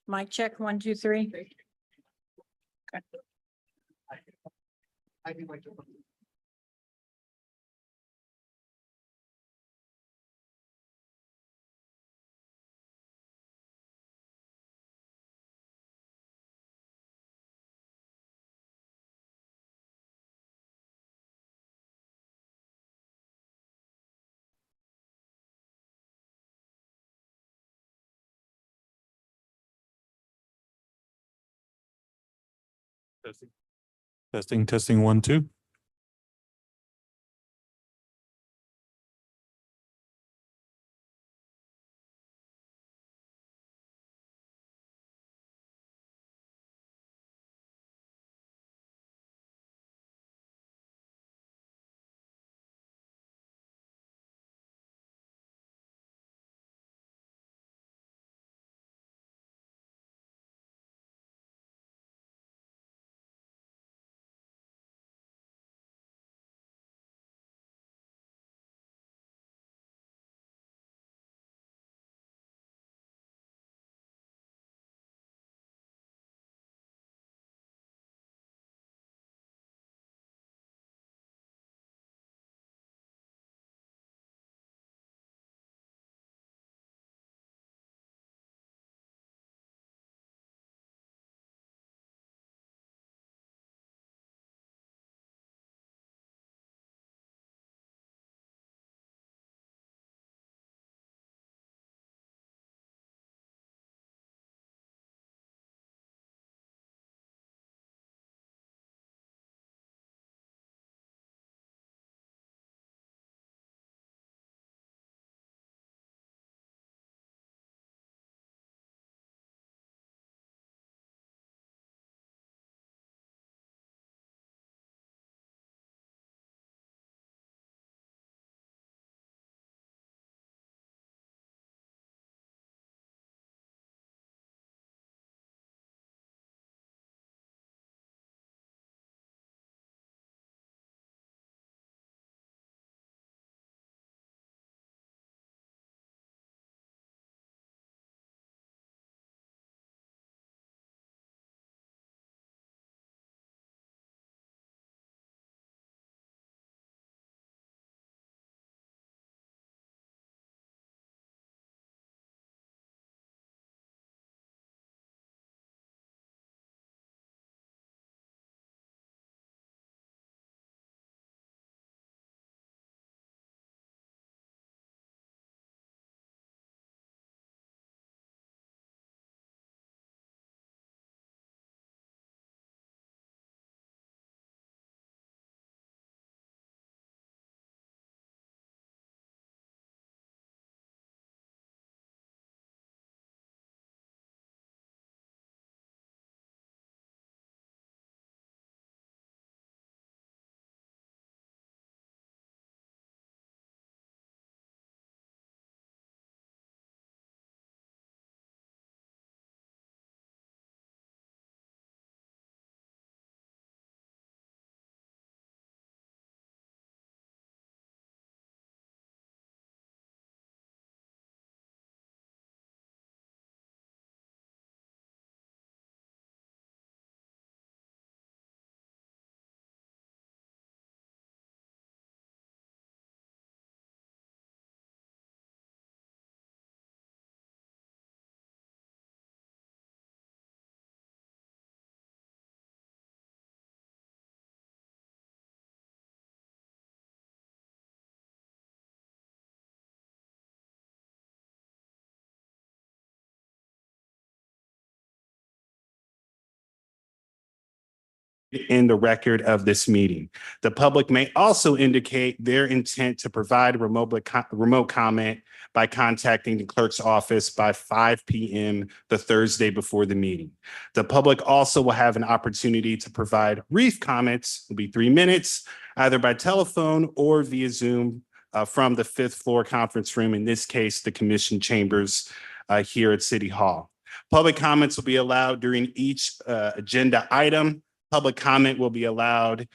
Mic check, 1, 2, 3. Testing 1, 2. In the record of this meeting. The public may also indicate their intent to provide remote comment by contacting the clerk's office by 5 p.m. the Thursday before the meeting. The public also will have an opportunity to provide brief comments, will be 3 minutes, either by telephone or via Zoom from the 5th floor conference room, in this case, the commission chambers here at City Hall. Public comments will be allowed during each agenda item. Public comment will be allowed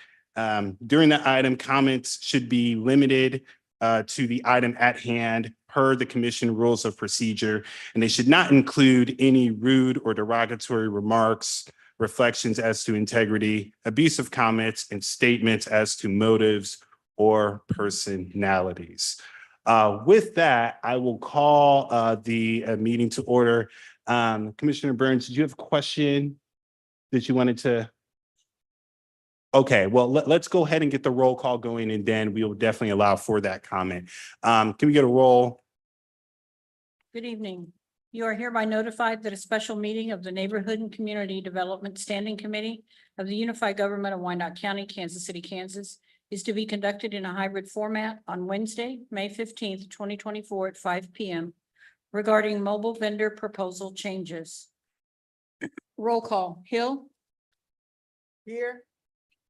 during the item. Comments should be limited to the item at hand per the commission rules of procedure, and they should not include any rude or derogatory remarks, reflections as to integrity, abusive comments, and statements as to motives or personalities. With that, I will call the meeting to order. Commissioner Burns, did you have a question that you wanted to? Okay, well, let's go ahead and get the roll call going, and then we will definitely allow for that comment. Can we get a roll? Good evening. You are hereby notified that a special meeting of the Neighborhood and Community Development Standing Committee of the Unified Government of Wyandotte County, Kansas City, Kansas, is to be conducted in a hybrid format on Wednesday, May 15th, 2024 at 5 p.m. regarding mobile vendor proposal changes. Roll call. Hill. Here.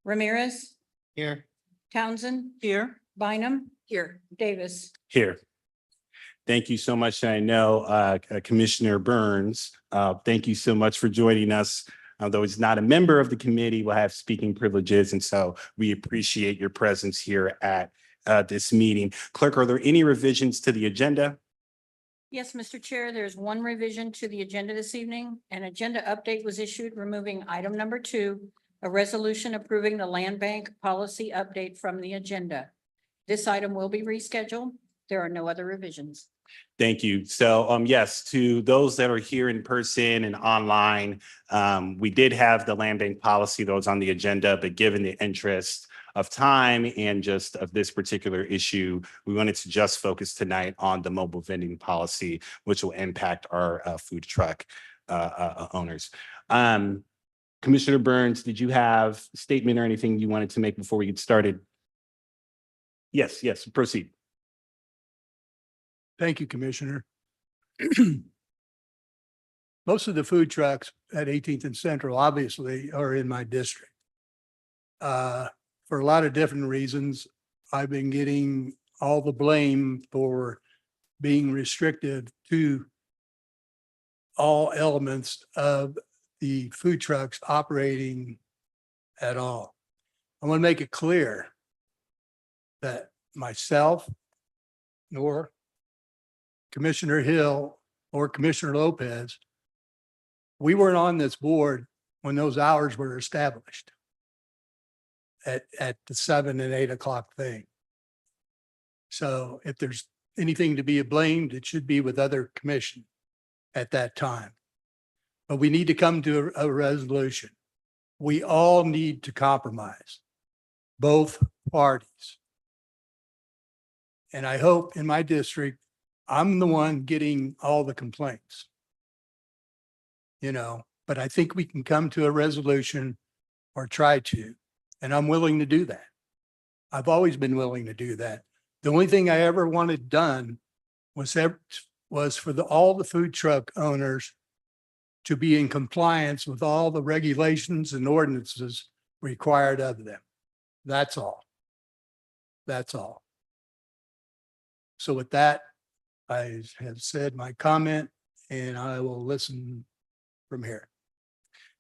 Ramirez. Here. Townsend. Here. Bynum. Here. Davis. Here. Thank you so much. I know Commissioner Burns, thank you so much for joining us. Although he's not a member of the committee, will have speaking privileges. And so we appreciate your presence here at this meeting. Clerk, are there any revisions to the agenda? Yes, Mr. Chair, there's one revision to the agenda this evening. An agenda update was issued removing item number 2, a resolution approving the land bank policy update from the agenda. This item will be rescheduled. There are no other revisions. Thank you. So yes, to those that are here in person and online, we did have the land bank policy that was on the agenda, but given the interest of time and just of this particular issue, we wanted to just focus tonight on the mobile vending policy, which will impact our food truck owners. Commissioner Burns, did you have a statement or anything you wanted to make before we get started? Yes, proceed. Thank you, Commissioner. Most of the food trucks at 18th and Central obviously are in my district. For a lot of different reasons, I've been getting all the blame for being restrictive to all elements of the food trucks operating at all. I want to make it clear that myself nor Commissioner Hill or Commissioner Lopez, we weren't on this board when those hours were established at the 7 and 8 o'clock thing. So if there's anything to be blamed, it should be with other commission at that time. But we need to come to a resolution. We all need to compromise, both parties. And I hope in my district, I'm the one getting all the complaints. But I think we can come to a resolution or try to, and I'm willing to do that. I've always been willing to do that. The only thing I ever wanted done was for all the food truck owners to be in compliance with all the regulations and ordinances required of them. That's all. That's all. So with that, I have said my comment and I will listen from here.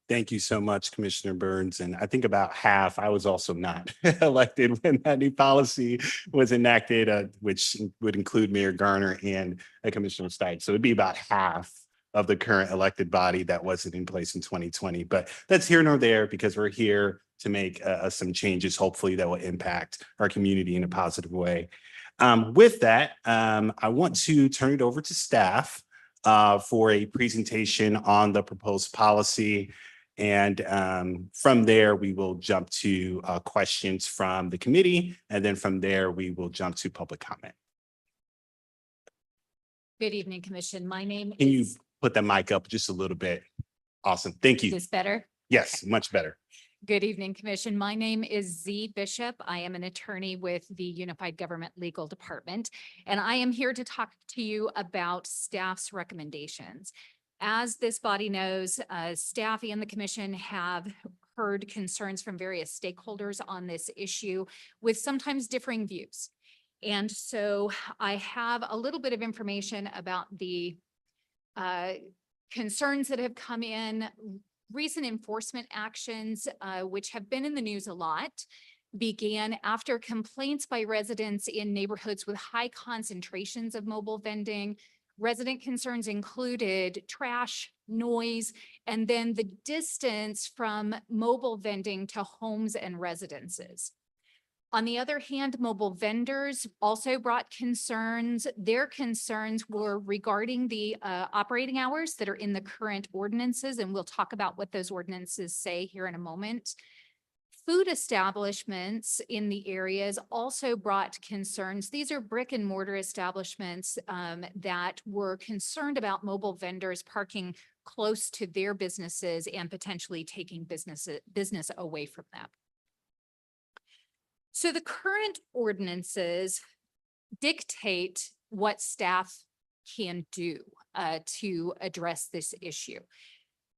Thank you so much, Commissioner Burns. And I think about half, I was also not elected when that new policy was enacted, which would include Mayor Garner and Commissioner Stites. So it'd be about half of the current elected body that wasn't in place in 2020. But that's here nor there because we're here to make some changes, hopefully that will impact our community in a positive way. With that, I want to turn it over to staff for a presentation on the proposed policy. And from there, we will jump to questions from the committee. And then from there, we will jump to public comment. Good evening, Commission. My name Can you is. put the mic up just a little bit? Awesome. Thank you. Is this better? Yes, much better. Good evening, Commission. My name is Z Bishop. I am an attorney with the Unified Government Legal Department, and I am here to talk to you about staff's recommendations. As this body knows, staff and the Commission have heard concerns from various stakeholders on this issue with sometimes differing views. And so I have a little bit of information about the concerns that have come in, recent enforcement actions, which have been in the news a lot, began after complaints by residents in neighborhoods with high concentrations of mobile vending. Resident concerns included trash, noise, and then the distance from mobile vending to homes and residences. On the other hand, mobile vendors also brought concerns. Their concerns were regarding the operating hours that are in the current ordinances, and we'll talk about what those ordinances say here in a moment. Food establishments in the areas also brought concerns. These are brick and mortar establishments that were concerned about mobile vendors parking close to their businesses and potentially taking business away from them. So the current ordinances dictate what staff can do to address this issue.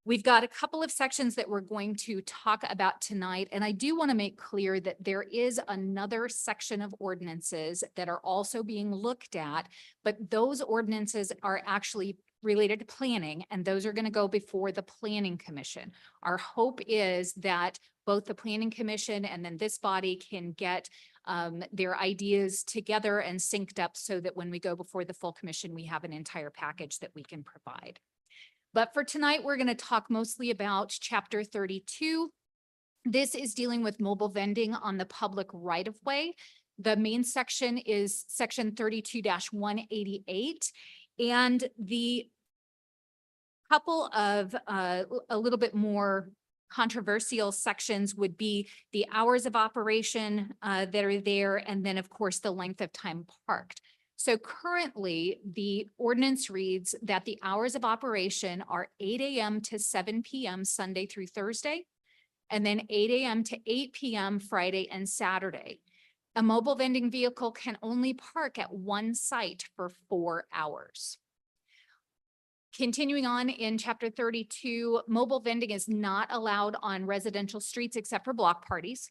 We've got a couple of sections that we're going to talk about tonight, and I do want to make clear that there is another section of ordinances that are also being looked at, but those ordinances are actually related to planning, and those are going to go before the Planning Commission. Our hope is that both the Planning Commission and then this body can get their ideas together and synced up so that when we go before the full commission, we have an entire package that we can provide. But for tonight, we're going to talk mostly about Chapter 32. This is dealing with mobile vending on the public right-of-way. The main section is Section 32-188. And the couple of a little bit more controversial sections would be the hours of operation that are there, and then, of course, the length of time parked. So currently, the ordinance reads that the hours of operation are 8 a.m. to 7 p.m. Sunday through Thursday, and then 8 a.m. to 8 p.m. Friday and Saturday. A mobile vending vehicle can only park at one site for 4 hours. Continuing on in Chapter 32, mobile vending is not allowed on residential streets except for block parties.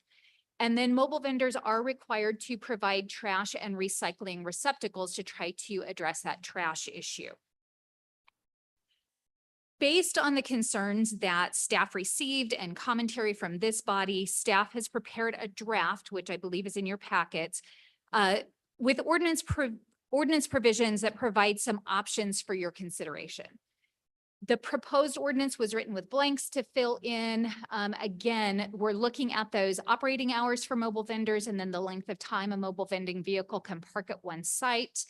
And then mobile vendors are required to provide trash and recycling receptacles to try to address that trash issue. Based on the concerns that staff received and commentary from this body, staff has prepared a draft, which I believe is in your packets, with ordinance provisions that provide some options for your consideration. The proposed ordinance was written with blanks to fill in. Again, we're looking at those operating hours for mobile vendors and then the length of time a mobile vending vehicle can park at one site.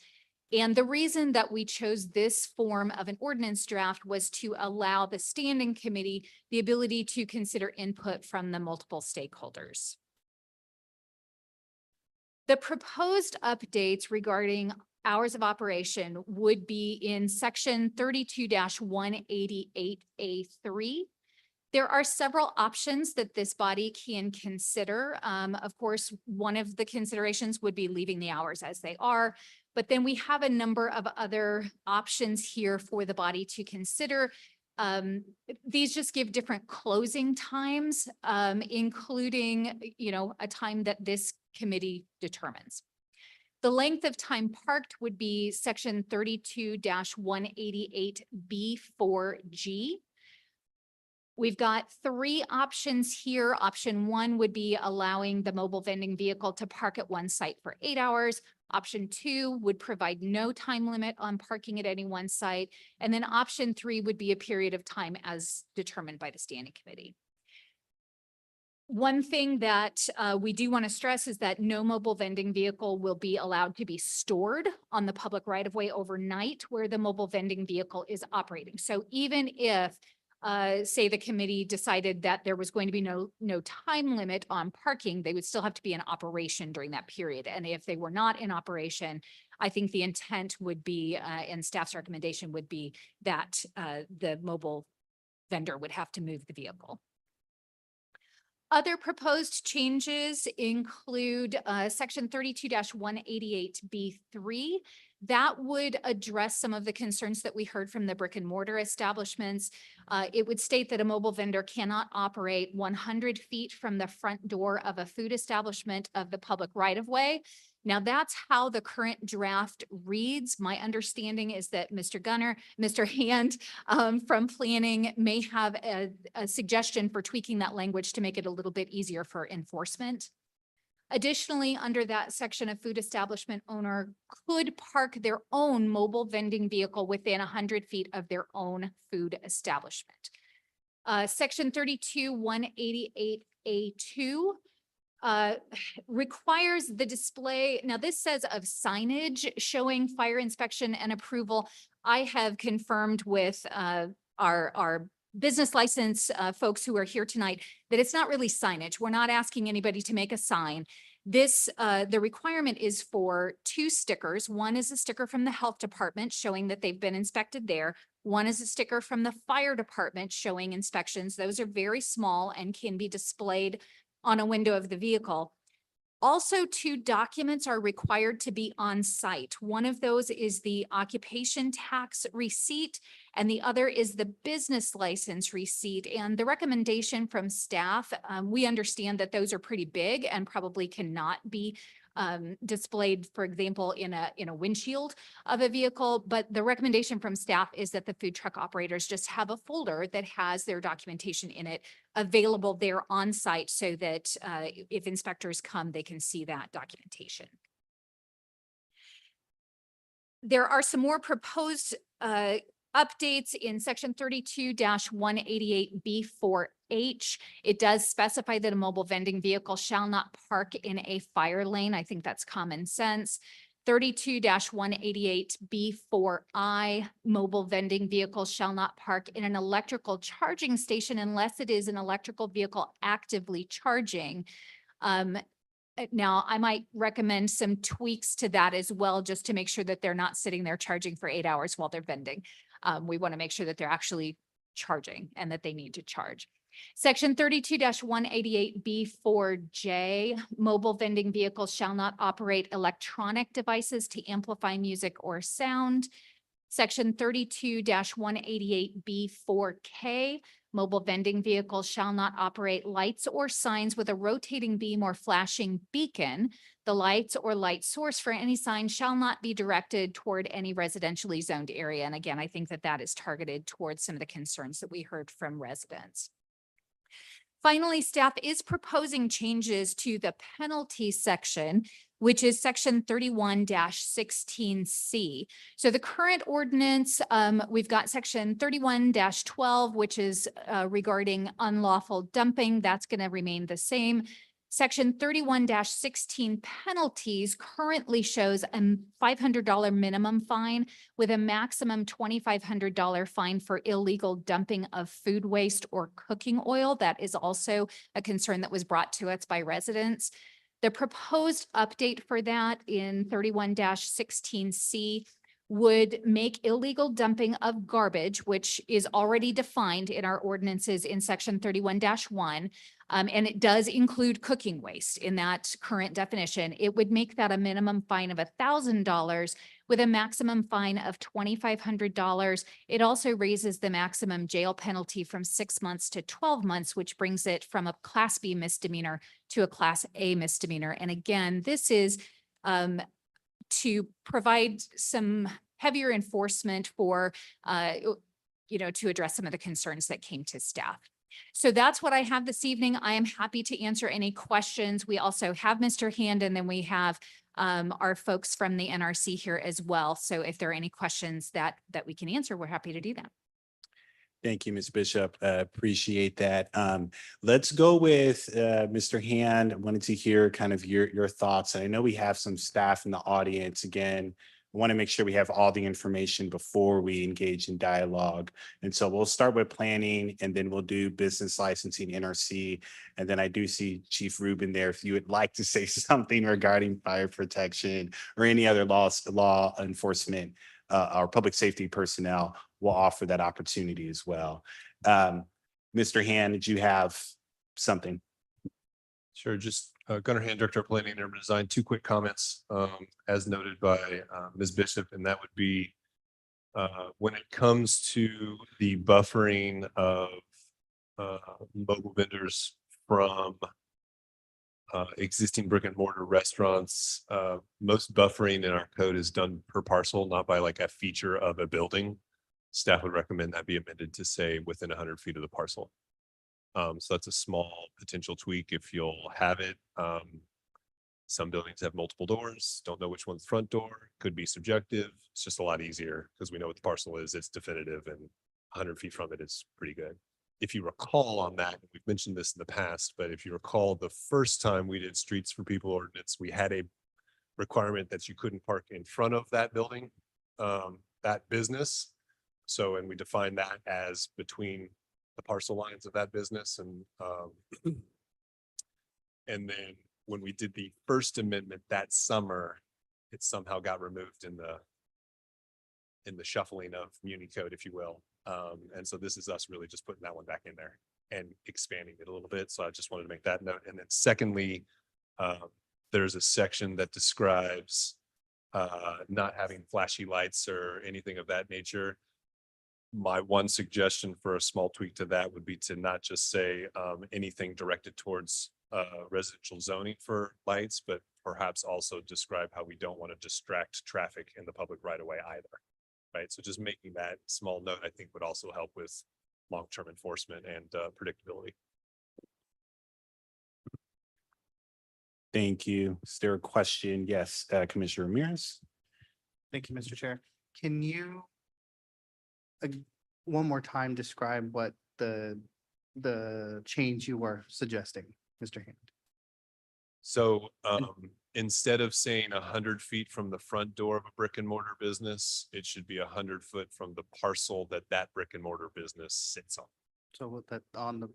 And the reason that we chose this form of an ordinance draft was to allow the standing committee the ability to consider input from the multiple stakeholders. The proposed updates regarding hours of operation would be in Section 32-188A3. There are several options that this body can consider. Of course, one of the considerations would be leaving the hours as they are, but then we have a number of other options here for the body to consider. These just give different closing times, including, a time that this committee determines. The length of time parked would be Section 32-188B4G. We've got 3 options here. Option 1 would be allowing the mobile vending vehicle to park at one site for 8 hours. Option 2 would provide no time limit on parking at any one site. And then option 3 would be a period of time as determined by the standing committee. One thing that we do want to stress is that no mobile vending vehicle will be allowed to be stored on the public right-of-way overnight where the mobile vending vehicle is operating. So even if, say, the committee decided that there was going to be no time limit on parking, they would still have to be in operation during that period. And if they were not in operation, I think the intent would be, and staff's recommendation would be that the mobile vendor would have to move the vehicle. Other proposed changes include Section 32-188B3. That would address some of the concerns that we heard from the brick and mortar establishments. It would state that a mobile vendor cannot operate 100 feet from the front door of a food establishment of the public right-of-way. Now, that's how the current draft reads. My understanding is that Mr. Hand from planning may have a suggestion for tweaking that language to make it a little bit easier for enforcement. Additionally, under that section, a food establishment owner could park their own mobile vending vehicle within 100 feet of their own food establishment. Section 32-188A2 requires the display. Now, this says of signage showing fire inspection and approval. I have confirmed with our business license folks who are here tonight that it's not really signage. We're not asking anybody to make a sign. This, the requirement is for 2 stickers. One is a sticker from the health department showing that they've been inspected there. One is a sticker from the fire department showing inspections. Those are very small and can be displayed on a window of the vehicle. Also, 2 documents are required to be on site. One of those is the occupation tax receipt, and the other is the business license receipt. And the recommendation from staff, we understand that those are pretty big and probably cannot be displayed, for example, in a windshield of a vehicle. But the recommendation from staff is that the food truck operators just have a folder that has their documentation in it available there on site so that if inspectors come, they can see that documentation. There are some more proposed updates in section 32-188B4H. It does specify that a mobile vending vehicle shall not park in a fire lane. I think that's common sense. 32-188B4I, mobile vending vehicles shall not park in an electrical charging station unless it is an electrical vehicle actively charging. Now, I might recommend some tweaks to that as well, just to make sure that they're not sitting there charging for 8 hours while they're vending. We want to make sure that they're actually charging and that they need to charge. Section 32-188B4J, mobile vending vehicles shall not operate electronic devices to amplify music or sound. Section 32-188B4K, mobile vending vehicles shall not operate lights or signs with a rotating beam or flashing beacon. The lights or light source for any sign shall not be directed toward any residentially zoned area. And again, I think that that is targeted towards some of the concerns that we heard from residents. Finally, staff is proposing changes to the penalty section, which is section 31-16C. So the current ordinance, we've got section 31-12, which is regarding unlawful dumping. That's going to remain the same. Section 31-16 penalties currently shows a $500 minimum fine with a maximum $2,500 fine for illegal dumping of food waste or cooking oil. That is also a concern that was brought to us by residents. The proposed update for that in 31-16C would make illegal dumping of garbage, which is already defined in our ordinances in section 31-1, and it does include cooking waste in that current definition. It would make that a minimum fine of $1,000 with a maximum fine of $2,500. It also raises the maximum jail penalty from 6 months to 12 months, which brings it from a Class B misdemeanor to a Class A misdemeanor. And again, this is to provide some heavier enforcement for, to address some of the concerns that came to staff. So that's what I have this evening. I am happy to answer any questions. We also have Mr. Hand, and then we have our folks from the NRC here as well. So if there are any questions that we can answer, we're happy to do that. Thank you, Ms. Bishop. Appreciate that. Let's go with Mr. Hand. I wanted to hear kind of your thoughts. And I know we have some staff in the audience. Again, I want to make sure we have all the information before we engage in dialogue. And so we'll start with planning, and then we'll do business licensing, NRC. And then I do see Chief Rubin there. If you would like to say something regarding fire protection or any other law enforcement or public safety personnel, will offer that opportunity as well. Mr. Hand, did you have something? Sure, just Gunnar Hand, Director of Planning and Urban Design. 2 quick comments as noted by Ms. Bishop, and that would be when it comes to the buffering of mobile vendors from existing brick and mortar restaurants, most buffering in our code is done per parcel, not by like a feature of a building. Staff would recommend that be amended to say within 100 feet of the parcel. So that's a small potential tweak if you'll have it. Some buildings have multiple doors, don't know which one's the front door, could be subjective. It's just a lot easier because we know what the parcel is, it's definitive, and 100 feet from it is pretty good. If you recall on that, we've mentioned this in the past, but if you recall, the first time we did Streets for People ordinance, we had a requirement that you couldn't park in front of that building, that business. So, and we defined that as between the parcel lines of that business and then when we did the first amendment that summer, it somehow got removed in the shuffling of Muni code, if you will. And so this is us really just putting that one back in there and expanding it a little bit. So I just wanted to make that note. And then secondly, there's a section that describes not having flashy lights or anything of that nature. My one suggestion for a small tweak to that would be to not just say anything directed towards residential zoning for lights, but perhaps also describe how we don't want to distract traffic in the public right away either. Right. So just making that small note, I think would also help with long-term enforcement and predictability. Thank you. Is there a question? Yes, Commissioner Ramirez. Thank you, Mr. Chair. Can you one more time describe what the change you were suggesting, Mr. Hand? So instead of saying 100 feet from the front door of a brick and mortar business, it should be 100 foot from the parcel that brick and mortar business sits on. So with that on the So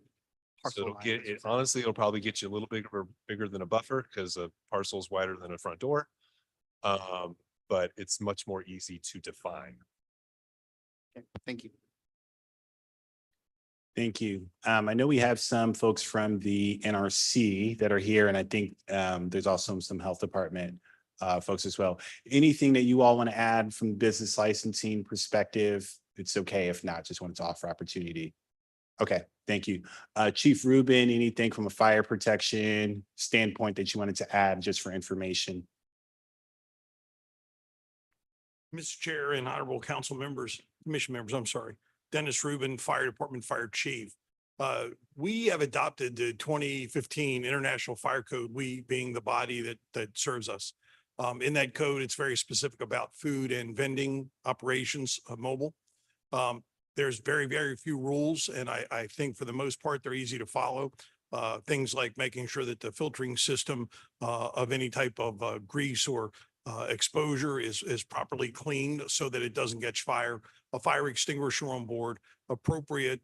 parcel it'll line, get that's it, what- honestly, it'll probably get you a little bigger than a buffer because a parcel is wider than a front door. But it's much more easy to define. Okay, thank you. Thank you. I know we have some folks from the NRC that are here, and I think there's also some health department folks as well. Anything that you all want to add from the business licensing perspective? It's okay if not, just wanted to offer opportunity. Okay, thank you. Chief Rubin, anything from a fire protection standpoint that you wanted to add just for information? Mr. Chair and honorable council members, commission members, I'm sorry. Dennis Rubin, Fire Department Fire Chief. We have adopted the 2015 International Fire Code, we being the body that serves us. In that code, it's very specific about food and vending operations, mobile. There's very, very few rules, and I think for the most part, they're easy to follow. Things like making sure that the filtering system of any type of grease or exposure is properly cleaned so that it doesn't catch fire, a fire extinguisher on board, appropriate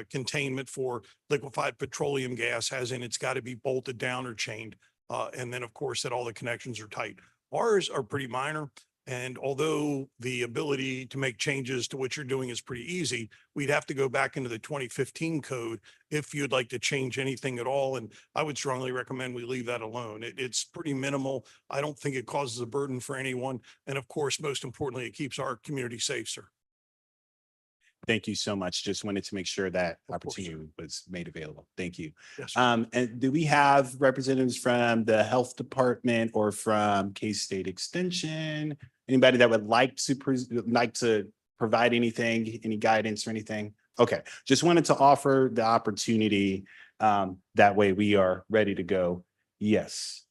containment for liquefied petroleum gas, as in it's got to be bolted down or chained. And then, of course, that all the connections are tight. Ours are pretty minor. And although the ability to make changes to what you're doing is pretty easy, we'd have to go back into the 2015 code if you'd like to change anything at all. And I would strongly recommend we leave that alone. It's pretty minimal. I don't think it causes a burden for anyone. And of course, most importantly, it keeps our community safe, sir. Thank you so much. Just wanted to make sure that Of course, sir. opportunity was made available. Thank you. Yes, sir. And do we have representatives from the health department or from K-State Extension? Anybody that would like to provide anything, any guidance or anything? Okay, just wanted to offer the opportunity. That way we are ready to go. Yes.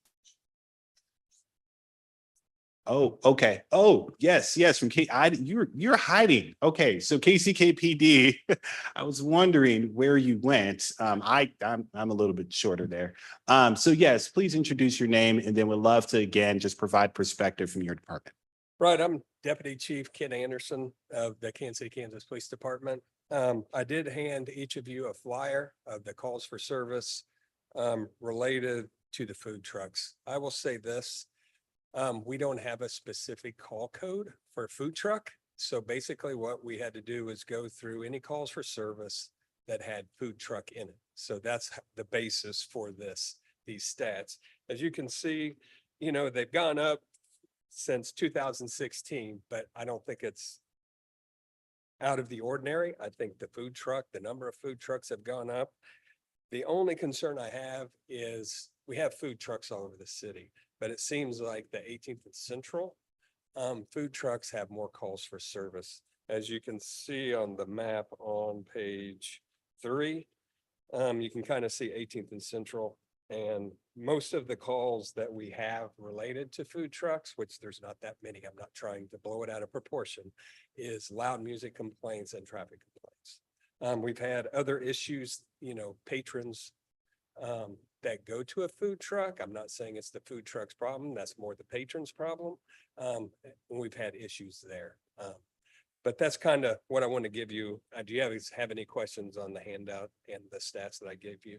Oh, okay. Oh, yes, from you're hiding. Okay, so KCKPD, I was wondering where you went. I'm a little bit shorter there. So yes, please introduce your name and then we'd love to again just provide perspective from your department. Right, I'm Deputy Chief Ken Anderson of the Kansas City, Kansas Police Department. I did hand each of you a flyer of the calls for service related to the food trucks. I will say this. We don't have a specific call code for a food truck. So basically what we had to do is go through any calls for service that had food truck in it. So that's the basis for these stats. As you can see, you know, they've gone up since 2016, but I don't think it's out of the ordinary. I think the number of food trucks have gone up. The only concern I have is we have food trucks all over the city, but it seems like the 18th and Central food trucks have more calls for service. As you can see on the map on page 3, you can kind of see 18th and Central And most of the calls that we have related to food trucks, which there's not that many, I'm not trying to blow it out of proportion, is loud music complaints and traffic complaints. We've had other issues, patrons that go to a food truck. I'm not saying it's the food truck's problem. That's more the patron's problem. We've had issues there. But that's kind of what I want to give you. Do you have any questions on the handout and the stats that I gave you?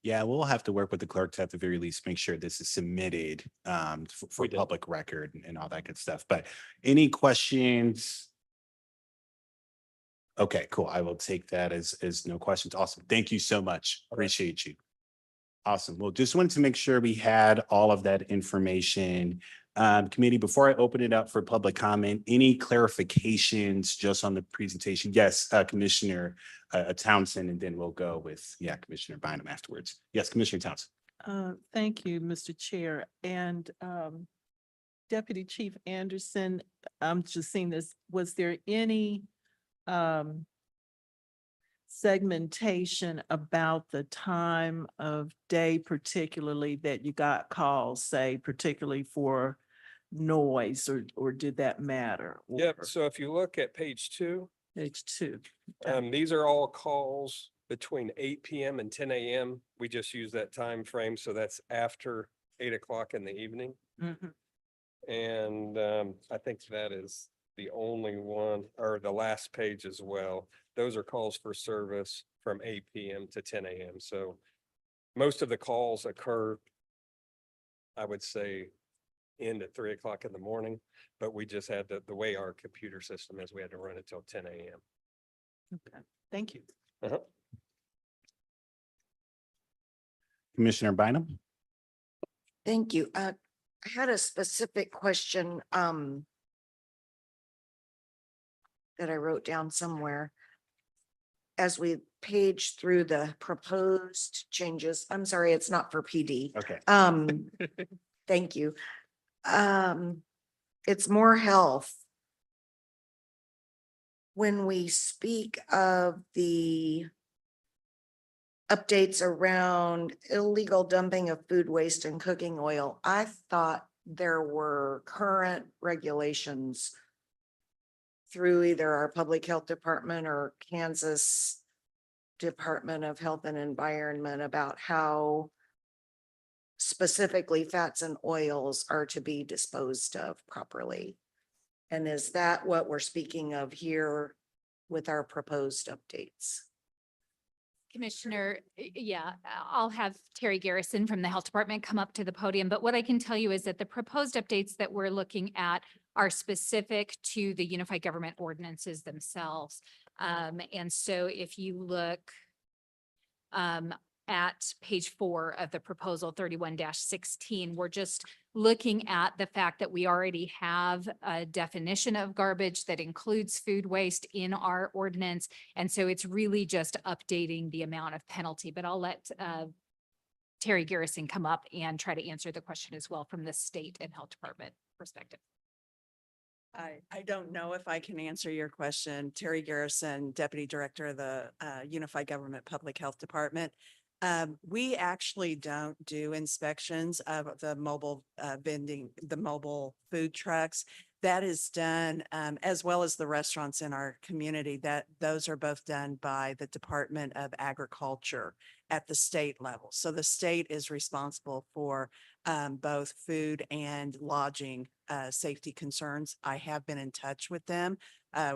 Yeah, we'll have to work with the clerk to at the very least make sure this is submitted for We did. public record and all that good stuff. But any questions? Okay, cool. I will take that as no questions. Awesome. Thank you so much. All right. Appreciate you. Awesome. Well, just wanted to make sure we had all of that information. Committee, before I open it up for public comment, any clarifications just on the presentation? Yes, Commissioner Townsend, and then we'll go with, Commissioner Bynum afterwards. Yes, Commissioner Townsend. Thank you, Mr. Chair. And Deputy Chief Anderson, I'm just seeing this, was there any segmentation about the time of day particularly that you got calls, say particularly for noise, or did that matter? Yep. Or So if you look at page 2, Page 2. these are all calls between 8 PM and 10 AM. We just use that time frame. So that's after 8 o'clock in the evening. Mhm. And I think that is the only one, or the last page as well. Those are calls for service from 8 PM to 10 AM. So most of the calls occur, I would say, end at 3 o'clock in the morning, but we just had the way our computer system is, we had to run it till 10 AM. Okay, thank you. Uh-huh. Commissioner Bynum? Thank you. I had a specific question that I wrote down somewhere. As we page through the proposed changes, I'm sorry, it's not for PD. Okay. Thank you. It's more health. When we speak of the updates around illegal dumping of food waste and cooking oil, I thought there were current regulations through either our public health department or Kansas Department of Health and Environment about how specifically fats and oils are to be disposed of properly. And is that what we're speaking of here with our proposed updates? Commissioner, yeah, I'll have Terry Garrison from the Health Department come up to the podium, but what I can tell you is that the proposed updates that we're looking at are specific to the Unified Government ordinances themselves. And so if you look at page 4 of the proposal 31-16, we're just looking at the fact that we already have a definition of garbage that includes food waste in our ordinance. And so it's really just updating the amount of penalty, but I'll let Terry Garrison come up and try to answer the question as well from the state and health department perspective. I don't know if I can answer your question. Terry Garrison, Deputy Director of the Unified Government Public Health Department. We actually don't do inspections of the mobile vending, the mobile food trucks. That is done as well as the restaurants in our community, that those are both done by the Department of Agriculture at the state level. So the state is responsible for both food and lodging safety concerns. I have been in touch with them,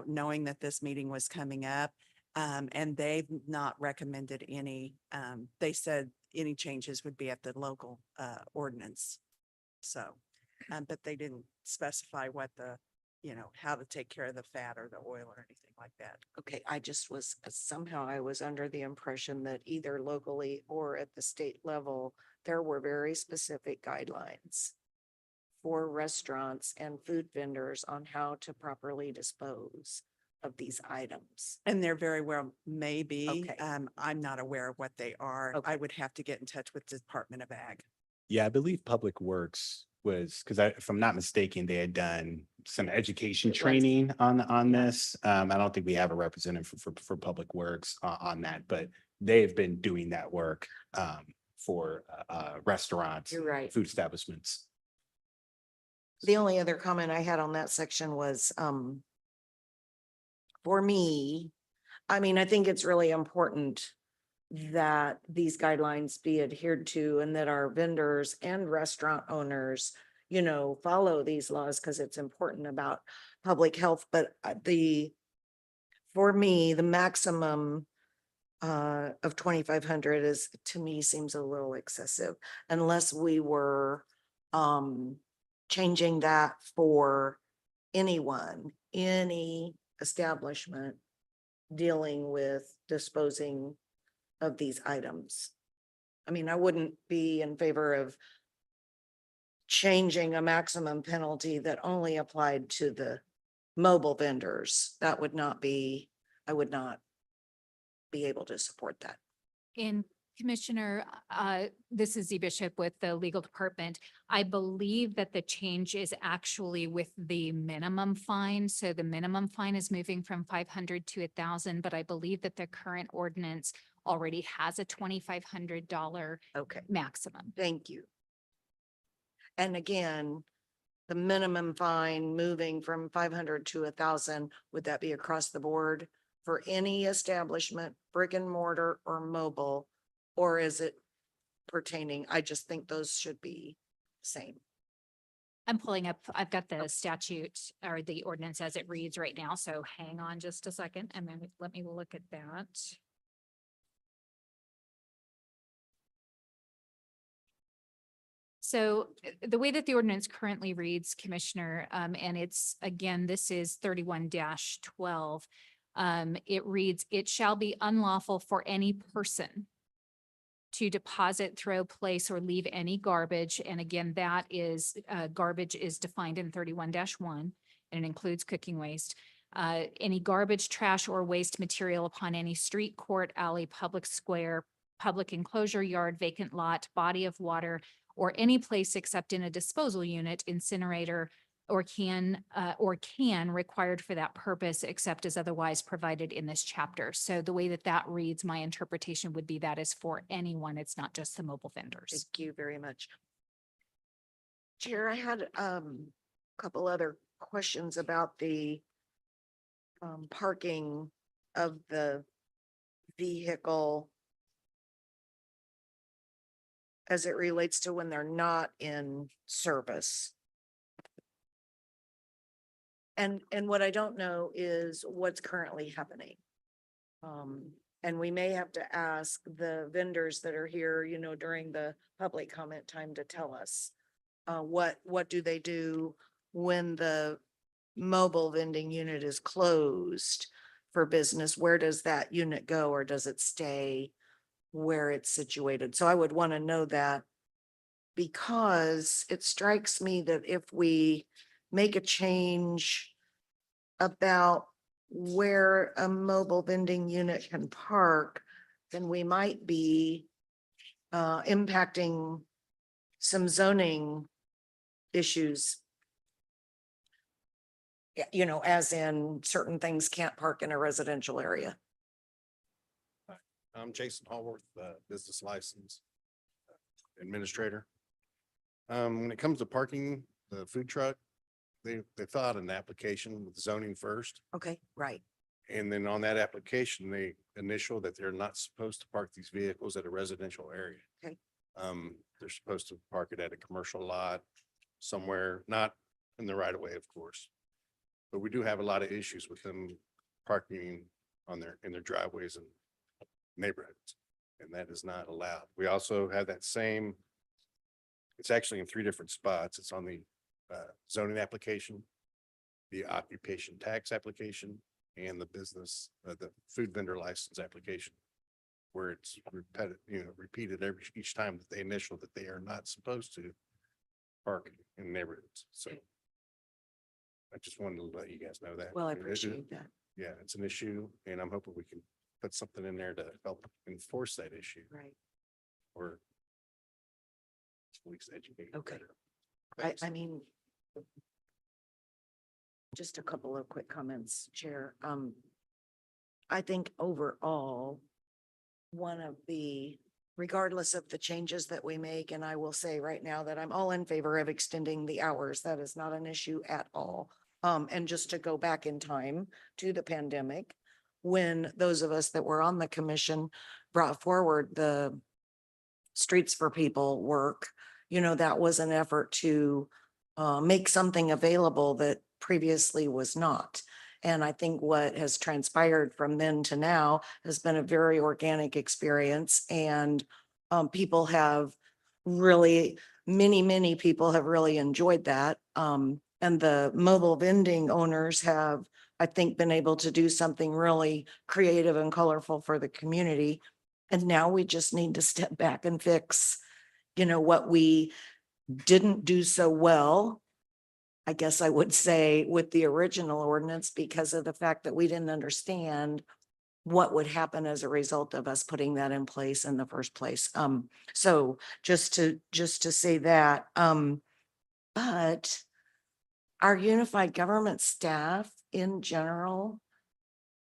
knowing that this meeting was coming up. And they've not recommended any, they said any changes would be at the local ordinance. So, but they didn't specify what the, how to take care of the fat or the oil or anything like that. Okay, I just was, somehow I was under the impression that either locally or at the state level, there were very specific guidelines for restaurants and food vendors on how to properly dispose of these items. And there very well may be. Okay. I'm not aware of what they are. Okay. I would have to get in touch with the Department of Ag. Yeah, I believe Public Works was, because if I'm not mistaken, they had done some education It was. training on Yeah. this. I don't think we have a representative for Public Works on that, but they've been doing that work for restaurants, You're right. food establishments. The only other comment I had on that section was, for me, I mean, I think it's really important that these guidelines be adhered to and that our vendors and restaurant owners, you know, follow these laws because it's important about public health. But for me, the maximum of 2,500 is, to me, seems a little excessive unless we were changing that for anyone, any establishment dealing with disposing of these items. I mean, I wouldn't be in favor of changing a maximum penalty that only applied to the mobile vendors. That would not be, I would not be able to support that. And Commissioner, this is Z Bishop with the legal department. I believe that the change is actually with the minimum fine. So the minimum fine is moving from 500 to 1,000, but I believe that the current ordinance already has a $2,500 Okay, maximum. thank you. And again, the minimum fine moving from 500 to 1,000, would that be across the board for any establishment, brick and mortar or mobile? Or is it pertaining? I just think those should be same. I'm pulling up, I've got the statute or the ordinance as it reads right now. So hang on just a second and then let me look at that. So the way that the ordinance currently reads, Commissioner, and it's, again, this is 31-12. It reads, it shall be unlawful for any person to deposit, throw, place, or leave any garbage. And again, that is, garbage is defined in 31-1 and it includes cooking waste. Any garbage, trash, or waste material upon any street, court, alley, public square, public enclosure, yard, vacant lot, body of water, or any place except in a disposal unit, incinerator, or can required for that purpose, except as otherwise provided in this chapter. So the way that that reads, my interpretation would be that is for anyone. It's not just the mobile vendors. Thank you very much. Chair, I had a couple other questions about the parking of the vehicle as it relates to when they're not in service. And what I don't know is what's currently happening. And we may have to ask the vendors that are here, you know, during the public comment time to tell us what do they do when the mobile vending unit is closed for business? Where does that unit go, or does it stay where it's situated? So I would want to know that, because it strikes me that if we make a change about where a mobile vending unit can park, then we might be impacting some zoning issues. Yeah, you know, as in certain things can't park in a residential area. I'm Jason Hallworth, business license administrator. When it comes to parking the food truck, they thought an application with zoning first. Okay, right. And then on that application, they initial that they're not supposed to park these vehicles at a residential area. Okay. They're supposed to park it at a commercial lot somewhere, not in the right of way, of course. But we do have a lot of issues with them parking on in their driveways and neighborhoods, and that is not allowed. We also have that same, it's actually in 3 different spots. It's on the zoning application, the occupation tax application, and the business, the food vendor license application, where it's repeated each time that they initial that they are not supposed to park in neighborhoods. So I just wanted to let you guys know that. Well, I It is- appreciate that. Yeah, it's an issue, and I'm hoping we can put something in there to help enforce that issue, Right. or at least educate. Okay. better. I mean, just a couple of quick comments, Chair. I think overall, one of the regardless of the changes that we make. And I will say right now that I'm all in favor of extending the hours. That is not an issue at all. And just to go back in time to the pandemic, when those of us that were on the commission brought forward the Streets for People work, that was an effort to make something available that previously was not. And I think what has transpired from then to now has been a very organic experience, and people have really, many people have really enjoyed that. And the mobile vending owners have, I think, been able to do something really creative and colorful for the community. And now we just need to step back and fix, what we didn't do so well, I guess I would say, with the original ordinance, because of the fact that we didn't understand what would happen as a result of us putting that in place in the first place. So just to say that, but our unified government staff in general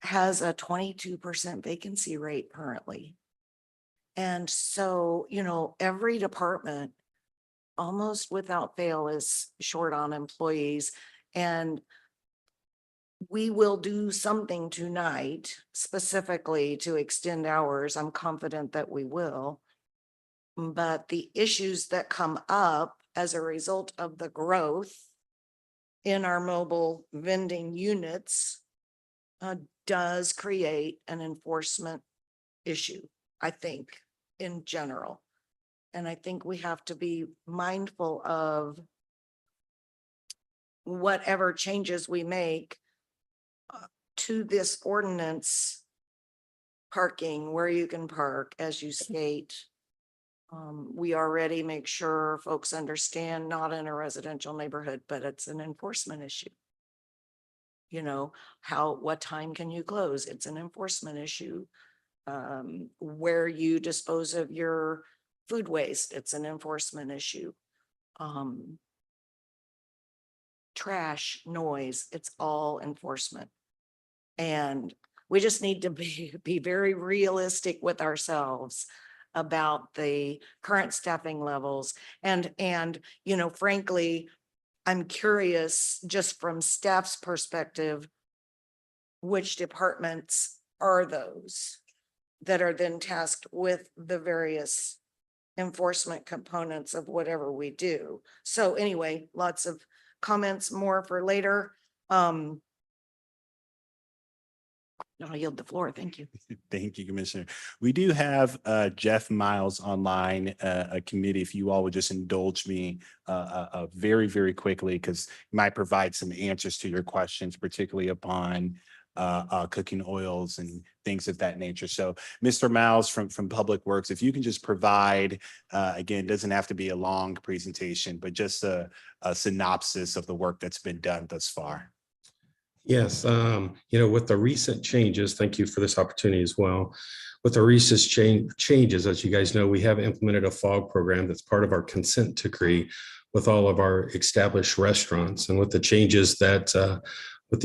has a 22% vacancy rate currently. And so, every department almost without fail is short on employees. And we will do something tonight specifically to extend hours. I'm confident that we will. But the issues that come up as a result of the growth in our mobile vending units does create an enforcement issue, I think, in general. And I think we have to be mindful of whatever changes we make to this ordinance, parking, where you can park, as you state. We already make sure folks understand, not in a residential neighborhood, but it's an enforcement issue. What time can you close? It's an enforcement issue. Where you dispose of your food waste, it's an enforcement issue. Trash, noise, it's all enforcement. And we just need to be very realistic with ourselves about the current staffing levels. And frankly, I'm curious, just from staff's perspective, which departments are those that are then tasked with the various enforcement components of whatever we do. So anyway, lots of comments more for later. I'll yield the floor. Thank you. Thank you, Commissioner. We do have Jeff Miles online, a committee, if you all would just indulge me very, very quickly, because you might provide some answers to your questions, particularly upon cooking oils and things of that nature. So Mr. Miles from Public Works, if you can just provide, again, it doesn't have to be a long presentation, but just a synopsis of the work that's been done thus far. Yes, with the recent changes, thank you for this opportunity as well. With the recent changes, as you guys know, we have implemented a FOG program that's part of our consent decree with all of our established restaurants. And with the changes that with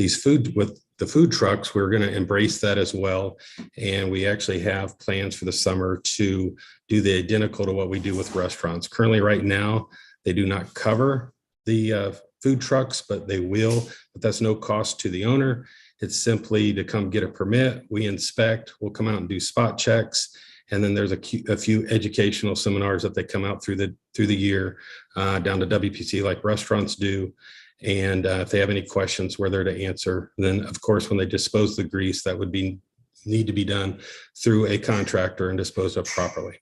the food trucks, we're going to embrace that as well. And we actually have plans for the summer to do the identical to what we do with restaurants. Currently, right now, they do not cover the food trucks, but they will, but that's no cost to the owner. It's simply to come get a permit. We inspect, we'll come out and do spot checks. And then there's a few educational seminars that they come out through the year down to WPC like restaurants do. And if they have any questions, we're there to answer. And then of course, when they dispose the grease, that would need to be done through a contractor and disposed of properly.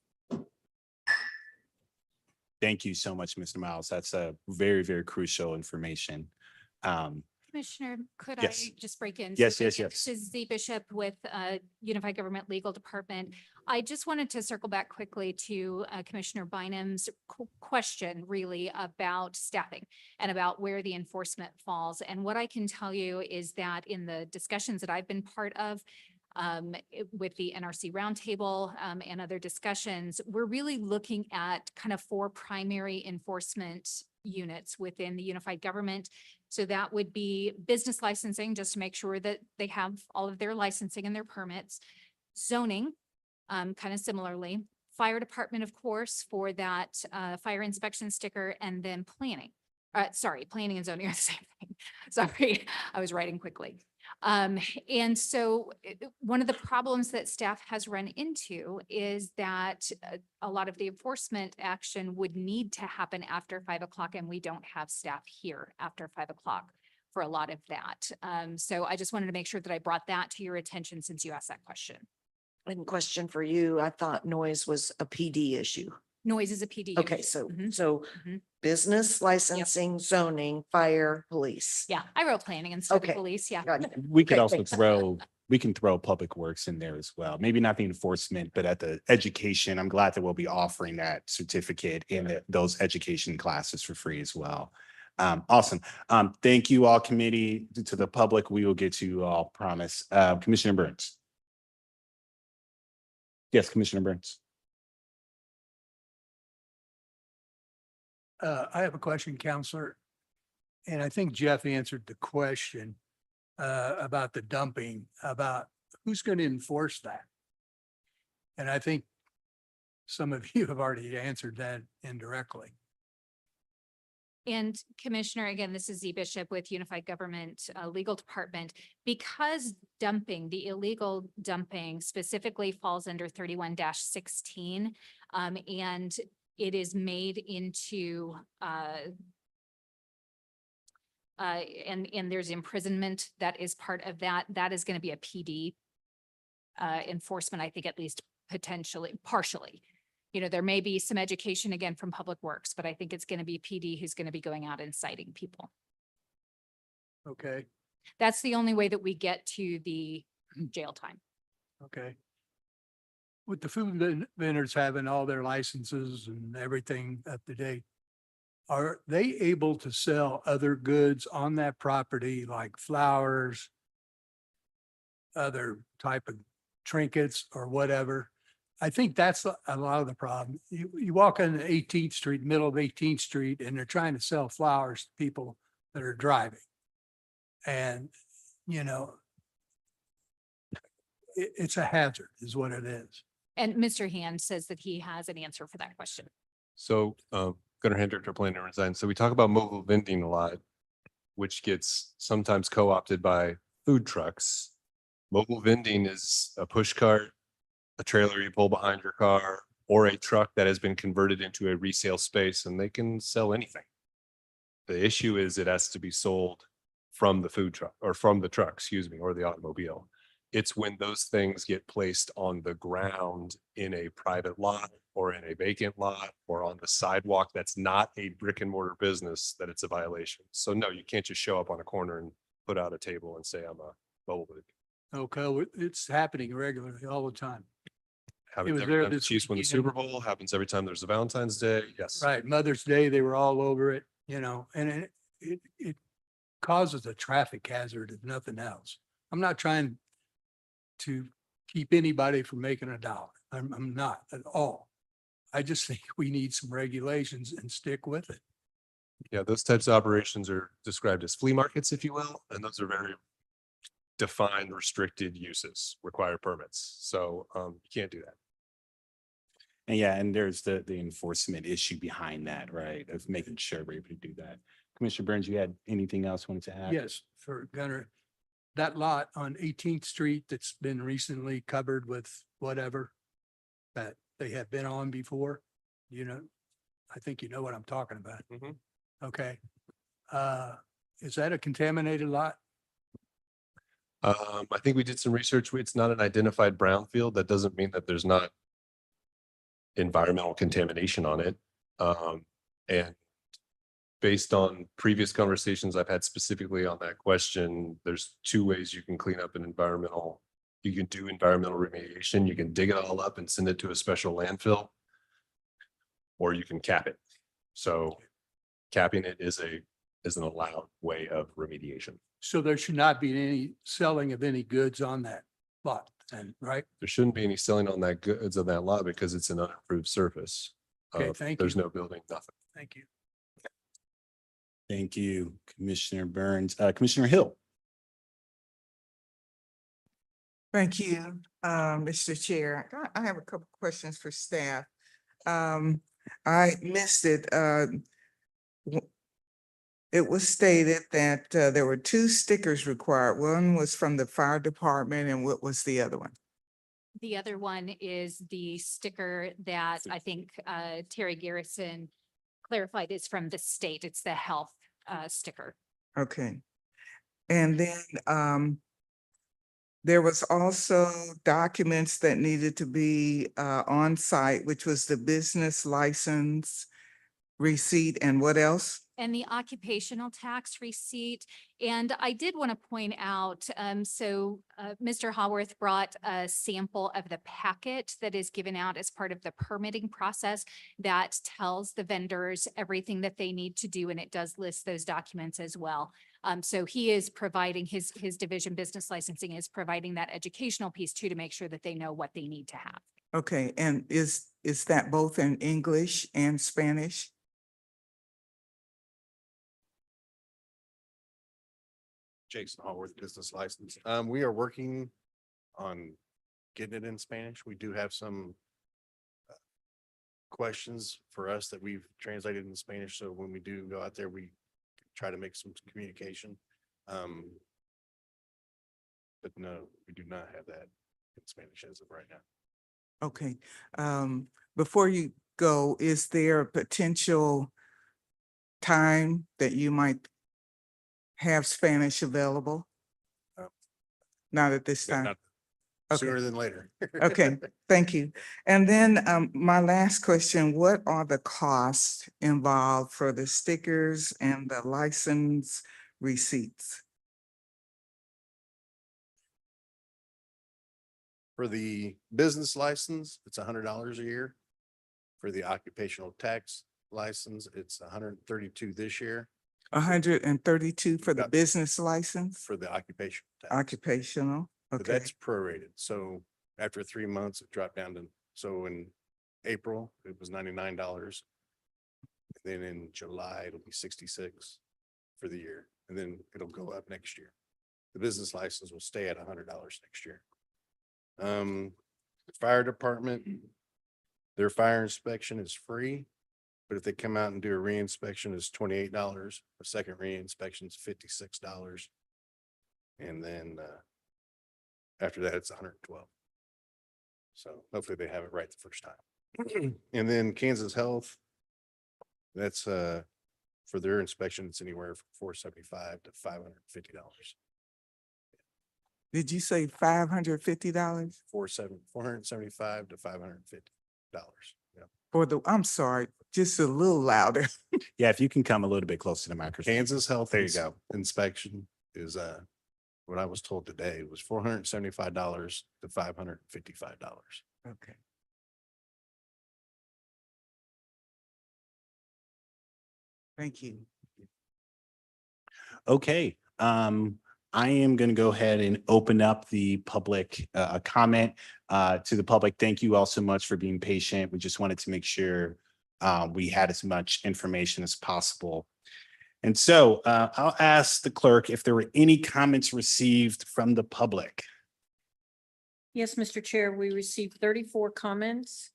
Thank you so much, Mr. Miles. That's a very, very crucial information. Commissioner, could Yes. I just break in? Yes, So yes, again, yes. This is Z Bishop with Unified Government Legal Department. I just wanted to circle back quickly to Commissioner Bynum's question really about staffing and about where the enforcement falls. And what I can tell you is that in the discussions that I've been part of, with the NRC roundtable and other discussions, we're really looking at kind of 4 primary enforcement units within the unified government. So that would be business licensing, just to make sure that they have all of their licensing and their permits, zoning, kind of similarly, fire department, of course, for that fire inspection sticker, and then planning. Planning and zoning are the same thing. Sorry, I was writing quickly. And so one of the problems that staff has run into is that a lot of the enforcement action would need to happen after 5 o'clock, and we don't have staff here after 5 o'clock for a lot of that. So I just wanted to make sure that I brought that to your attention since you asked that question. And question for you, I thought noise was a PD issue. Noise is a PD. Okay, issue. so, Mhm. so Mhm. business licensing, zoning, fire, police. Yeah, I wrote planning instead of Okay. police. Yeah. Got it. We could Okay, also thanks. we can throw public works in there as well. Maybe not the enforcement, but at the education, I'm glad that we'll be offering that certificate in those education classes for free as well. Awesome. Thank you all committee. To the public, we will get to you all, promise. Commissioner Burns. Yes, Commissioner Burns. I have a question, Counselor. And I think Jeff answered the question about the dumping, about who's going to enforce that? And I think some of you have already answered that indirectly. And Commissioner, again, this is Z Bishop with Unified Government Legal Department. Because dumping, the illegal dumping specifically falls under 31-16, and it is made into and there's imprisonment that is part of that. That is going to be a PD enforcement, I think, at least potentially, partially. You know, there may be some education again from Public Works, but I think it's going to be PD who's going to be going out and citing people. Okay, That's the only way that we get to the jail time. okay. With the food vendors having all their licenses and everything up to date, are they able to sell other goods on that property like flowers, other type of trinkets or whatever? I think that's a lot of the problem. You walk on 18th Street, middle of 18th Street, and they're trying to sell flowers to people that are driving. And, you know, it's a hazard is what it is. And Mr. Hand says that he has an answer for that question. So, Gunnar Hand, Director of Planning and Design. So we talk about mobile vending a lot, which gets sometimes co-opted by food trucks. Mobile vending is a push cart, a trailer you pull behind your car, or a truck that has been converted into a resale space, and they can sell anything. The issue is it has to be sold from the food truck or from the truck, excuse me, or the automobile. It's when those things get placed on the ground in a private lot or in a vacant lot or on the sidewalk that's not a brick and mortar business that it's a violation. So no, you can't just show up on a corner and put out a table and say I'm a mobile vendor. Okay, it's happening regularly all the time. Happens was every there time this the Chiefs win the weekend. Super Bowl, happens every time there's a Valentine's Day. Yes. Right, Mother's Day, they were all over it, you know, and it causes a traffic hazard if nothing else. I'm not trying to keep anybody from making a dollar. I'm not at all. I just think we need some regulations and stick with it. Yeah, those types of operations are described as flea markets, if you will, and those are very defined, restricted uses, require permits. So you can't do that. And yeah, and there's the enforcement issue behind that, right? Of making sure we're able to do that. Commissioner Burns, you had anything else you wanted to add? Yes, for Gunner, that lot on 18th Street that's been recently covered with whatever that they have been on before, you know, I think you know what I'm talking about. Mhm. Okay. Is that a contaminated lot? I think we did some research. It's not an identified brownfield. That doesn't mean that there's not environmental contamination on it. And based on previous conversations I've had specifically on that question, there's two ways you can clean up an environmental. You can do environmental remediation. You can dig it all up and send it to a special landfill, or you can cap it. So capping it is an allowed way of remediation. So there should not be any selling of any goods on that lot, then, right? There shouldn't be any selling on that goods on that lot because it's an unimproved surface. Okay, thank There's you. no building, nothing. Thank you. Thank you, Commissioner Burns. Commissioner Hill. Thank you, Mr. Chair. I have a couple questions for staff. I missed it. It was stated that there were 2 stickers required. One was from the fire department, and what was the other one? The other one is the sticker that I think Terry Garrison clarified is from the state. It's the health sticker. Okay. And then there was also documents that needed to be on site, which was the business license, receipt, and what else? And the occupational tax receipt. And I did want to point out, Mr. Haworth brought a sample of the packet that is given out as part of the permitting process that tells the vendors everything that they need to do, and it does list those documents as well. So he is providing his division business licensing is providing that educational piece too, to make sure that they know what they need to have. Okay, and is that both in English and Spanish? Jason Hallworth, business license. We are working on getting it in Spanish. We do have some questions for us that we've translated in Spanish. So when we do go out there, we try to make some communication. But no, we do not have that in Spanish as of right now. Okay, before you go, is there a potential time that you might have Spanish available? Uh, Not at this time? Not Okay. sooner than later. Okay, thank you. And then my last question, what are the costs involved for the stickers and the license receipts? For the business license, it's $100 a year. For the occupational tax license, it's $132 this year. 132 for the Got- business license, For the occupational tax. occupational, But okay, that's prorated. So after 3 months, it dropped down to, so in April, it was $99. Then in July, it'll be 66 for the year, and then it'll go up next year. The business license will stay at $100 next year. The fire department, their fire inspection is free. But if they come out and do a re-inspection, it's $28. A second re-inspection is $56. And then after that, it's $112. So hopefully they have it right the first time. And then Kansas Health, that's for their inspection, it's anywhere from $475 to $550. did you say $550? $475 to $550. Yeah. For the, I'm sorry, just a little louder. Yeah, if you can come a little bit closer to the microphone. Kansas Health. There you go. Inspection is what I was told today was $475 to $555. Okay. Thank you. Okay, I am going to go ahead and open up the public comment to the public. Thank you all so much for being patient. We just wanted to make sure we had as much information as possible. And so I'll ask the clerk if there were any comments received from the public. Yes, Mr. Chair, we received 34 comments.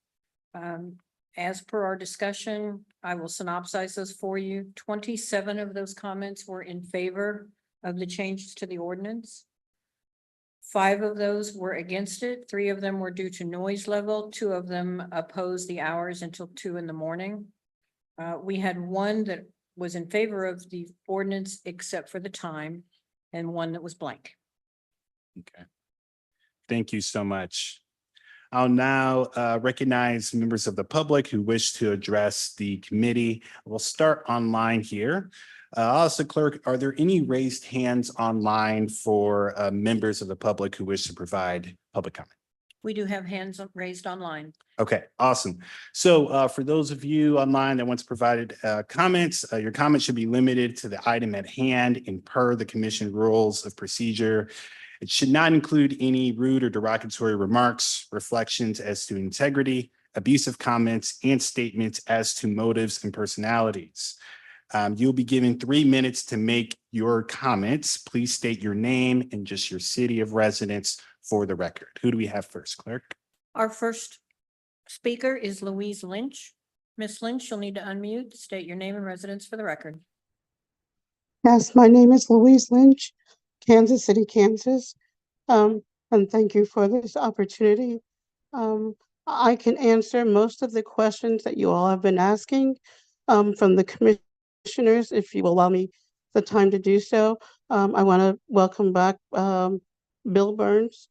As per our discussion, I will synopsize those for you. 27 of those comments were in favor of the changes to the ordinance. 5 of those were against it. 3 of them were due to noise level. 2 of them opposed the hours until 2 in the morning. We had 1 that was in favor of the ordinance except for the time, and 1 that was blank. Okay. Thank you so much. I'll now recognize members of the public who wish to address the committee. We'll start online here. Also, clerk, are there any raised hands online for members of the public who wish to provide public comment? We do have hands raised online. Okay, awesome. So for those of you online that once provided comments, your comments should be limited to the item at hand and per the commission rules of procedure. It should not include any rude or derogatory remarks, reflections as to integrity, abusive comments, and statements as to motives and personalities. You'll be given 3 minutes to make your comments. Please state your name and just your city of residence for the record. Who do we have first, clerk? Our first speaker is Louise Lynch. Ms. Lynch, you'll need to unmute, state your name and residence for the record. Yes, my name is Louise Lynch, Kansas City, Kansas. And thank you for this opportunity. I can answer most of the questions that you all have been asking from the commissioners, if you allow me the time to do so. I want to welcome back Bill Burns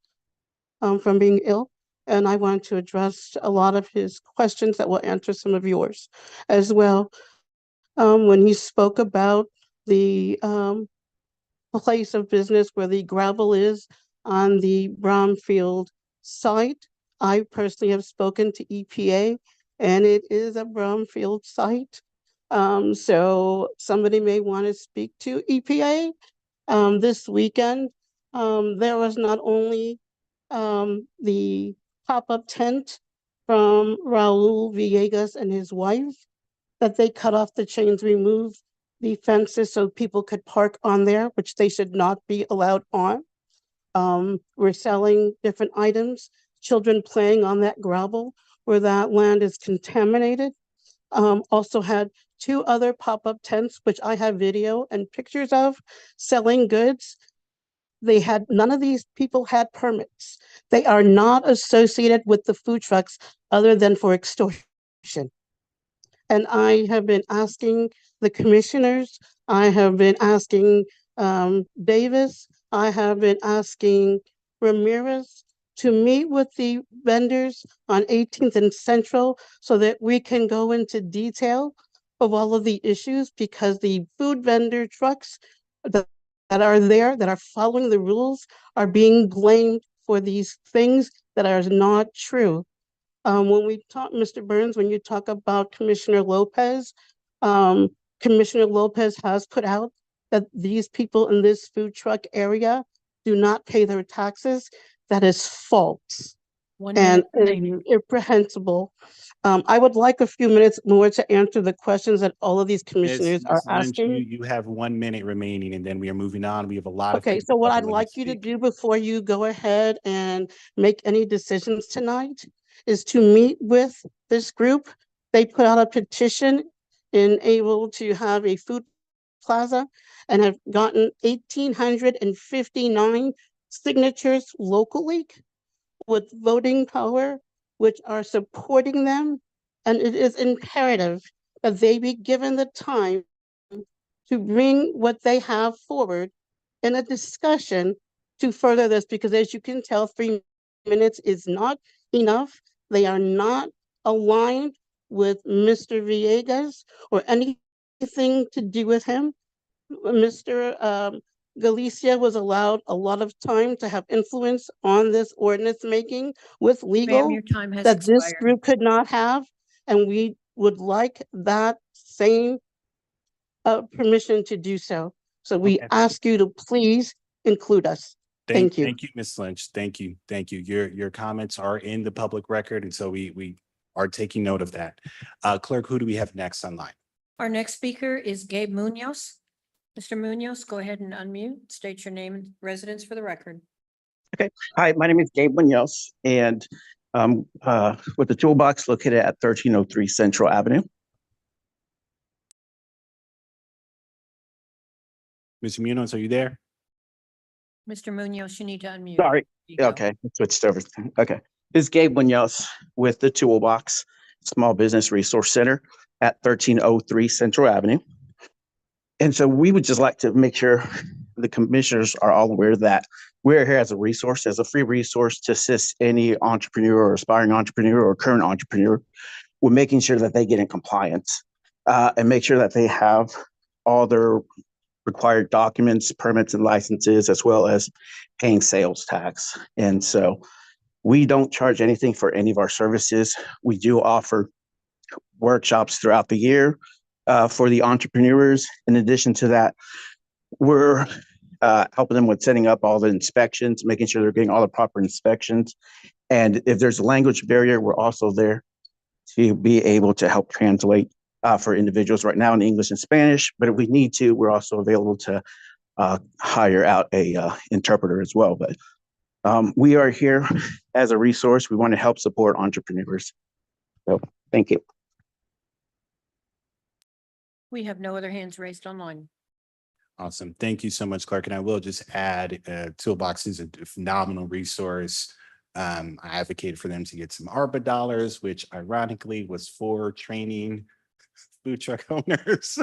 from being ill. And I want to address a lot of his questions that will answer some of yours as well. When he spoke about the place of business where the gravel is on the brownfield site, I personally have spoken to EPA, and it is a brownfield site. So somebody may want to speak to EPA. This weekend, there was not only the pop-up tent from Raul Villegas and his wife, that they cut off the chains, remove the fences so people could park on there, which they should not be allowed on. We're selling different items, children playing on that gravel where that land is contaminated. Also had 2 other pop-up tents, which I have video and pictures of, selling goods. None of these people had permits. They are not associated with the food trucks other than for extortion. And I have been asking the commissioners, I have been asking Davis, I have been asking Ramirez to meet with the vendors on 18th and Central so that we can go into detail of all of the issues, because the food vendor trucks that are there, that are following the rules, are being blamed for these things that are not true. When we talk, Mr. Burns, when you talk about Commissioner Lopez, Commissioner Lopez has put out that these people in this food truck area do not pay their taxes. That is false 1 and minute remaining. reprehensible. I would like a few minutes more to answer the questions that all of these commissioners are Ms. Lynch, asking. you have 1 minute remaining, and then we are moving on. We have a lot of. Okay, people so what that I'd would like you to speak. do before you go ahead and make any decisions tonight is to meet with this group. They put out a petition in able to have a food plaza and have gotten 1,859 signatures locally with voting power, which are supporting them. And it is imperative that they be given the time to bring what they have forward in a discussion to further this, because as you can tell, 3 minutes is not enough. They are not aligned with Mr. Villegas or anything to do with him. Mr. Galicia was allowed a lot of time to have influence on this ordinance making with Ma'am, legal your time has that this expired. group could not have. And we would like that same permission to do so. So we Okay. ask you to please include us. Thank you. Thank you, Ms. Lynch. Thank you. Thank you. Your comments are in the public record, and so we are taking note of that. Clerk, who do we have next online? Our next speaker is Gabe Munoz. Mr. Munoz, go ahead and unmute, state your name and residence for the record. Hi, my name is Gabe Munoz, and with the toolbox located at 1303 Central Avenue. Mr. Munoz, are you there? Mr. Munoz, you need to unmute. Sorry, There you go. okay, I switched over. Okay, this is Gabe Munoz with the Toolbox Small Business Resource Center at 1303 Central Avenue. And so we would just like to make sure the commissioners are all aware that we're here as a resource, as a free resource to assist any entrepreneur or aspiring entrepreneur or current entrepreneur with making sure that they get in compliance and make sure that they have all their required documents, permits, and licenses, as well as paying sales tax. And so we don't charge anything for any of our services. We do offer workshops throughout the year for the entrepreneurs. In addition to that, we're helping them with setting up all the inspections, making sure they're getting all the proper inspections. And if there's a language barrier, we're also there to be able to help translate for individuals right now in English and Spanish. But if we need to, we're also available to hire out a interpreter as well. But We are here as a resource. We want to help support entrepreneurs. So thank you. We have no other hands raised online. Awesome. Thank you so much, Clark. And I will just add, Toolbox is a phenomenal resource. I advocated for them to get some ARPA dollars, which ironically was for training food truck owners.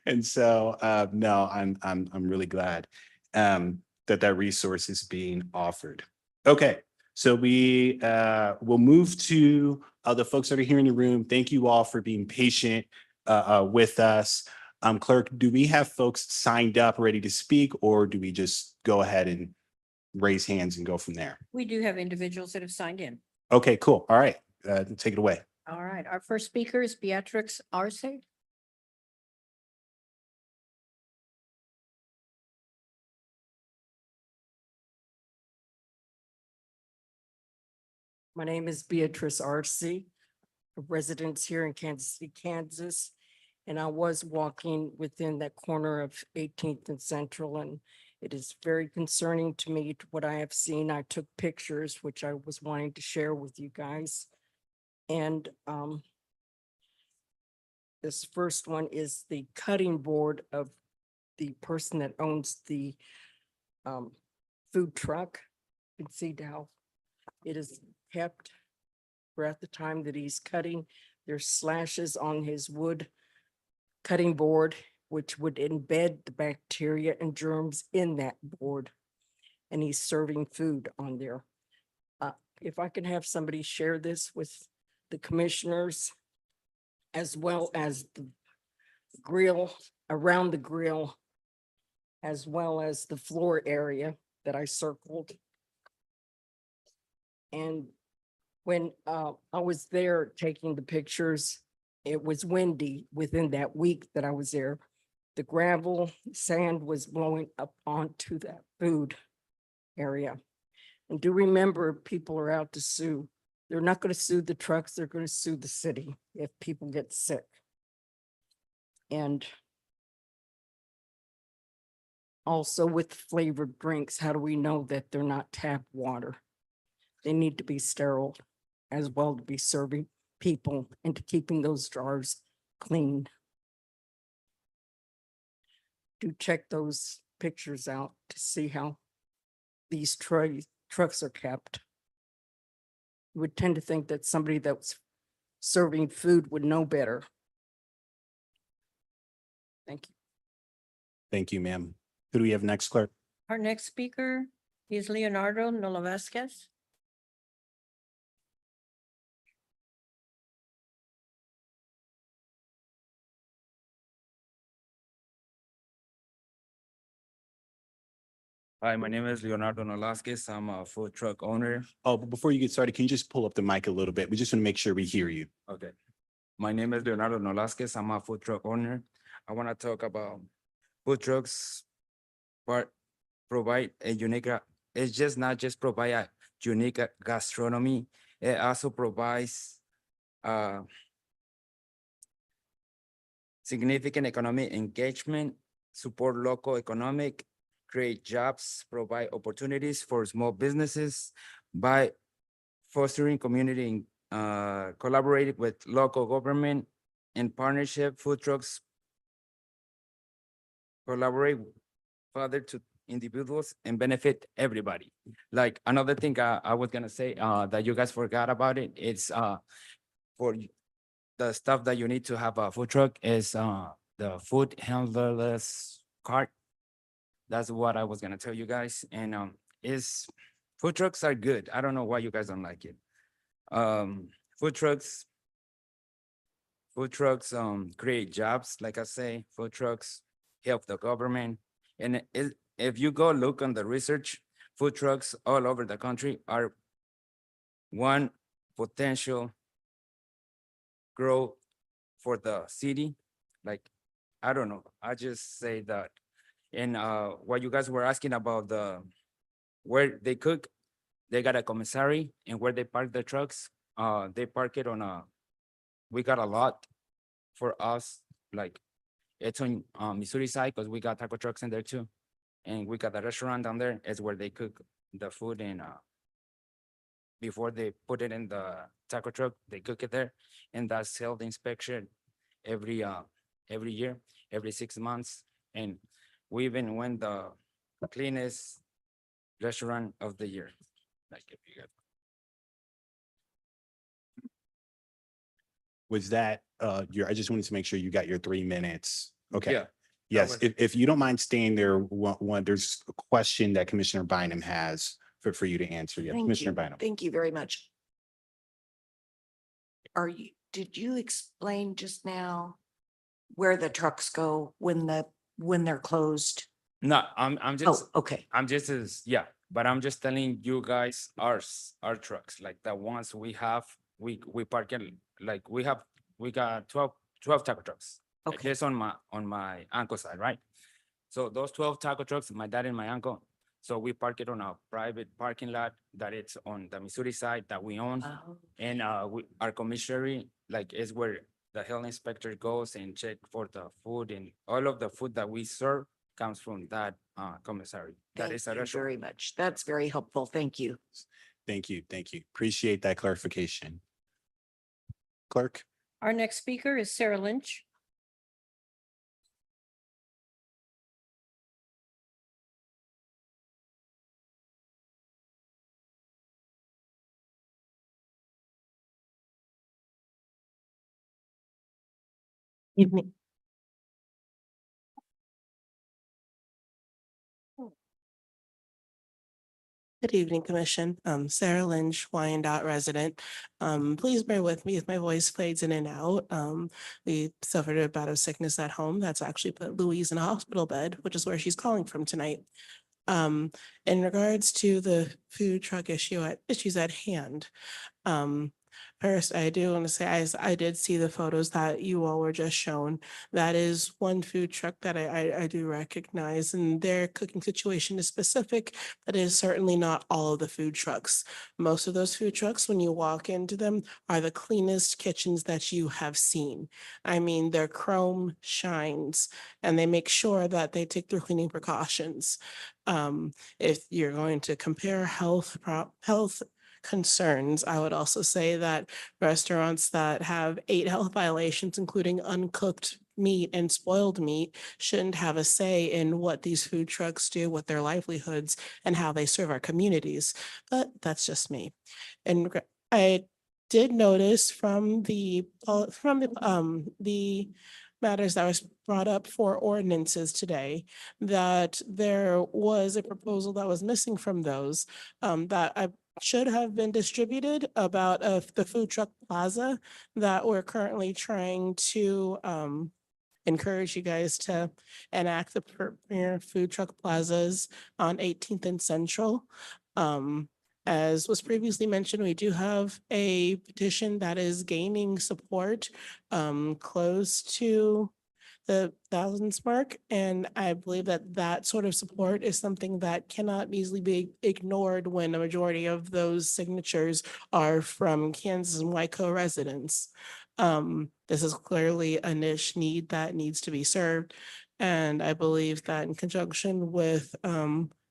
And so, no, I'm really glad that resource is being offered. Okay, so we will move to the folks that are here in the room. Thank you all for being patient with us. Clerk, do we have folks signed up ready to speak, or do we just go ahead and raise hands and go from there? We do have individuals that have signed in. Okay, cool. All right, take it away. All right, our first speaker is Beatrix Arce. My name is Beatrice Arce, a resident here in Kansas City, Kansas. And I was walking within that corner of 18th and Central, and it is very concerning to me to what I have seen. I took pictures, which I was wanting to share with you guys. And this first one is the cutting board of the person that owns the food truck. You can see how it is kept throughout the time that he's cutting. There's slashes on his wood cutting board, which would embed the bacteria and germs in that board. And he's serving food on there. If I can have somebody share this with the commissioners, as well as the grill, around the grill, as well as the floor area that I circled. And when I was there taking the pictures, it was windy within that week that I was there. The gravel, sand was blowing up onto that food area. And do remember, people are out to sue. They're not going to sue the trucks, they're going to sue the city if people get sick. And also with flavored drinks, how do we know that they're not tap water? They need to be sterile as well to be serving people and to keeping those jars clean. Do check those pictures out to see how these trucks are kept. You would tend to think that somebody that's serving food would know better. Thank you. Thank you, ma'am. Who do we have next, Clerk? Our next speaker is Leonardo Nolavasquez. Hi, my name is Leonardo Nolasquez. I'm a food truck owner. Oh, but before you get started, can you just pull up the mic a little bit? We just want to make sure we hear you. Okay. My name is Leonardo Nolasquez. I'm a food truck owner. I want to talk about food trucks provide a unique, it's just not just provide a unique gastronomy. It also provides significant economic engagement, support local economic, create jobs, provide opportunities for small businesses by fostering community, collaborating with local government and partnership. Food trucks collaborate further to individuals and benefit everybody. Like another thing I was gonna say that you guys forgot about it, it's for the stuff that you need to have a food truck is the food handlerless cart. That's what I was gonna tell you guys. And food trucks are good. I don't know why you guys don't like it. Food trucks create jobs, like I say. Food trucks help the government. And if you go look on the research, food trucks all over the country are one potential growth for the city. Like, I don't know, I just say that. And what you guys were asking about where they cook, they got a commissary, and where they park the trucks, they park it on we got a lot for us, like it's on Missouri side, because we got taco trucks in there too. And we got the restaurant down there, is where they cook the food in before they put it in the taco truck, they cook it there, and that's health inspection every year, every 6 months, and we even win the cleanest restaurant of the year. Like if you got Was that, I just wanted to make sure you got your 3 minutes. Okay. Yeah. Yes, was- if you don't mind staying there, there's a question that Commissioner Bynum has for you to answer. Yeah, Thank Commissioner you. Bynum. Thank you very much. Did you explain just now where the trucks go when they're closed? No, I'm just, Oh, okay. yeah, but I'm just telling you guys, our trucks, like the ones we have, we park in, like we got 12 taco trucks. Okay. This on my uncle side, right? So those 12 taco trucks, my dad and my uncle, so we park it on a private parking lot that it's on the Missouri side that we own. Oh, And our commissary, like, is where the health inspector goes and check for the food, and all of the food that we serve comes from that commissary. That thank is a you restaurant. very much. That's very helpful. Thank you. Thank you. Thank you. Appreciate that clarification. Clerk? Our next speaker is Sarah Lynch. Evening. Good evening, Commission. Sarah Lynch, Wyandotte resident. Please bear with me if my voice fades in and out. We suffered a bout of sickness at home. That's actually put Louise in a hospital bed, which is where she's calling from tonight. In regards to the food truck issues at hand, first, I do want to say, I did see the photos that you all were just shown. That is one food truck that I do recognize, and their cooking situation is specific. That is certainly not all of the food trucks. Most of those food trucks, when you walk into them, are the cleanest kitchens that you have seen. I mean, their chrome shines, and they make sure that they take their cleaning precautions. If you're going to compare health concerns, I would also say that restaurants that have 8 health violations, including uncooked meat and spoiled meat, shouldn't have a say in what these food trucks do with their livelihoods and how they serve our communities. But that's just me. And I did notice from the matters that was brought up for ordinances today, that there was a proposal that was missing from those, that I should have been distributed about the food truck plaza that we're currently trying to encourage you guys to enact the premier food truck plazas on 18th and Central. As was previously mentioned, we do have a petition that is gaining support close to the thousands mark. And I believe that that sort of support is something that cannot easily be ignored when a majority of those signatures are from Kansas and Waco residents. This is clearly a niche need that needs to be served. And I believe that in conjunction with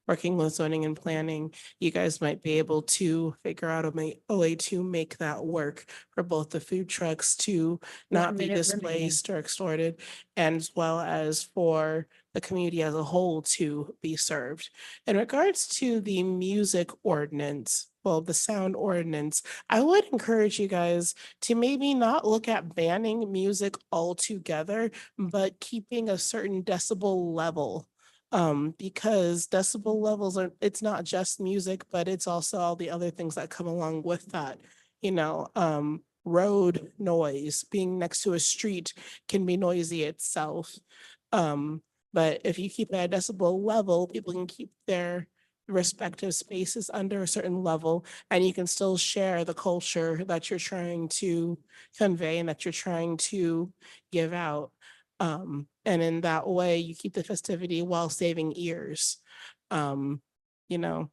working with zoning and planning, you guys might be able to figure out a way to make that work for both the food trucks to not be minute remaining. displaced or extorted, and as well as for the community as a whole to be served. In regards to the music ordinance, well, the sound ordinance, I would encourage you guys to maybe not look at banning music altogether, but keeping a certain decibel level. Because decibel levels it's not just music, but it's also all the other things that come along with that. Road noise, being next to a street can be noisy itself. But if you keep it at a decibel level, people can keep their respective spaces under a certain level, and you can still share the culture that you're trying to convey and that you're trying to give out. And in that way, you keep the festivity while saving ears. 120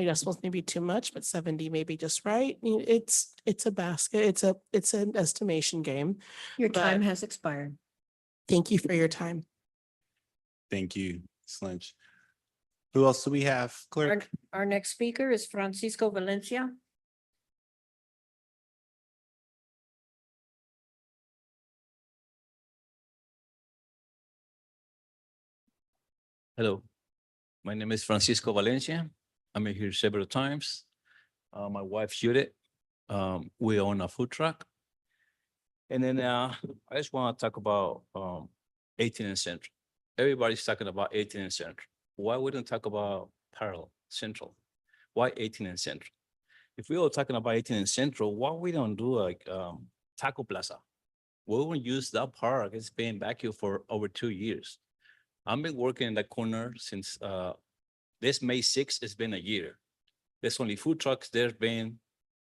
decibels may be too much, but 70 may be just right. It's a basket. It's an estimation game. Your time But has expired. thank you for your time. Thank you, Ms. Lynch. Who else do we have? Our, Clerk? our next speaker is Francisco Valencia. Hello, my name is Francisco Valencia. I'm here several times. My wife Judith, we own a food truck. And then I just want to talk about 18 and Central. Everybody's talking about 18 and Central. Why we don't talk about Parallel Central? Why 18 and Central? If we all talking about 18 and Central, why we don't do like Taco Plaza? We won't use that park. It's been vacant for over 2 years. I've been working in that corner since this May 6th. It's been a year. There's only food trucks there's been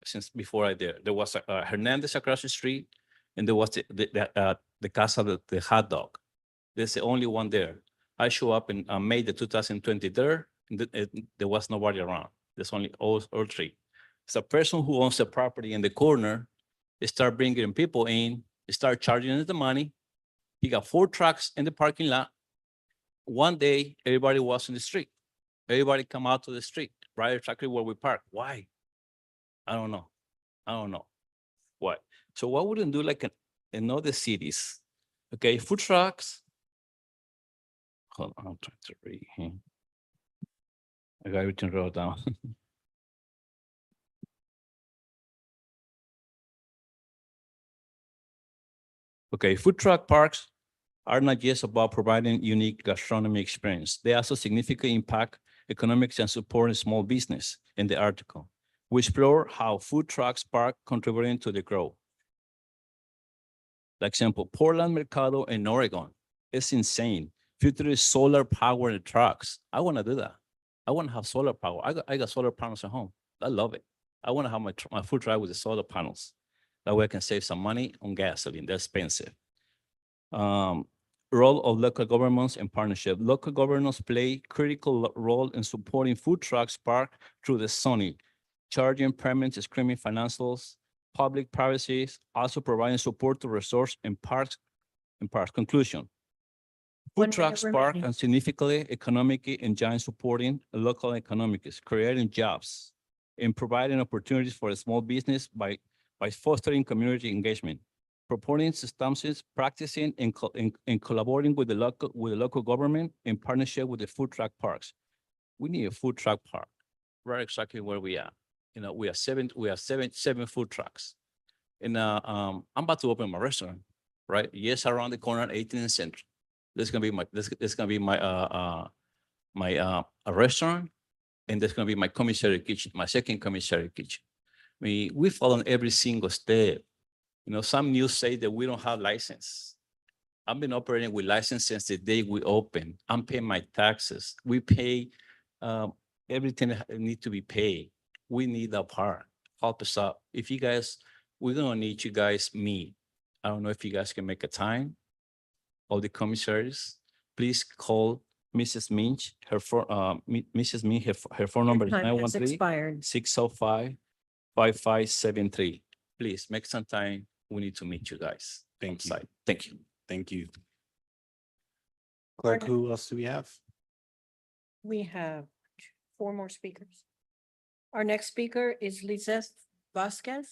since before I there. There was Hernandez across the street, and there was the Casa the hot dog. There's the only one there. I show up in May the 2023, and there was nobody around. There's only all three. So a person who owns the property in the corner, they start bringing people in, they start charging us the money. He got 4 trucks in the parking lot. One day, everybody was in the street. Everybody come out to the street, right exactly where we park. Why? I don't know. I don't know. Why? So why wouldn't do like in other cities? Okay, food trucks. Hold on, I'm trying to read here. I got everything wrote down. Okay, food truck parks are not just about providing unique gastronomy experience. They also significantly impact economics and support small business. In the article, we explore how food trucks park contributing to the growth. For example, Portland Mercado in Oregon. It's insane. Future is solar powered trucks. I want to do that. I want to have solar power. I got solar panels at home. I love it. I want to have my food truck with the solar panels. That way I can save some money on gasoline. They're expensive. Role of local governments and partnership. Local governments play critical role in supporting food trucks park through the zoning, charging permits, screening financials, public privacy, also providing support to resource and parks. Conclusion. 1 Food minute trucks park remaining. and significantly economically and giant supporting local economics, creating jobs and providing opportunities for a small business by fostering community engagement, proposing substances, practicing and collaborating with the local government in partnership with the food truck parks. We need a food truck park, right exactly where we are. You know, we have seven food trucks. And I'm about to open my restaurant, right? Yes, around the corner at 18th and Central. This is gonna be my a restaurant, and that's gonna be my commissary kitchen, my second commissary kitchen. We follow every single step. You know, some news say that we don't have license. I've been operating with license since the day we opened. I'm paying my taxes. We pay everything that need to be paid. We need that part. Help us out. If you guys, we're gonna need you guys meet. I don't know if you guys can make a time. All the commissaries, please call Mrs. Minch. Mrs. Minch, her phone number is Time has 913 expired. 605 5573. Please make some time. We need to meet you guys. Thank you. outside. Thank you. Thank you. Clerk, who else do we have? We have 4 more speakers. Our next speaker is Lizeth Vasquez.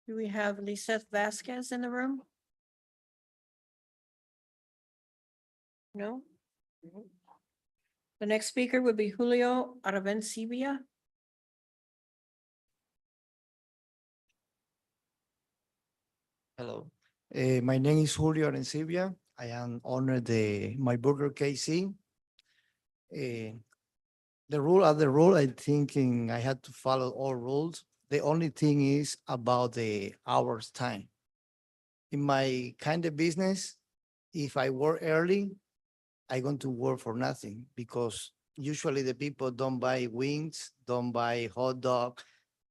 Do we have Lizeth Vasquez in the room? No? The next speaker would be Julio Aravencibia. Hello, my name is Julio Arencibia. I am owner the My Burger KC. The rule, I thinking I had to follow all rules. The only thing is about the hours time. In my kind of business, if I work early, I going to work for nothing because usually the people don't buy wings, don't buy hot dog,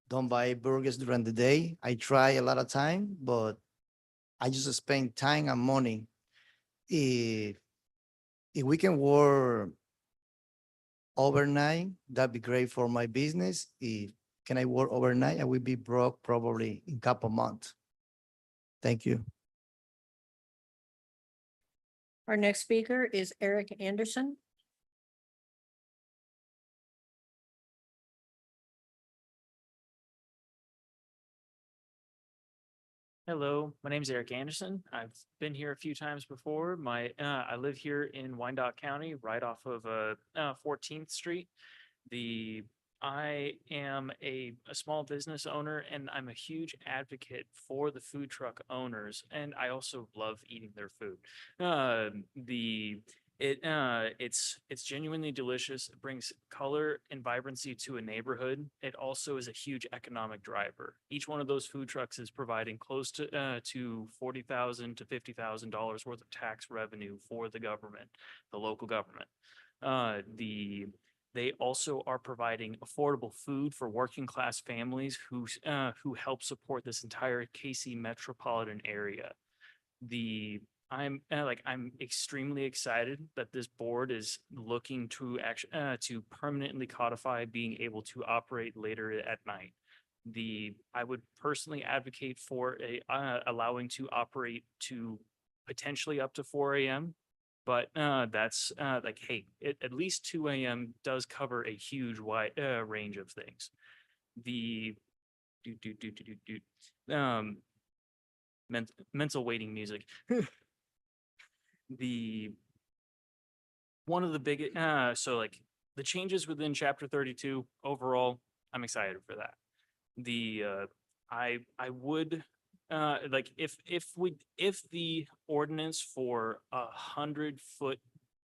don't buy burgers during the day. I try a lot of time, but I just spend time and money. If we can work overnight, that'd be great for my business. If can I work overnight, I will be broke probably in a couple months. Thank you. Our next speaker is Eric Anderson. Hello, my name is Eric Anderson. I've been here a few times before. I live here in Wyandotte County, right off of 14th Street. I am a small business owner and I'm a huge advocate for the food truck owners, and I also love eating their food. It's genuinely delicious. It brings color and vibrancy to a neighborhood. It also is a huge economic driver. Each one of those food trucks is providing close to $40,000 to $50,000 worth of tax revenue for the government, the local government. They also are providing affordable food for working class families who help support this entire KC metropolitan area. I'm extremely excited that this board is looking to to permanently codify being able to operate later at night. I would personally advocate for allowing to operate to potentially up to 4 a.m. But that's hey, at least 2 a.m. does cover a huge wide range of things. Mental waiting music. One of the big the changes within chapter 32 overall, I'm excited for that. I would if the ordinance for 100-foot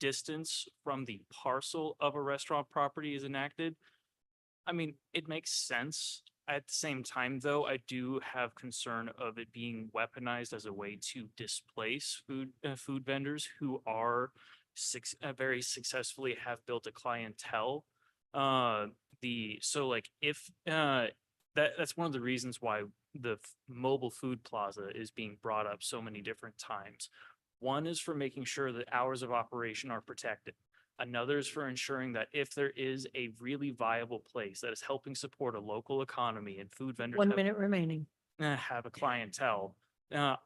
distance from the parcel of a restaurant property is enacted, I mean, it makes sense. At the same time, though, I do have concern of it being weaponized as a way to displace food vendors who are very successfully have built a clientele. That's one of the reasons why the mobile food plaza is being brought up so many different times. One is for making sure that hours of operation are protected. Another is for ensuring that if there is a really viable place that is helping support a local economy and food vendors 1 minute remaining. have a clientele,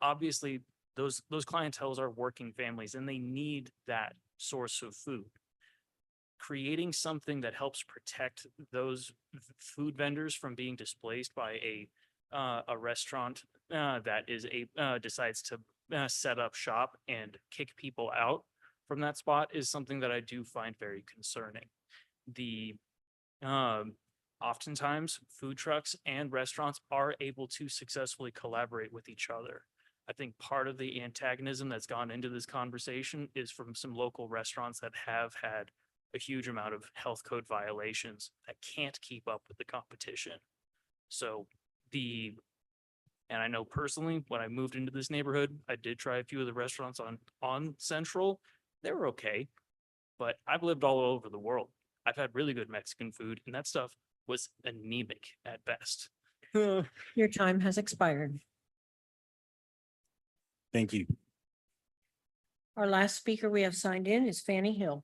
obviously those clienteles are working families and they need that source of food. Creating something that helps protect those food vendors from being displaced by a restaurant that is decides to set up shop and kick people out from that spot is something that I do find very concerning. Oftentimes food trucks and restaurants are able to successfully collaborate with each other. I think part of the antagonism that's gone into this conversation is from some local restaurants that have had a huge amount of health code violations that can't keep up with the competition. So and I know personally, when I moved into this neighborhood, I did try a few of the restaurants on Central. They were okay, but I've lived all over the world. I've had really good Mexican food, and that stuff was anemic at best. Your time has expired. Thank you. Our last speaker we have signed in is Fanny Hill.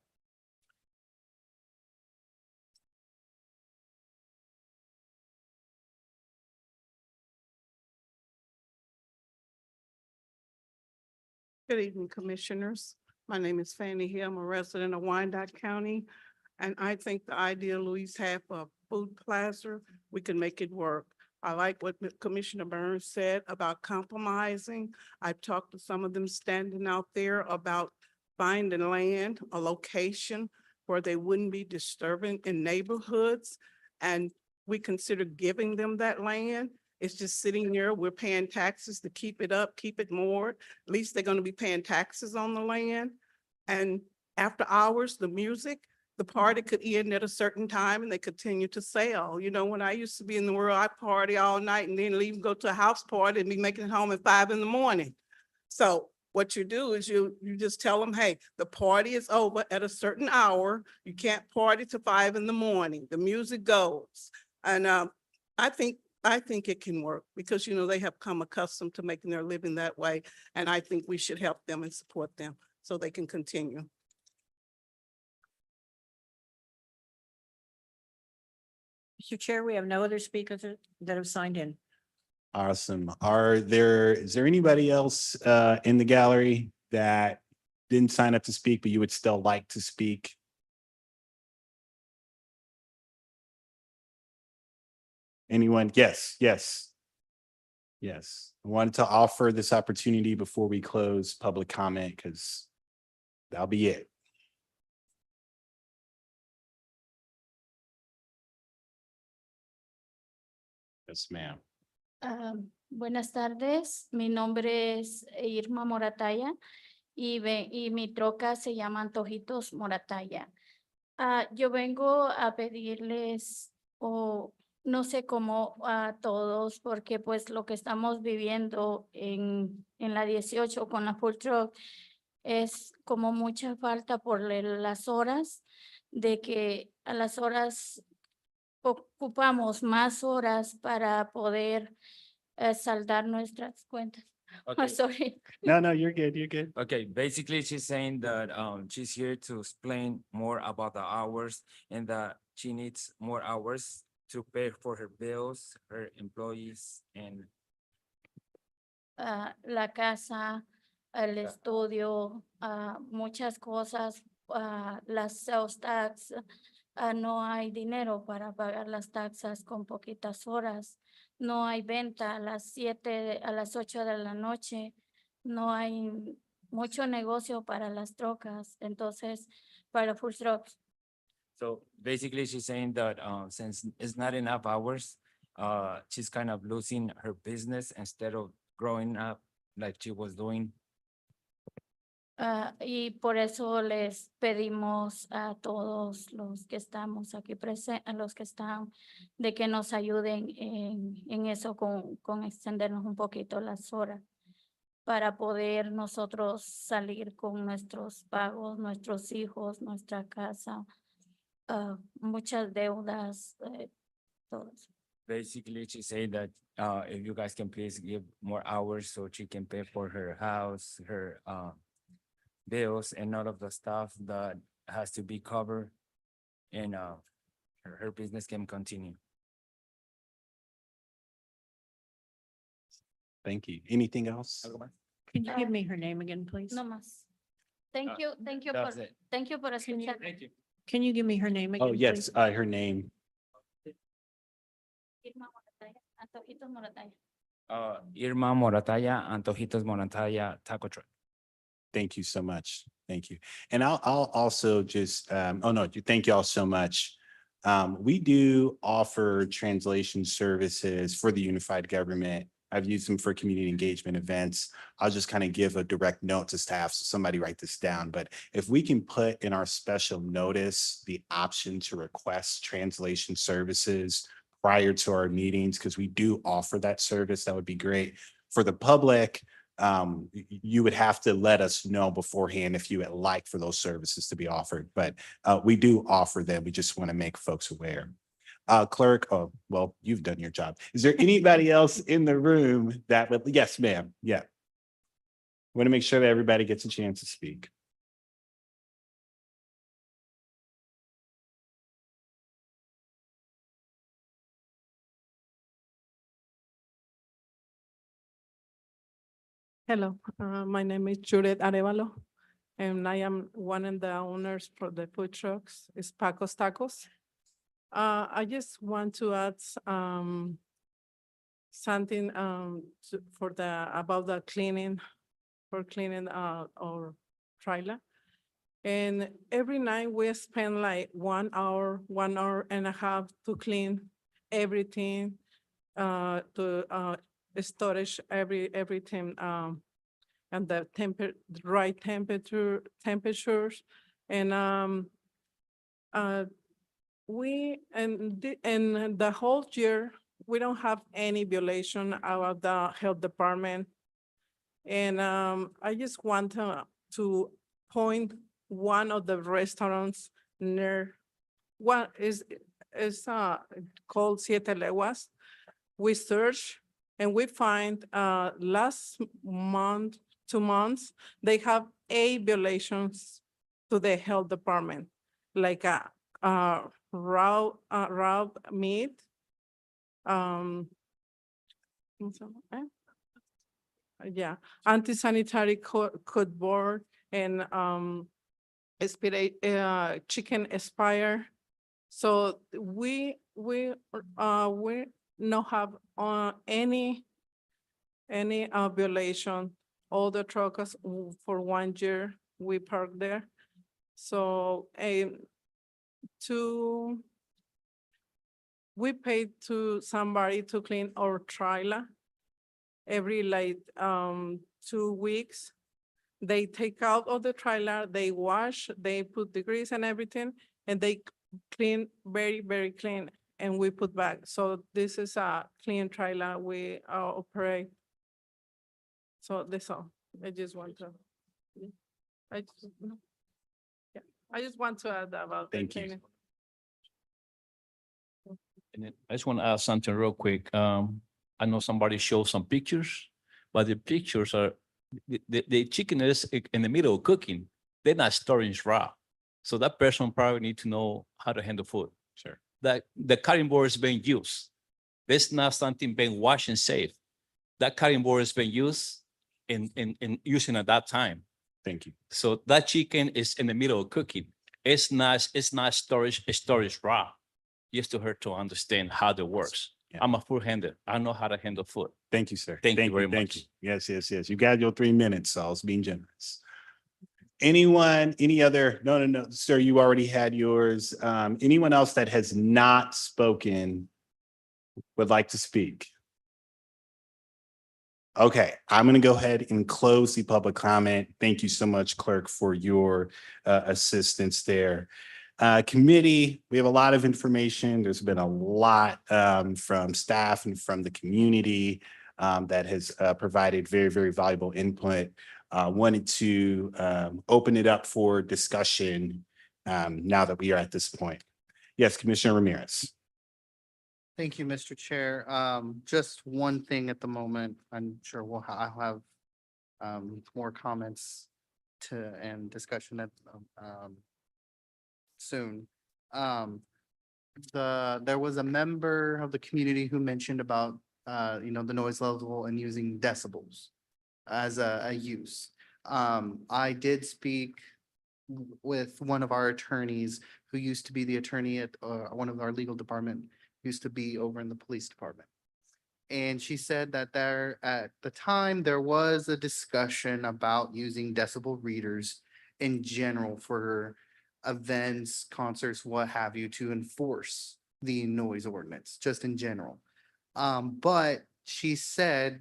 Good evening, Commissioners. My name is Fanny Hill. I'm a resident of Wyandotte County. And I think the idea Louise had for a food plaza, we can make it work. I like what Commissioner Burns said about compromising. I've talked to some of them standing out there about finding land, a location where they wouldn't be disturbing in neighborhoods. And we consider giving them that land. It's just sitting there. We're paying taxes to keep it up, keep it more. At least they're going to be paying taxes on the land. And after hours, the music, the party could end at a certain time and they continue to sell. You know, when I used to be in the world, I party all night and then leave, go to a house party and be making it home at 5 a.m. So what you do is you just tell them, hey, the party is over at a certain hour. You can't party till 5 a.m. The music goes. And I think it can work because, you know, they have come accustomed to making their living that way. And I think we should help them and support them so they can continue. Mr. Chair, we have no other speakers that have signed in. Awesome. Is there anybody else in the gallery that didn't sign up to speak, but you would still like to speak? Anyone? Yes, yes. Yes, I wanted to offer this opportunity before we close public comment because that'll be it. Yes, ma'am. Buenas tardes, mi nombre es Irma Morataya y mi troca se llama Antojitos Morataya. Yo vengo a pedirles, o no sé cómo a todos, porque pues lo que estamos viviendo en la 18 con la food truck es como mucha falta por las horas, de que a las horas ocupamos más horas para poder saldar nuestras cuentas. Okay. Sorry. No, no, you're good. You're good. Okay, basically she's saying that she's here to explain more about the hours and that she needs more hours to pay for her bills, her employees, and La casa, el estudio, muchas cosas, las sales tax, no hay dinero para pagar las taxas con poquitas horas. No hay venta a las 7, a las 8 de la noche. No hay mucho negocio para las trocas. Entonces, para food trucks. so basically she's saying that since it's not enough hours, she's kind of losing her business instead of growing up like she was doing. Y por eso les pedimos a todos los que estamos aquí presentes, a los que están, de que nos ayuden en eso con extendernos un poquito las horas para poder nosotros salir con nuestros pagos, nuestros hijos, nuestra casa, muchas deudas, todos. Basically, she said that if you guys can please give more hours so she can pay for her house, her bills and all of the stuff that has to be covered and her business can continue. Thank you. Anything else? Can you give me her name again, please? No más. Thank you That's por, it. thank you por escuchar. Thank you. Can you give me her name again? Oh, yes, please? her name. Irma Morataya, Antojitos Morataya. Irma Morataya, Antojitos Morataya Taco Truck. Thank you so much. Thank you. And I'll also just, thank you all so much. We do offer translation services for the unified government. I've used them for community engagement events. I'll just kind of give a direct note to staff, so somebody write this down. But if we can put in our special notice the option to request translation services prior to our meetings, because we do offer that service, that would be great. For the public, you would have to let us know beforehand if you would like for those services to be offered, but we do offer them. We just want to make folks aware. Clerk, oh, well, you've done your job. Is there anybody else in the room that would, yes, ma'am, yeah. Want to make sure that everybody gets a chance to speak. Hello, my name is Judith Arevalo, and I am one of the owners for the food trucks, it's Paco's Tacos. I just want to add something about the cleaning, for cleaning our trailer. And every night we spend like 1 hour, 1 and a half to clean everything, to storage everything, and the right temperatures. And in the whole year, we don't have any violation out of the health department. And I just want to point one of the restaurants near, one is called Siete Leguas. We search and we find last month, 2 months, they have 8 violations to the health department, like raw meat, yeah, anti-sanitary code board, and chicken aspire. So we not have any violation. All the trucks for 1 year we park there. So we paid to somebody to clean our trailer every 2 weeks. They take out of the trailer, they wash, they put the grease and everything, and they clean very, very clean, and we put back. So this is a clean trailer we operate. So that's all. I just want to. I just want to add about. the Thank you. cleaning. And then I just want to add something real quick. I know somebody showed some pictures, but the pictures are, the chicken is in the middle of cooking. They're not storing raw. So that person probably need to know how to handle food. Sure. That the cutting board is being used. There's not something being washed and saved. That cutting board is being used in using at that time. Thank you. So that chicken is in the middle of cooking. It's not storage raw. Just to her to understand how that works. Yeah. I'm a food handler. I know how to handle food. Thank you, sir. Thank you very Thank much. you. Yes, yes, yes. You got your 3 minutes, so I was being generous. Anyone, any other, no, sir, you already had yours. Anyone else that has not spoken would like to speak? Okay, I'm going to go ahead and close the public comment. Thank you so much, clerk, for your assistance there. Committee, we have a lot of information. There's been a lot from staff and from the community that has provided very, very valuable input. Wanted to open it up for discussion now that we are at this point. Yes, Commissioner Ramirez. Thank you, Mr. Chair. Just one thing at the moment. I'm sure I'll have more comments and discussion at soon. There was a member of the community who mentioned about the noise level and using decibels as a use. I did speak with one of our attorneys who used to be the attorney at one of our legal department, used to be over in the police department. And she said that there, at the time, there was a discussion about using decibel readers in general for events, concerts, what have you, to enforce the noise ordinance, just in general. But she said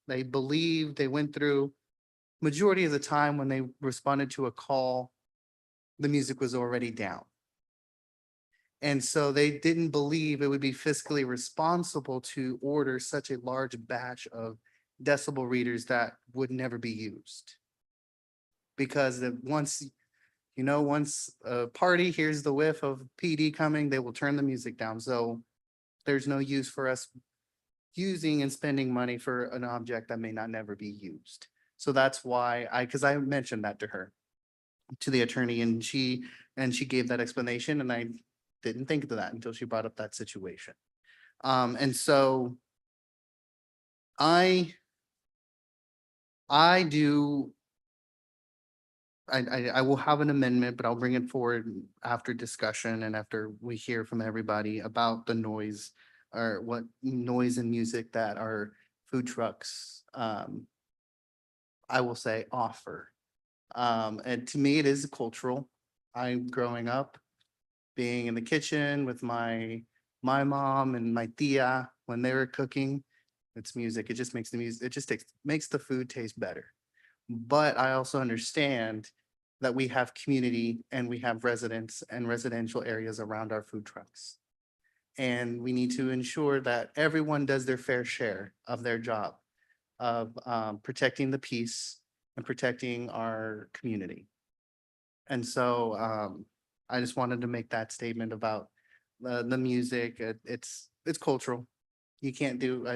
they believe they went through majority of the time when they responded to a call, the music was already down. And so they didn't believe it would be fiscally responsible to order such a large batch of decibel readers that would never be used. Because once a party hears the whiff of PD coming, they will turn the music down. So there's no use for us using and spending money for an object that may not never be used. So that's why because I mentioned that to her, to the attorney, and she gave that explanation, and I didn't think of that until she brought up that situation. And so I will have an amendment, but I'll bring it forward after discussion and after we hear from everybody about the noise or what noise and music that our food trucks, I will say, offer. And to me, it is cultural. I'm growing up being in the kitchen with my mom and my tia when they were cooking. It's music. It just makes the music, makes the food taste better. But I also understand that we have community and we have residents and residential areas around our food trucks. And we need to ensure that everyone does their fair share of their job of protecting the peace and protecting our community. And so I just wanted to make that statement about the music. It's cultural. You can't do,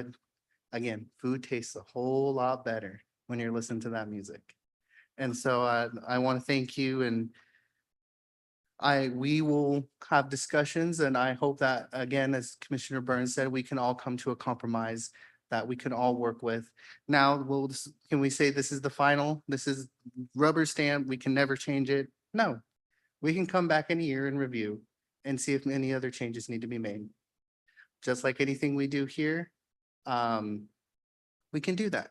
again, food tastes a whole lot better when you're listening to that music. And so I want to thank you, and we will have discussions, and I hope that, again, as Commissioner Burns said, we can all come to a compromise that we can all work with. Now, can we say this is the final, this is rubber stamp, we can never change it? No. We can come back in a year and review and see if any other changes need to be made. Just like anything we do here, we can do that.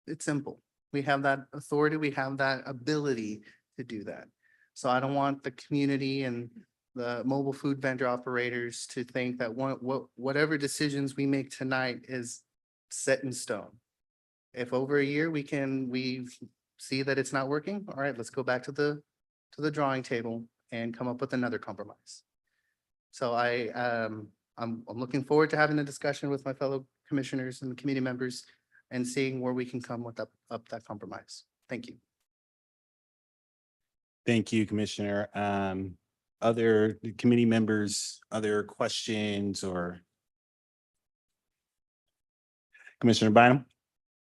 It's simple. We have that authority, we have that ability to do that. So I don't want the community and the mobile food vendor operators to think that whatever decisions we make tonight is set in stone. If over a year we see that it's not working, all right, let's go back to the drawing table and come up with another compromise. So I'm looking forward to having a discussion with my fellow commissioners and committee members and seeing where we can come with up that compromise. Thank you. Thank you, Commissioner. Other committee members, other questions or? Commissioner Bynum?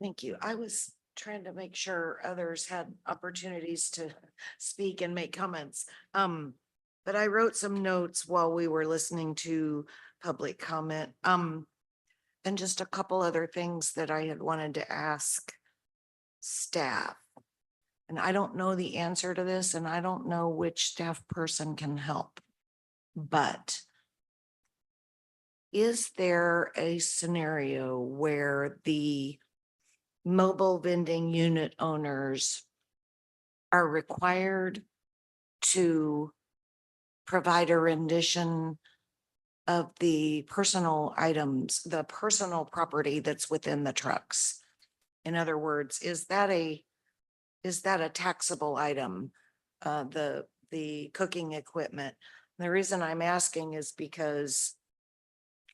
Thank you. I was trying to make sure others had opportunities to speak and make comments. But I wrote some notes while we were listening to public comment. And just a couple other things that I had wanted to ask staff. And I don't know the answer to this, and I don't know which staff person can help. But is there a scenario where the mobile vending unit owners are required to provide a rendition of the personal items, the personal property that's within the trucks? In other words, is that a taxable item? The cooking equipment. The reason I'm asking is because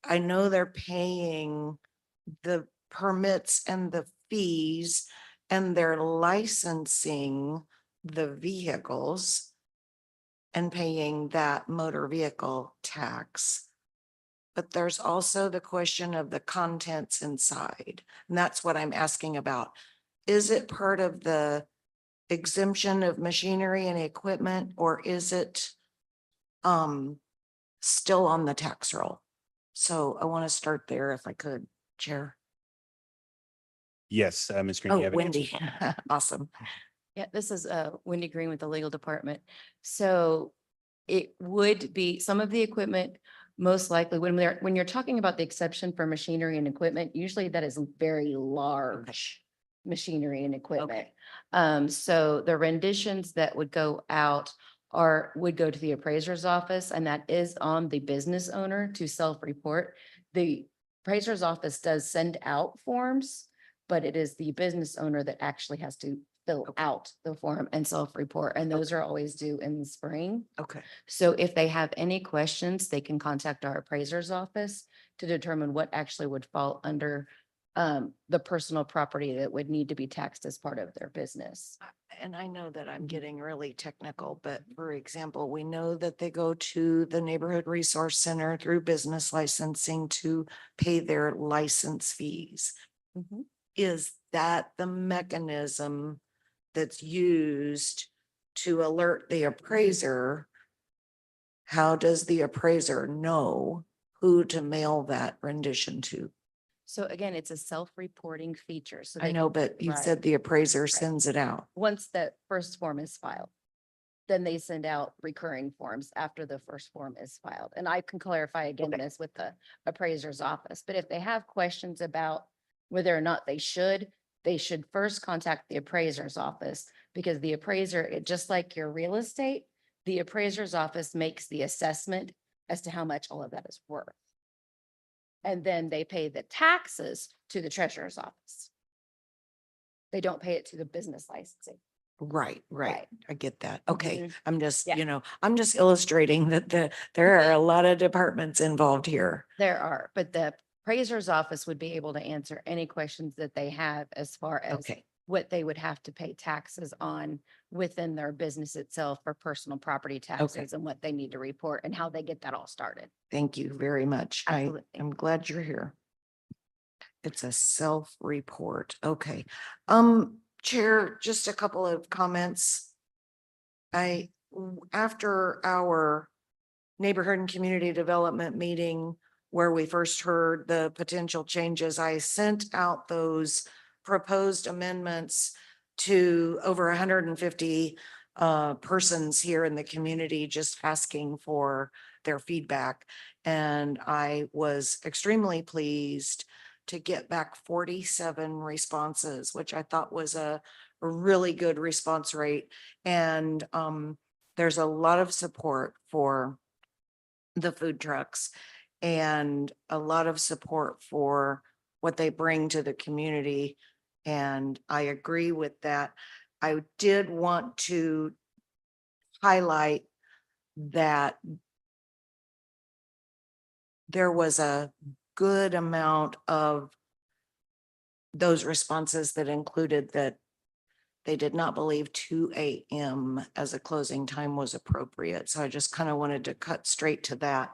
I know they're paying the permits and the fees and they're licensing the vehicles and paying that motor vehicle tax. But there's also the question of the contents inside. And that's what I'm asking about. Is it part of the exemption of machinery and equipment, or is it still on the tax roll? So I want to start there if I could, Chair. Yes, Ms. Green. you Oh, have an answer? Wendy. Awesome. Yeah, this is Wendy Green with the legal department. So it would be some of the equipment, most likely when you're talking about the exception for machinery and equipment, usually that is very large machinery and equipment. So the renditions that would go out would go to the appraiser's office, and that is on the business owner to self-report. The appraiser's office does send out forms, but it is the business owner that actually has to fill out the form and self-report, and those are always due in the spring. Okay. So if they have any questions, they can contact our appraiser's office to determine what actually would fall under the personal property that would need to be taxed as part of their business. And I know that I'm getting really technical, but for example, we know that they go to the Neighborhood Resource Center through business licensing to pay their license fees. Is that the mechanism that's used to alert the appraiser? How does the appraiser know who to mail that rendition to? So again, it's a self-reporting feature. So I they know, can- but you Right. said the appraiser sends it out. Once the first form is filed, then they send out recurring forms after the first form is filed. And I can clarify again this with the appraiser's office. But if they have questions about whether or not they should first contact the appraiser's office, because the appraiser, just like your real estate, the appraiser's office makes the assessment as to how much all of that is worth. And then they pay the taxes to the treasurer's office. They don't pay it to the business licensing. Right. Right. I get that. Okay. Mhm. I'm just, Yeah. I'm just illustrating that there are a lot of departments involved here. There are, but the appraiser's office would be able to answer any questions that they have as far as Okay. what they would have to pay taxes on within their business itself for personal property taxes and what they need to report and how they get that all started. Thank you very much. Absolutely. I'm glad you're here. It's a self-report. Okay. Chair, just a couple of comments. After our neighborhood and community development meeting where we first heard the potential changes, I sent out those proposed amendments to over 150 persons here in the community, just asking for their feedback. And I was extremely pleased to get back 47 responses, which I thought was a really good response rate. And there's a lot of support for the food trucks and a lot of support for what they bring to the community. And I agree with that. I did want to highlight that there was a good amount of those responses that included that they did not believe 2 a.m. as a closing time was appropriate. So I just kind of wanted to cut straight to that.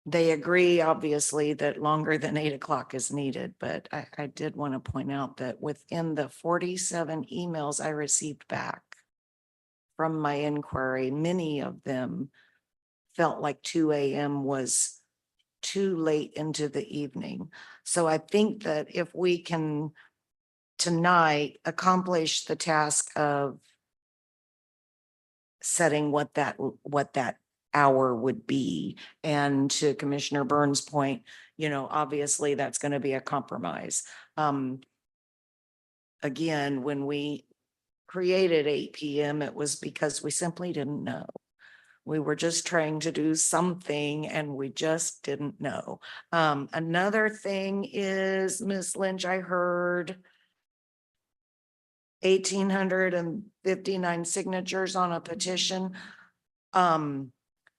They agree, obviously, that longer than 8 o'clock is needed, but I did want to point out that within the 47 emails I received back from my inquiry, many of them felt like 2 a.m. was too late into the evening. So I think that if we can tonight accomplish the task of setting what that hour would be, and to Commissioner Burns' point, obviously that's going to be a compromise. Again, when we created 8 p.m., it was because we simply didn't know. We were just trying to do something and we just didn't know. Another thing is, Ms. Lynch, I heard 1,859 signatures on a petition.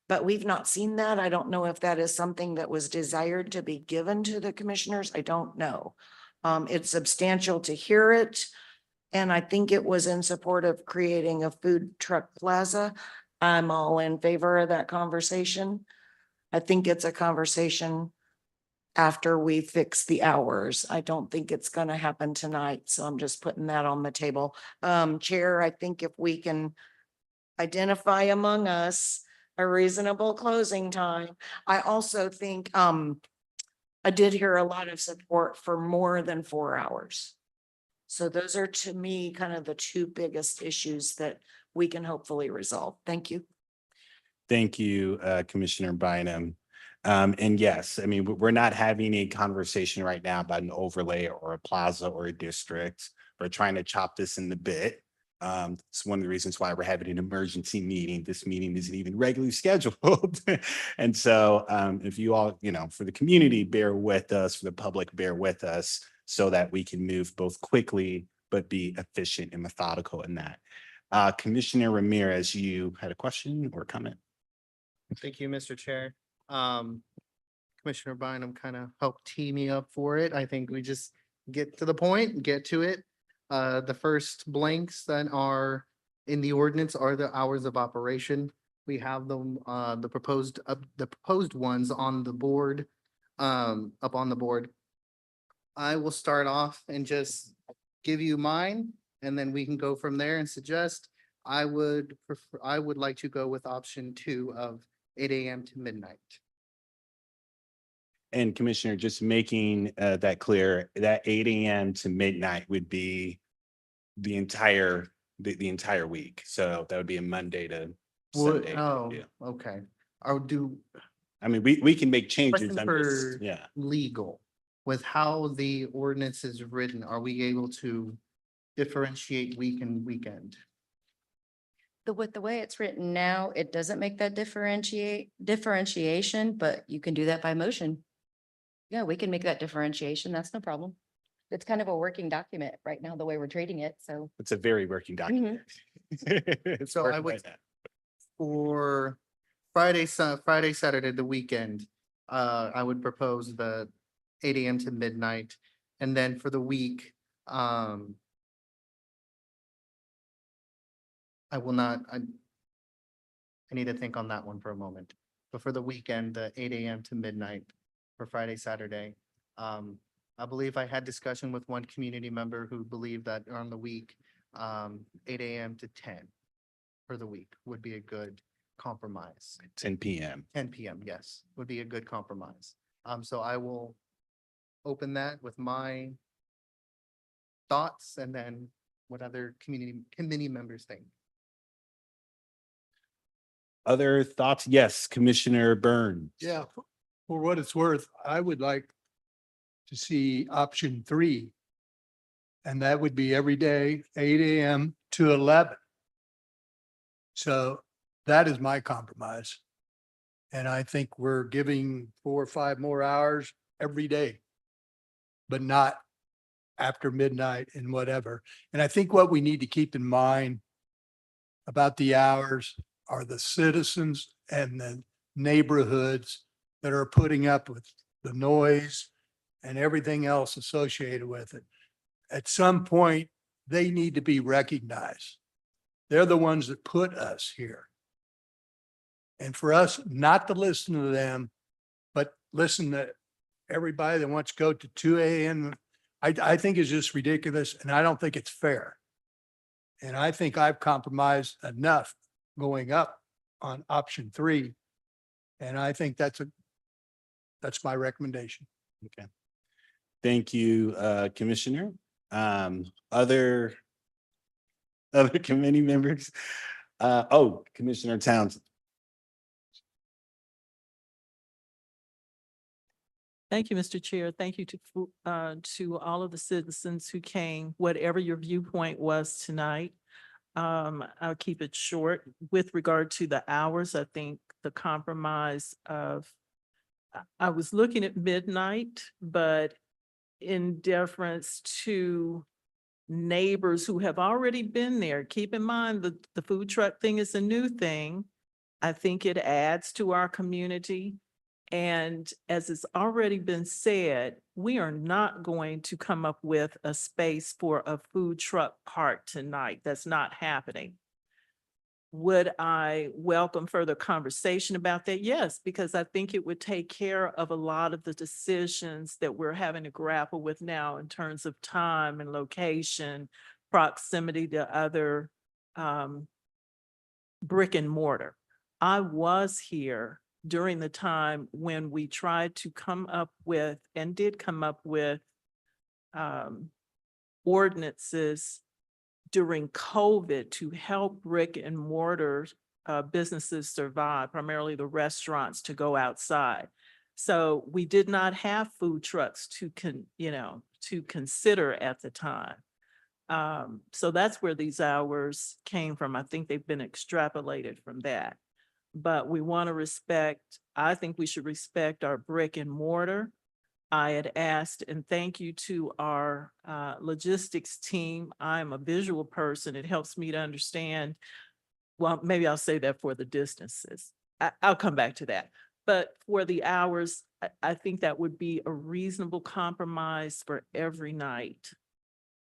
But we've not seen that. I don't know if that is something that was desired to be given to the commissioners. I don't know. It's substantial to hear it. And I think it was in support of creating a food truck plaza. I'm all in favor of that conversation. I think it's a conversation after we fix the hours. I don't think it's going to happen tonight. So I'm just putting that on the table. Chair, I think if we can identify among us a reasonable closing time. I also think I did hear a lot of support for more than 4 hours. So those are, to me, kind of the two biggest issues that we can hopefully resolve. Thank you. Thank you, Commissioner Bynum. And yes, I mean, we're not having a conversation right now about an overlay or a plaza or a district. We're trying to chop this in the bit. It's one of the reasons why we're having an emergency meeting. This meeting isn't even regularly scheduled. And so if you all, for the community, bear with us, for the public, bear with us so that we can move both quickly, but be efficient and methodical in that. Commissioner Ramirez, you had a question or comment? Thank you, Mr. Chair. Commissioner Bynum kind of helped tee me up for it. I think we just get to the point, get to it. The first blanks that are in the ordinance are the hours of operation. We have them, the proposed ones on the board, up on the board. I will start off and just give you mine, and then we can go from there and suggest. I would like to go with option 2 of 8 a.m. to midnight. And Commissioner, just making that clear, that 8 a.m. to midnight would be the entire week. So that would be a Monday to Sunday. Oh, Yeah. okay. I'll do. I mean, we can make changes. Question I'm for just, yeah. legal. With how the ordinance is written, are we able to differentiate week and weekend? With the way it's written now, it doesn't make that differentiation, but you can do that by motion. Yeah, we can make that differentiation. That's no problem. It's kind of a working document right now, the way we're treating it, so. It's a very working document. It's So I working would, right now. for Friday, Saturday, the weekend, I would propose the 8 a.m. to midnight. And then for the week, I will not, I need to think on that one for a moment. But for the weekend, the 8 a.m. to midnight for Friday, Saturday. I believe I had discussion with one community member who believed that on the week, 8 a.m. to 10 for the week would be a good compromise. 10 PM. 10 p.m., yes, would be a good compromise. So I will open that with my thoughts and then what other committee members think. Other thoughts? Yes, Commissioner Burns. Yeah, for what it's worth, I would like to see option 3. And that would be every day, 8 AM to 11. So that is my compromise. And I think we're giving 4 or 5 more hours every day, but not after midnight and whatever. And I think what we need to keep in mind about the hours are the citizens and the neighborhoods that are putting up with the noise and everything else associated with it. At some point, they need to be recognized. They're the ones that put us here. And for us not to listen to them, but listen to everybody that wants to go to 2 AM, I think is just ridiculous, and I don't think it's fair. And I think I've compromised enough going up on option 3. And I think that's my recommendation. Okay. Thank you, Commissioner. Other committee members? Commissioner Townsend. Thank you, Mr. Chair. Thank you to all of the citizens who came, whatever your viewpoint was tonight. I'll keep it short. With regard to the hours, I think the compromise of, I was looking at midnight, but in deference to neighbors who have already been there, keep in mind that the food truck thing is a new thing. I think it adds to our community. And as it's already been said, we are not going to come up with a space for a food truck park tonight. That's not happening. Would I welcome further conversation about that? Yes, because I think it would take care of a lot of the decisions that we're having to grapple with now in terms of time and location, proximity to other brick and mortar. I was here during the time when we tried to come up with and did come up with ordinances during COVID to help brick and mortar businesses survive, primarily the restaurants, to go outside. So we did not have food trucks to consider at the time. So that's where these hours came from. I think they've been extrapolated from that. But we want to respect, I think we should respect our brick and mortar. I had asked, and thank you to our logistics team. I'm a visual person. It helps me to understand. Well, maybe I'll say that for the distances. I'll come back to that. But for the hours, I think that would be a reasonable compromise for every night.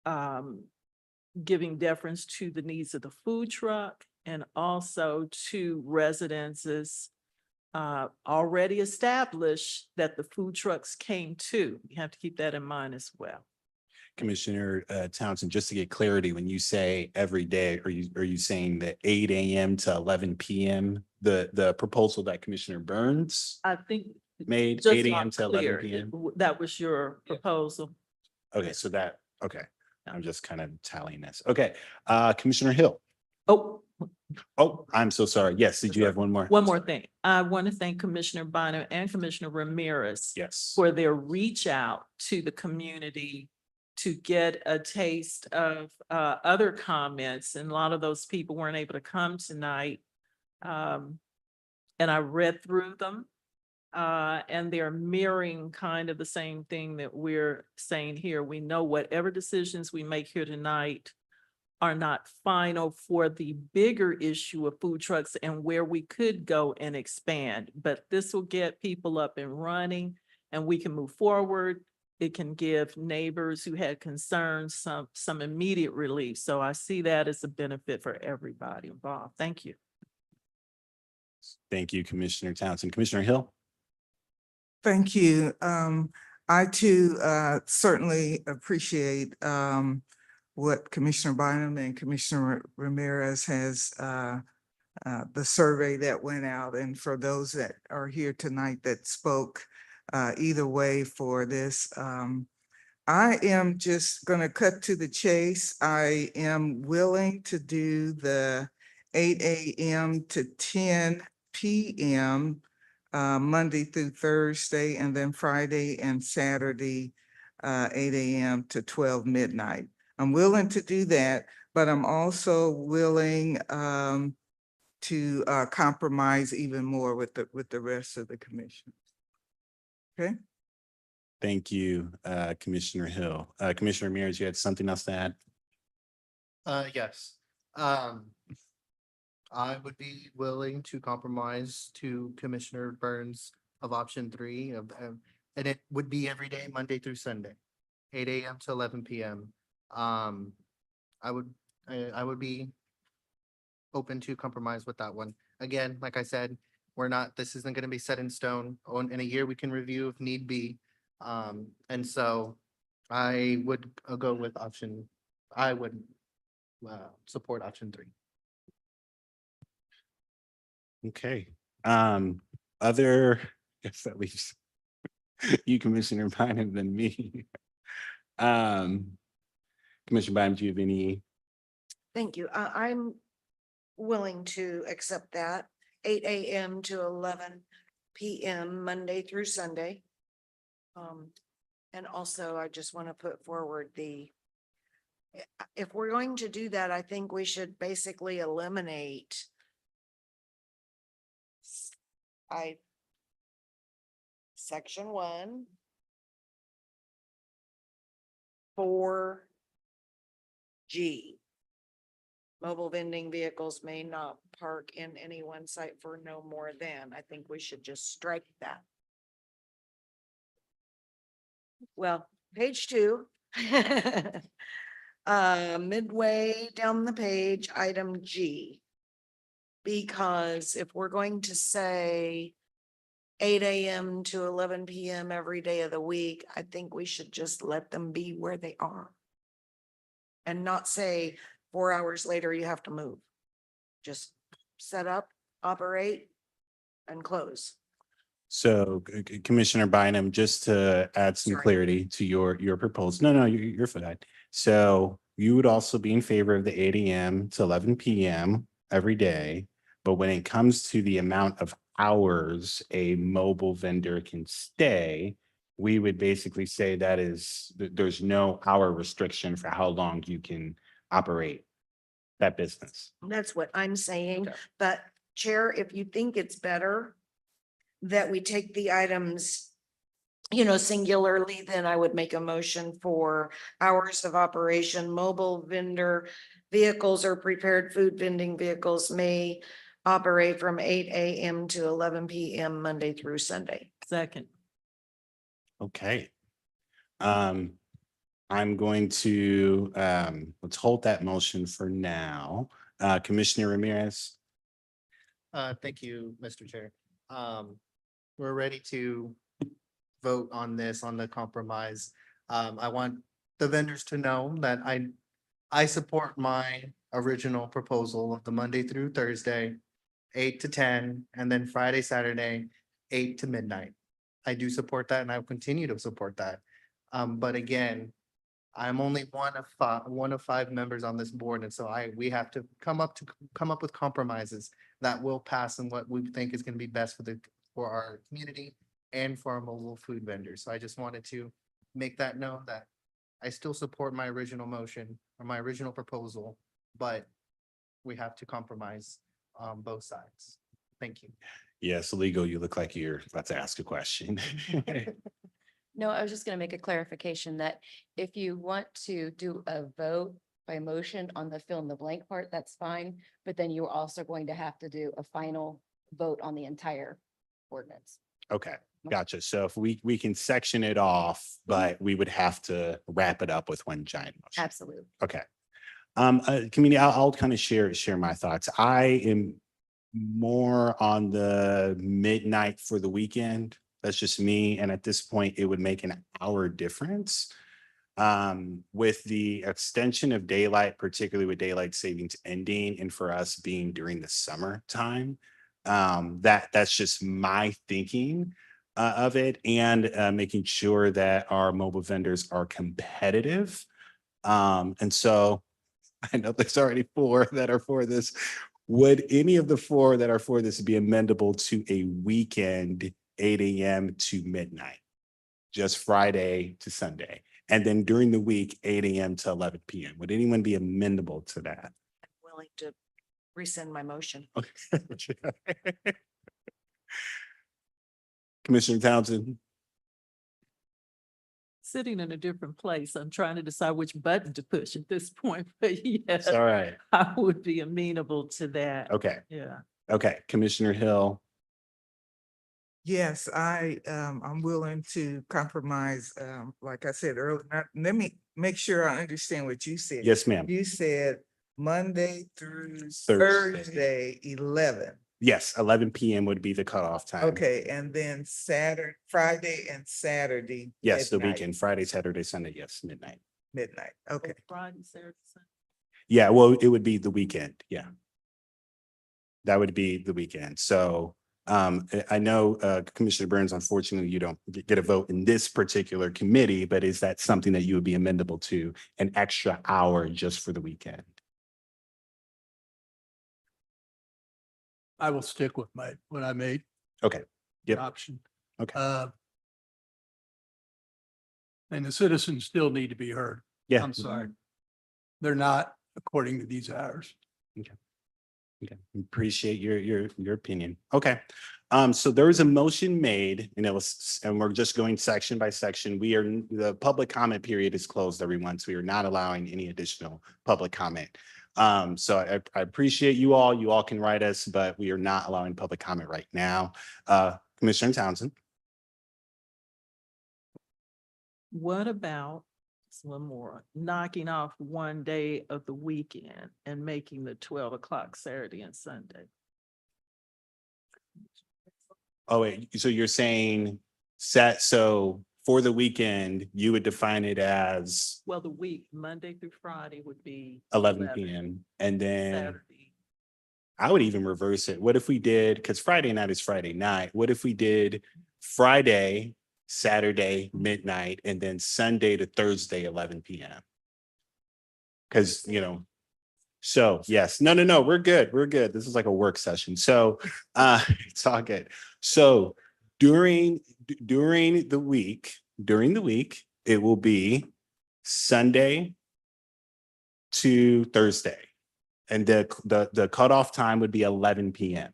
Giving deference to the needs of the food truck and also to residences already established that the food trucks came to. You have to keep that in mind as well. Commissioner Townsend, just to get clarity, when you say every day, are you saying that 8 AM to 11 PM, the proposal that Commissioner Burns I think made, just 8 AM not to 11 clear. PM? That was your proposal. Okay, so that, okay. I'm just kind of tallying this. Okay, Commissioner Hill. Oh, I'm so sorry. Yes, did you have one more? One more thing. I want to thank Commissioner Bynum and Commissioner Ramirez. Yes. For their reach out to the community to get a taste of other comments. And a lot of those people weren't able to come tonight. And I read through them. And they're mirroring kind of the same thing that we're saying here. We know whatever decisions we make here tonight are not final for the bigger issue of food trucks and where we could go and expand. But this will get people up and running and we can move forward. It can give neighbors who had concerns some immediate relief. So I see that as a benefit for everybody involved. Thank you. Thank you, Commissioner Townsend. Commissioner Hill? Thank you. I too certainly appreciate what Commissioner Bynum and Commissioner Ramirez has the survey that went out, and for those that are here tonight that spoke either way for this. I am just gonna cut to the chase. I am willing to do the 8 a.m. to 10 p.m. Monday through Thursday, and then Friday and Saturday, 8 a.m. to 12 midnight. I'm willing to do that, but I'm also willing to compromise even more with the rest of the commission. Okay? Thank you, Commissioner Hill. Commissioner Ramirez, you had something else to add? Yes. I would be willing to compromise to Commissioner Burns of option 3 and it would be every day, Monday through Sunday, 8 a.m. to 11 p.m. I would be open to compromise with that one. Again, like I said, this isn't going to be set in stone. In a year, we can review if need be. And so I would go with I would support option 3. Okay. Guess at least you, Commissioner Bynum, than me. Commissioner Bynum, do you have any? Thank you. I'm willing to accept that. 8 a.m. to 11 p.m. Monday through Sunday. And also I just want to put forward if we're going to do that, I think we should basically eliminate section 1, 4G. Mobile vending vehicles may not park in any one site for no more than. I think we should just strike that. Well, page 2. Midway down the page, item G. Because if we're going to say 8 a.m. to 11 p.m. every day of the week, I think we should just let them be where they are. And not say 4 hours later, you have to move. Just set up, operate, and close. So Commissioner Bynum, just to add some Sorry. clarity to your proposal. No, you're fine. So you would also be in favor of the 8 a.m. to 11 p.m. every day. But when it comes to the amount of hours a mobile vendor can stay, we would basically say there's no hour restriction for how long you can operate that business. That's what I'm saying. Okay. But Chair, if you think it's better that we take the items, singularly, then I would make a motion for hours of operation. Mobile vendor vehicles or prepared food vending vehicles may operate from 8 a.m. to 11 p.m. Monday through Sunday. Second. Okay. I'm going to, let's hold that motion for now. Commissioner Ramirez. Thank you, Mr. Chair. We're ready to vote on this, on the compromise. I want the vendors to know that I support my original proposal of the Monday through Thursday, 8 to 10, and then Friday, Saturday, 8 to midnight. I do support that and I will continue to support that. But again, I'm only one of 5 members on this board. And so we have to come up with compromises that will pass and what we think is going to be best for our community and for our mobile food vendors. So I just wanted to make that known that I still support my original motion or my original proposal, but we have to compromise on both sides. Thank you. Yes, legal, you look like you're about to ask a question. No, I was just gonna make a clarification that if you want to do a vote by motion on the fill in the blank part, that's fine. But then you're also going to have to do a final vote on the entire ordinance. Okay, gotcha. So if we can section it off, but we would have to wrap it up with one giant motion. Absolutely. Okay. Community, I'll kind of share my thoughts. I am more on the midnight for the weekend. That's just me. And at this point, it would make an hour difference. With the extension of daylight, particularly with daylight savings ending and for us being during the summertime, that's just my thinking of it, and making sure that our mobile vendors are competitive. And so I know there's already 4 that are for this. Would any of the 4 that are for this be amendable to a weekend 8 a.m. to midnight? Just Friday to Sunday. And then during the week, 8 a.m. to 11 p.m. Would anyone be amendable to that? Willing to rescind my motion. Commissioner Townsend? Sitting in a different place, I'm trying to decide which button to push at this point, but yes, It's all right. I would be amenable to that. Okay. Yeah. Okay. Commissioner Hill? Yes, I'm willing to compromise, like I said earlier. Let me make sure I understand what you said. Yes, ma'am. You said Monday through Thursday. Thursday, 11. Yes, 11 p.m. would be the cutoff time. Okay, and then Friday and Saturday. Yes, the midnight. weekend, Friday, Saturday, Sunday, yes, midnight. Midnight, okay. Friday, Saturday, Sunday. Yeah, well, it would be the weekend, yeah. That would be the weekend. So I know Commissioner Burns, unfortunately, you don't get a vote in this particular committee, but is that something that you would be amendable to, an extra hour just for the weekend? I will stick with what I made. Okay. Yep. Option. Okay. And the citizens still need to be heard. Yeah. I'm sorry. They're not according to these hours. Okay, appreciate your opinion. Okay. So there was a motion made and we're just going section by section. The public comment period is closed, everyone. So we are not allowing any additional public comment. So I appreciate you all. You all can write us, but we are not allowing public comment right now. Commissioner Townsend. What about, one more, knocking off one day of the weekend and making the 12 o'clock Saturday and Sunday? Oh, wait, so you're saying so for the weekend, you would define it as Well, the week, Monday through Friday would be 11 p.m. And then Saturday. I would even reverse it. What if we did, because Friday night is Friday night. What if we did Friday, Saturday, midnight, and then Sunday to Thursday, 11 p.m.? Because, so yes, no, we're good. We're good. This is like a work session. So it's all good. So during the week, it will be Sunday to Thursday. And the cutoff time would be 11 p.m.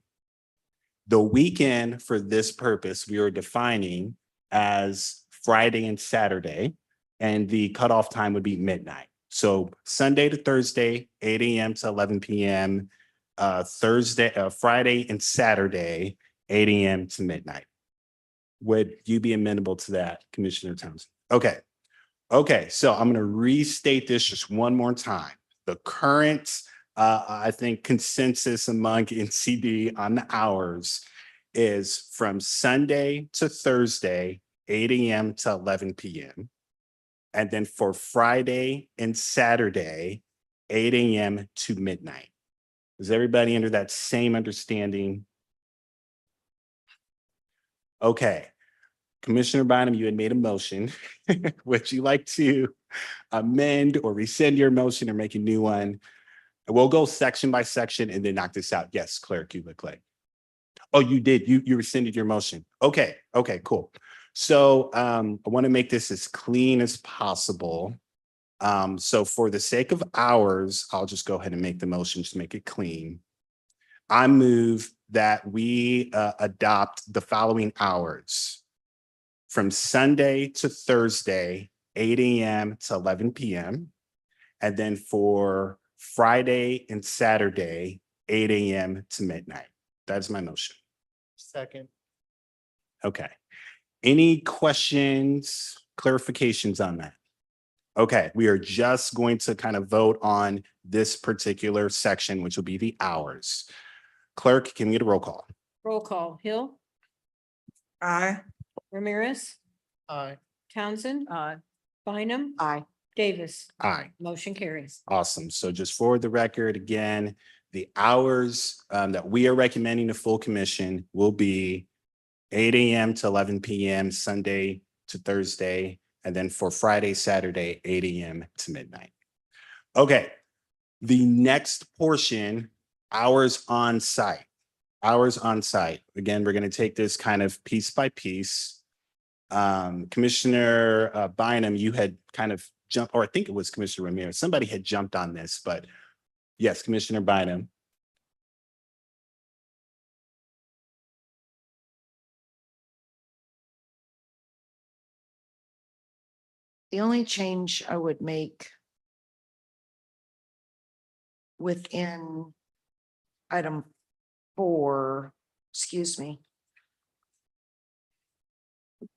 The weekend for this purpose, we are defining as Friday and Saturday, and the cutoff time would be midnight. So Sunday to Thursday, 8 a.m. to 11 p.m. Friday and Saturday, 8 a.m. to midnight. Would you be amenable to that, Commissioner Townsend? Okay, so I'm going to restate this just one more time. The current I think consensus among NCD on the hours is from Sunday to Thursday, 8 a.m. to 11 p.m. And then for Friday and Saturday, 8 a.m. to midnight. Is everybody under that same understanding? Okay. Commissioner Bynum, you had made a motion. Would you like to amend or rescind your motion or make a new one? We'll go section by section and then knock this out. Yes, Clerk Clay. Oh, you did. You rescinded your motion. Okay, cool. So I want to make this as clean as possible. So for the sake of hours, I'll just go ahead and make the motion, just make it clean. I move that we adopt the following hours. From Sunday to Thursday, 8 a.m. to 11 p.m. And then for Friday and Saturday, 8 a.m. to midnight. That's my motion. Second. Okay. Any questions, clarifications on that? Okay, we are just going to kind of vote on this particular section, which will be the hours. Clerk, can we get a roll call? Roll call. Hill, Aye. Ramirez, Aye. Townsend, Aye. Bynum, Aye. Davis. Aye. Motion carries. Awesome. So just for the record, again, the hours that we are recommending to full commission will be 8 a.m. to 11 p.m. Sunday to Thursday, and then for Friday, Saturday, 8 a.m. to midnight. Okay. The next portion, hours on site. Hours on site. Again, we're going to take this kind of piece by piece. Commissioner Bynum, you had kind of jumped, or I think it was Commissioner Ramirez. Somebody had jumped on this, but yes, Commissioner Bynum. The only change I would make within item 4, excuse me.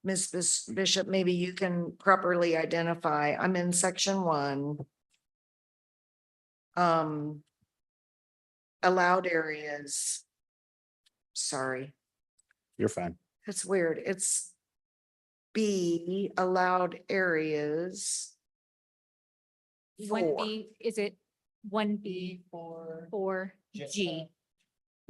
Ms. Bishop, maybe you can properly identify, I'm in section 1. Allowed areas. Sorry, You're fine. it's weird. It's B, allowed areas. One 4. B, is it one B for G?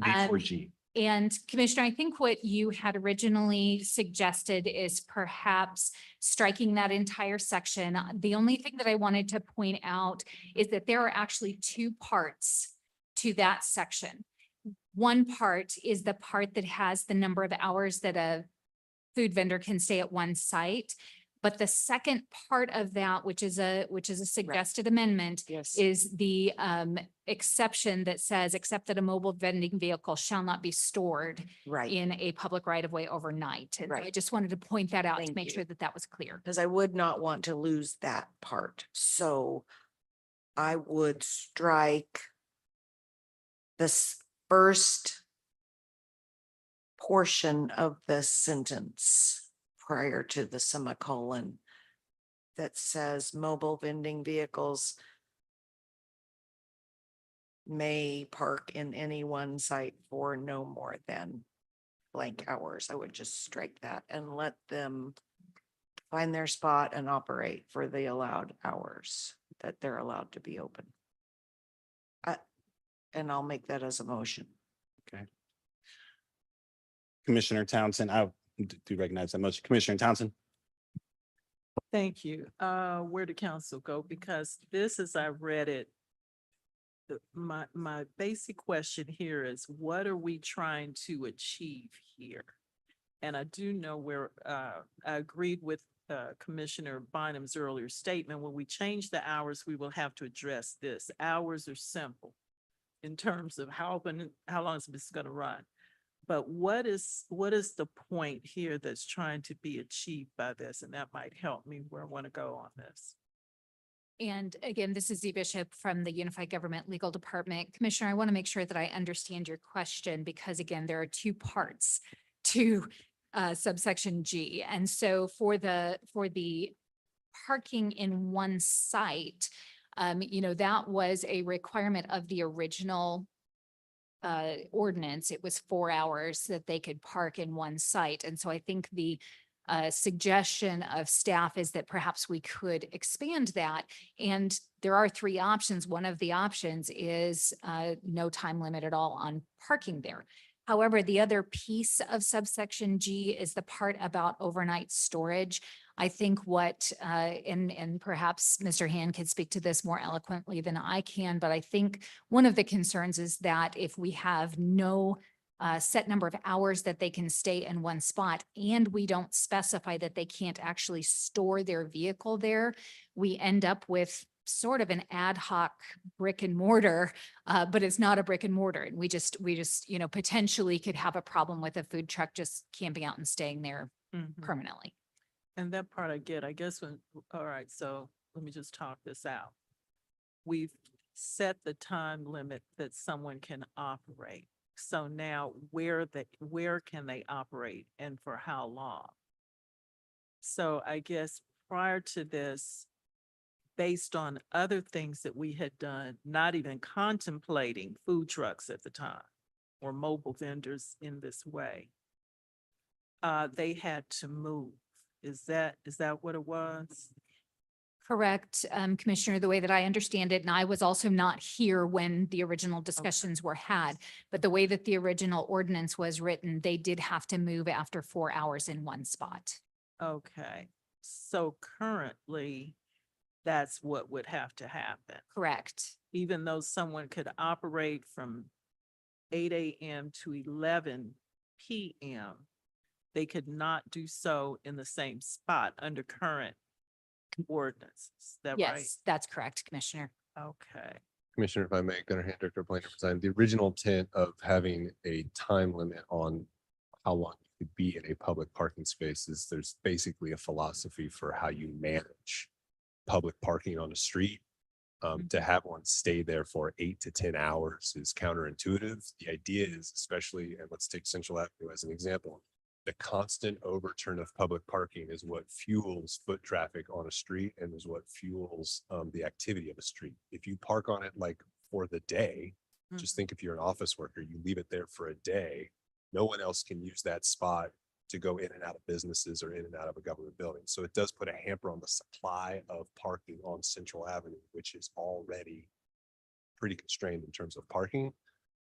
B4G. And Commissioner, I think what you had originally suggested is perhaps striking that entire section. The only thing that I wanted to point out is that there are actually 2 parts to that section. One part is the part that has the number of hours that a food vendor can stay at one site. But the second part of that, which is a suggested amendment, is the exception that says, except that a mobile vending vehicle shall not be stored in a public right of way overnight. And I just wanted to point that out to make sure that that was clear. Because I would not want to lose that part. So I would strike this first portion of the sentence prior to the semicolon that says mobile vending vehicles may park in any one site for no more than blank hours. I would just strike that and let them find their spot and operate for the allowed hours that they're allowed to be open. And I'll make that as a motion. Okay. Commissioner Townsend, I do recognize that motion. Commissioner Townsend. Thank you. Where did council go? Because this, as I read it, my basic question here is, what are we trying to achieve here? And I do know where I agreed with Commissioner Bynum's earlier statement. When we change the hours, we will have to address this. Hours are simple in terms of how long is this going to run. But what is the point here that's trying to be achieved by this? And that might help me where I want to go on this. And again, this is Z Bishop from the Unified Government Legal Department. Commissioner, I want to make sure that I understand your question because again, there are 2 parts to subsection G. And so for the parking in one site, that was a requirement of the original ordinance. It was 4 hours that they could park in one site. And so I think the suggestion of staff is that perhaps we could expand that. And there are 3 options. One of the options is no time limit at all on parking there. However, the other piece of subsection G is the part about overnight storage. I think what, and perhaps Mr. Hand could speak to this more eloquently than I can, but I think one of the concerns is that if we have no set number of hours that they can stay in one spot, and we don't specify that they can't actually store their vehicle there, we end up with sort of an ad hoc brick and mortar, but it's not a brick and mortar. And we just, potentially could have a problem with a food truck just camping out and staying there permanently. And that part I get, I guess all right, so let me just talk this out. We've set the time limit that someone can operate. So now where can they operate and for how long? So I guess prior to this, based on other things that we had done, not even contemplating food trucks at the time or mobile vendors in this way, they had to move. Is that what it was? Correct, Commissioner, the way that I understand it, and I was also not here when the original discussions were had, but the way that the original ordinance was written, they did have to move after 4 hours in one spot. Okay, so currently, that's what would have to happen. Correct. Even though someone could operate from 8 AM to 11 PM, they could not do so in the same spot under current ordinance. Is that right? Yes, that's correct, Commissioner. Okay. Commissioner, if I may, Gunnar Hand, Director of Planning and Design, the original intent of having a time limit on how long you could be in a public parking space is there's basically a philosophy for how you manage public parking on a street. To have one stay there for 8 to 10 hours is counterintuitive. The idea is, especially, and let's take Central Avenue as an example, the constant overturn of public parking is what fuels foot traffic on a street and is what fuels the activity of a street. If you park on it like for the day, just think if you're an office worker, you leave it there for a day, no one else can use that spot to go in and out of businesses or in and out of a government building. So it does put a hamper on the supply of parking on Central Avenue, which is already pretty constrained in terms of parking.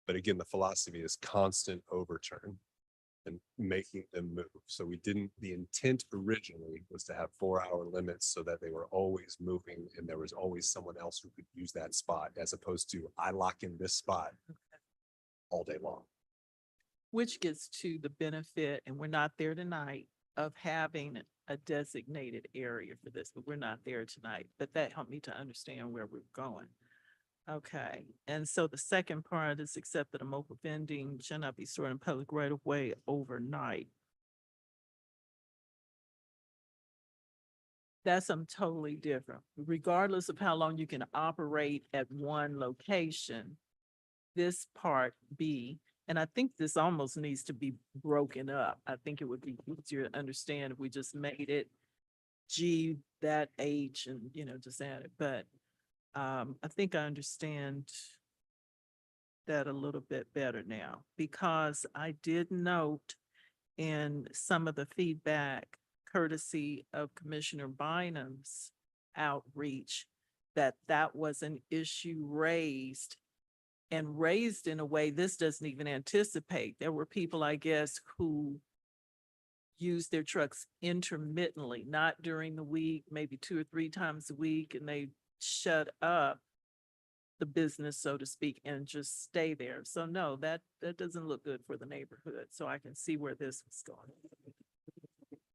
But again, the philosophy is constant overturn and making them move. So the intent originally was to have 4-hour limits so that they were always moving and there was always someone else who could use that spot, as opposed to I lock in this spot all day long. Which gets to the benefit, and we're not there tonight, of having a designated area for this, but we're not there tonight. But that helped me to understand where we're going. Okay, and so the second part is except that a mobile vending shall not be stored in public right of way overnight. That's something totally different. Regardless of how long you can operate at one location, this part B, and I think this almost needs to be broken up. I think it would be easier to understand if we just made it G, that H, and, just add it. But I think I understand that a little bit better now, because I did note in some of the feedback courtesy of Commissioner Bynum's outreach that that was an issue raised in a way this doesn't even anticipate. There were people, I guess, who used their trucks intermittently, not during the week, maybe 2 or 3 times a week, and they shut up the business, so to speak, and just stay there. So no, that doesn't look good for the neighborhood. So I can see where this was going.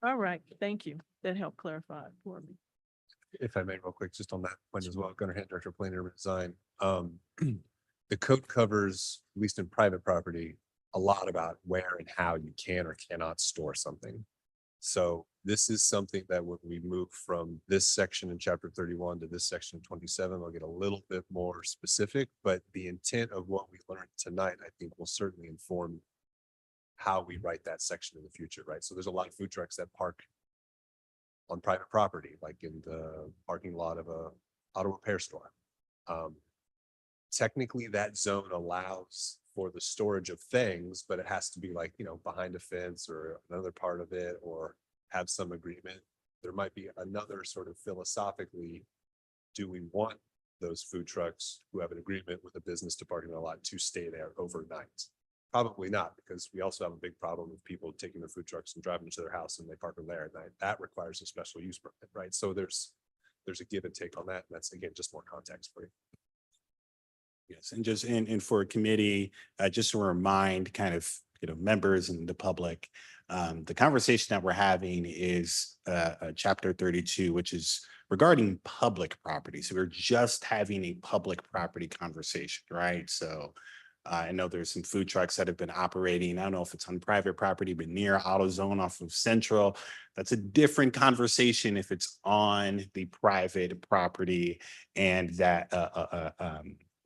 All right, thank you. That helped clarify it for me. If I may, real quick, just on that point as well, Gunnar Hand, Director of Planning and Design. The code covers, at least in private property, a lot about where and how you can or cannot store something. So this is something that when we move from this section in chapter 31 to this section 27, we'll get a little bit more specific, but the intent of what we learned tonight, I think, will certainly inform how we write that section in the future, right? So there's a lot of food trucks that park on private property, like in the parking lot of a auto repair store. Technically, that zone allows for the storage of things, but it has to be like, behind a fence or another part of it, or have some agreement. There might be another sort of philosophically, do we want those food trucks who have an agreement with a business to park in a lot to stay there overnight? Probably not, because we also have a big problem with people taking their food trucks and driving to their house and they park them there at night. That requires a special use permit, right? So there's a give and take on that. And that's, again, just more context for you. Yes, and just for a committee, just to remind kind of, members and the public, the conversation that we're having is chapter 32, which is regarding public property. So we're just having a public property conversation, right? So I know there's some food trucks that have been operating. I don't know if it's on private property, but near AutoZone off of Central. That's a different conversation if it's on the private property and that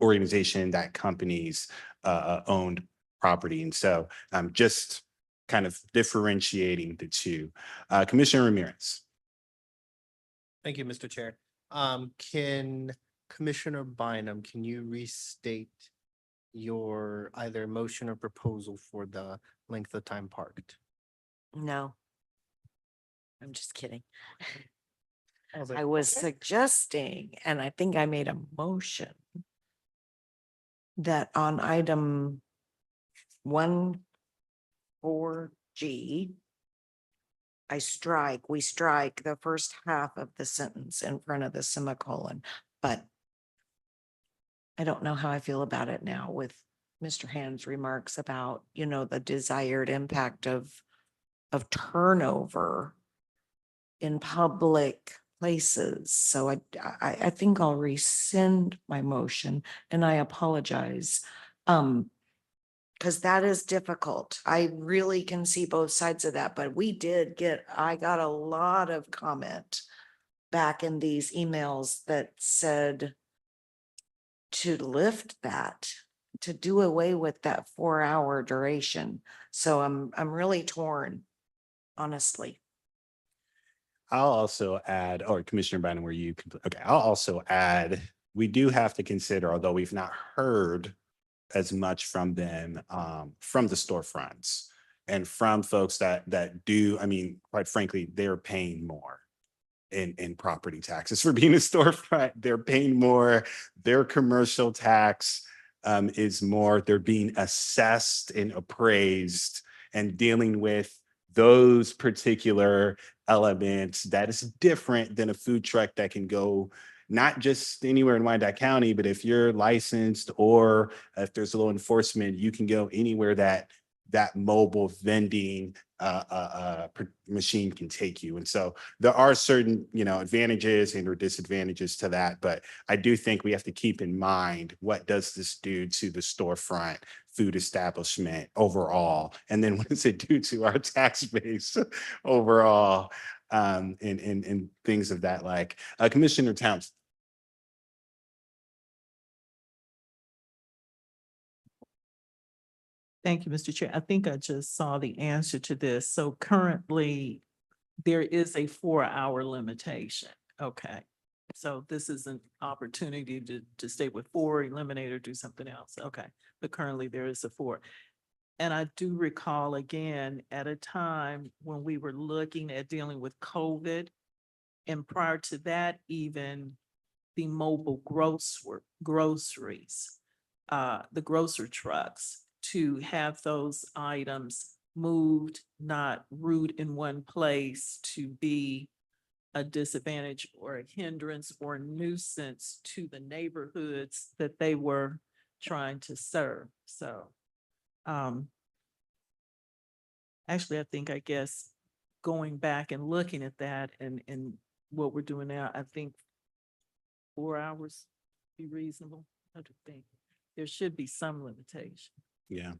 organization, that company's owned property. And so just kind of differentiating the two. Commissioner Ramirez. Thank you, Mr. Chair. Can Commissioner Bynum, can you restate your either motion or proposal for the length of time parked? No. I'm just kidding. I was suggesting, and I think I made a motion that on item 1(4)G, we strike the first half of the sentence in front of the semicolon, but I don't know how I feel about it now with Mr. Hand's remarks about, the desired impact of turnover in public places. So I think I'll rescind my motion, and I apologize. Because that is difficult. I really can see both sides of that, but I got a lot of comment back in these emails that said to lift that, to do away with that 4-hour duration. So I'm really torn, honestly. I'll also add, or Commissioner Bynum, I'll also add, we do have to consider, although we've not heard as much from them, from the storefronts and from folks that do, I mean, quite frankly, they're paying more in property taxes for being a storefront. They're paying more. Their commercial tax is more. They're being assessed and appraised, and dealing with those particular elements that is different than a food truck that can go not just anywhere in Wyandotte County, but if you're licensed or if there's law enforcement, you can go anywhere that mobile vending machine can take you. And so there are certain, advantages and or disadvantages to that. But I do think we have to keep in mind, what does this do to the storefront food establishment overall? And then what does it do to our tax base overall? And things of that like. Commissioner Townsend. Thank you, Mr. Chair. I think I just saw the answer to this. So currently, there is a 4-hour limitation. Okay. So this is an opportunity to stay with 4, eliminate, or do something else. Okay. But currently there is a 4. And I do recall again, at a time when we were looking at dealing with COVID, and prior to that, even the mobile groceries, the grocery trucks, to have those items moved, not root in one place to be a disadvantage or a hindrance or a nuisance to the neighborhoods that they were trying to serve. So, actually, I guess going back and looking at that and what we're doing now, I think 4 hours be reasonable. I do think there should be some limitation. Yeah.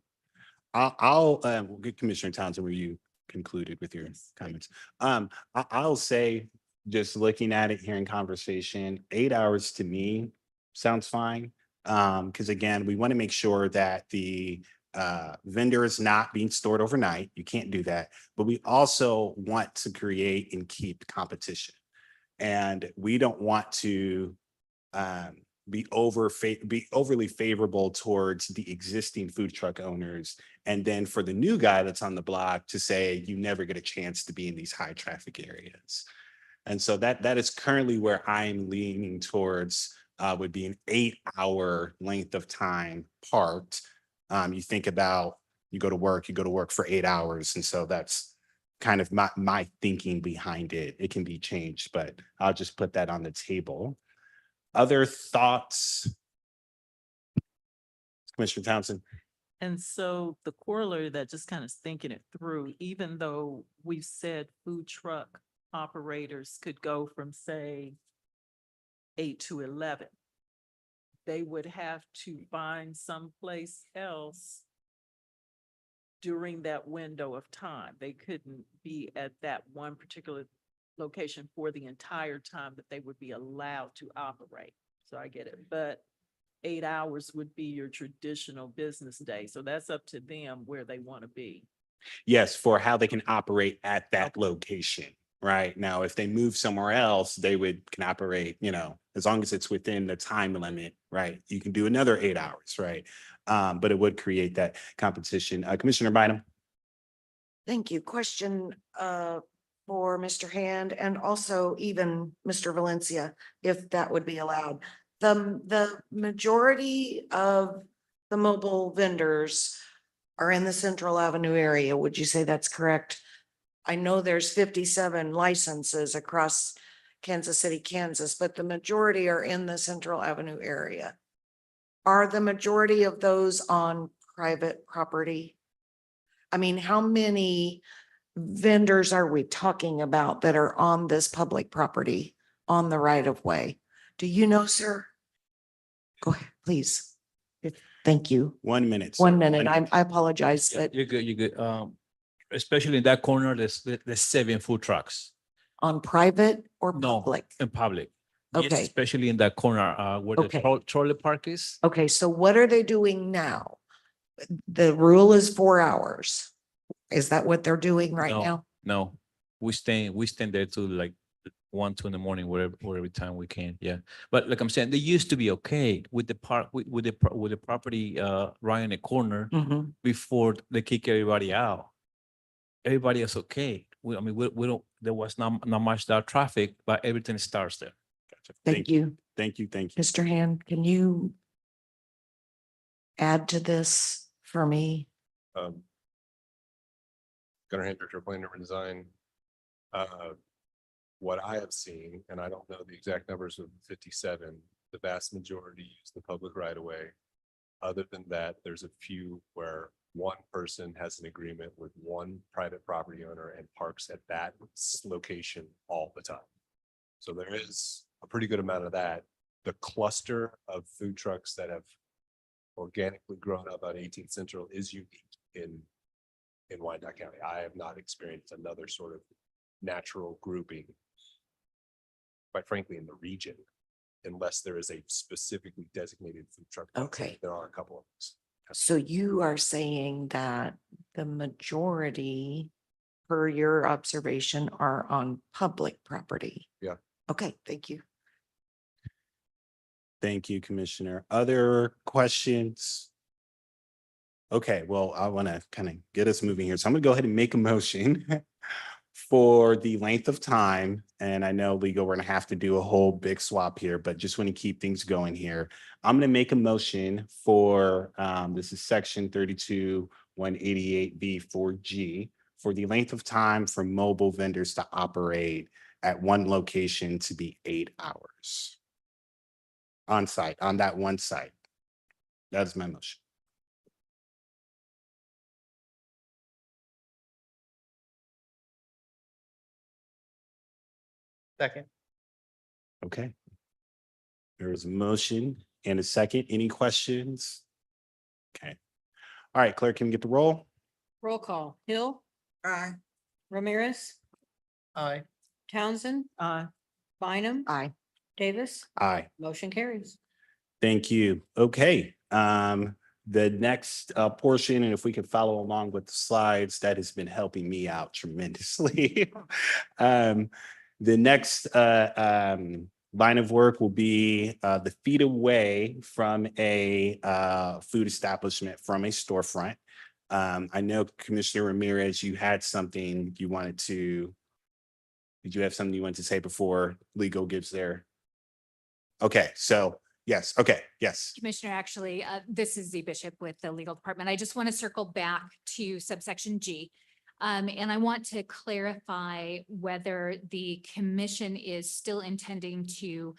I'll get Commissioner Townsend, where you concluded with your comments. I'll say, just looking at it here in conversation, 8 hours to me sounds fine. Because again, we want to make sure that the vendor is not being stored overnight. You can't do that. But we also want to create and keep competition. And we don't want to be overly favorable towards the existing food truck owners, and then for the new guy that's on the block to say you never get a chance to be in these high traffic areas. And so that is currently where I'm leaning towards, would be an 8-hour length of time parked. You think about, you go to work for 8 hours, and so that's kind of my thinking behind it. It can be changed, but I'll just put that on the table. Other thoughts? Commissioner Townsend? And so the corollary, that just kind of thinking it through, even though we've said food truck operators could go from, say, 8 to 11, they would have to find someplace else during that window of time. They couldn't be at that one particular location for the entire time that they would be allowed to operate. So I get it, but 8 hours would be your traditional business day. So that's up to them where they want to be. Yes, for how they can operate at that location. Right now, if they move somewhere else, they can operate, as long as it's within the time limit, right? You can do another 8 hours, right? But it would create that competition. Commissioner Bynum? Thank you. Question, for Mr. Hand and also even Mr. Valencia, if that would be allowed. The majority of the mobile vendors are in the Central Avenue area. Would you say that's correct? I know there's 57 licenses across Kansas City, Kansas, but the majority are in the Central Avenue area. Are the majority of those on private property? I mean, how many vendors are we talking about that are on this public property on the right of way? Do you know, sir? Go ahead, please. Thank you. 1 minute. sir. 1 minute. I apologize, Yeah, but you're good, you're good. Especially in that corner, there's 7 food trucks. on private or No, public? in public. Yes, Okay. especially in that corner, where the Okay. trolley park is. Okay, so what are they doing now? The rule is 4 hours. Is that what they're doing right No, now? No, we stand there till like 1, 2 in the morning, whatever time we can. Yeah. But like I'm saying, they used to be okay with the park, with the property, right in the corner Mhm. before they kick everybody out. Everybody is okay. I mean, we don't, there was not much that traffic, but everything starts there. Gotcha. Thank you. Thank you. Thank you. Mr. Hand, can you add to this for me? Gunnar Hand, Director of Planning and Urban Design. What I have seen, and I don't know the exact numbers of 57, the vast majority use the public right of way. Other than that, there's a few where one person has an agreement with one private property owner and parks at that location all the time. So there is a pretty good amount of that. The cluster of food trucks that have organically grown up on 18th Central is unique in Wyandotte County. I have not experienced another sort of natural grouping, quite frankly, in the region, unless there is a specifically designated food truck. Okay. There are a couple of those. So you are saying that the majority, per your observation, are on public property? Yeah. Okay, thank you. Thank you, Commissioner. Other questions? Okay, well, I want to kind of get us moving here. So I'm going to go ahead and make a motion for the length of time. And I know legal, we're going to have to do a whole big swap here, but just want to keep things going here. I'm going to make a motion for, this is section 32-188B4G, for the length of time for mobile vendors to operate at one location to be 8 hours. On site, on that one site. That is my motion. Second. Okay. There was a motion and a second. Any questions? Okay. All right, clerk, can we get the roll? Roll call. Hill, Aye. Ramirez, Aye. Townsend, Bynum, Aye. Davis. Aye. Motion carries. Thank you. Okay. The next portion, and if we can follow along with the slides, that has been helping me out tremendously. The next line of work will be the feet away from a food establishment, from a storefront. I know Commissioner Ramirez, you had something you wanted to, did you have something you wanted to say before legal gives their? Okay, so yes, okay, yes. Commissioner, actually, this is Z Bishop with the legal department. I just want to circle back to subsection G. And I want to clarify whether the commission is still intending to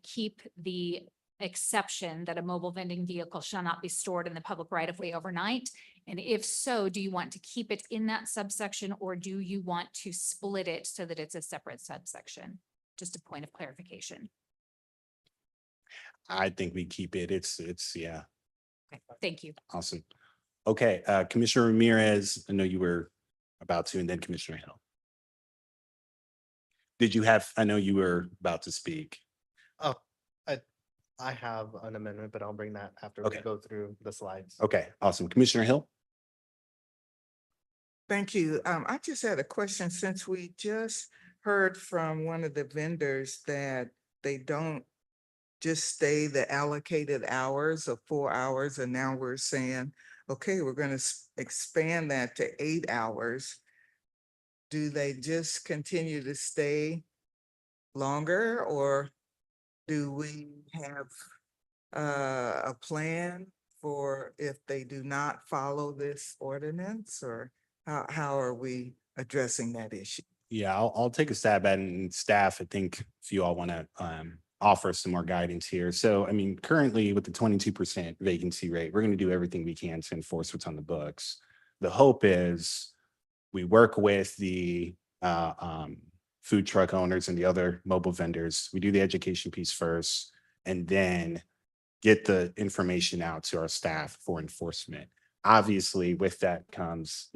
keep the exception that a mobile vending vehicle shall not be stored in the public right of way overnight. And if so, do you want to keep it in that subsection, or do you want to split it so that it's a separate subsection? Just a point of clarification. I think we keep it. It's, yeah, Okay, thank you. awesome. Okay, Commissioner Ramirez, I know you were about to, and then Commissioner Hill. Did you have, I know you were about to speak. Oh, I have an amendment, but I'll bring that after we Okay. go through the slides. Okay, awesome. Commissioner Hill? Thank you. I just had a question, since we just heard from one of the vendors that they don't just stay the allocated hours of 4 hours, and now we're saying, okay, we're going to expand that to 8 hours. do they just continue to stay longer, or do we have a plan for if they do not follow this ordinance, or how are we addressing that issue? Yeah, I'll take a stab at it, and staff, I think if you all want to offer some more guidance here. So, I mean, currently with the 22% vacancy rate, we're going to do everything we can to enforce what's on the books. The hope is we work with the food truck owners and the other mobile vendors. We do the education piece first, and then get the information out to our staff for enforcement. Obviously, with that comes,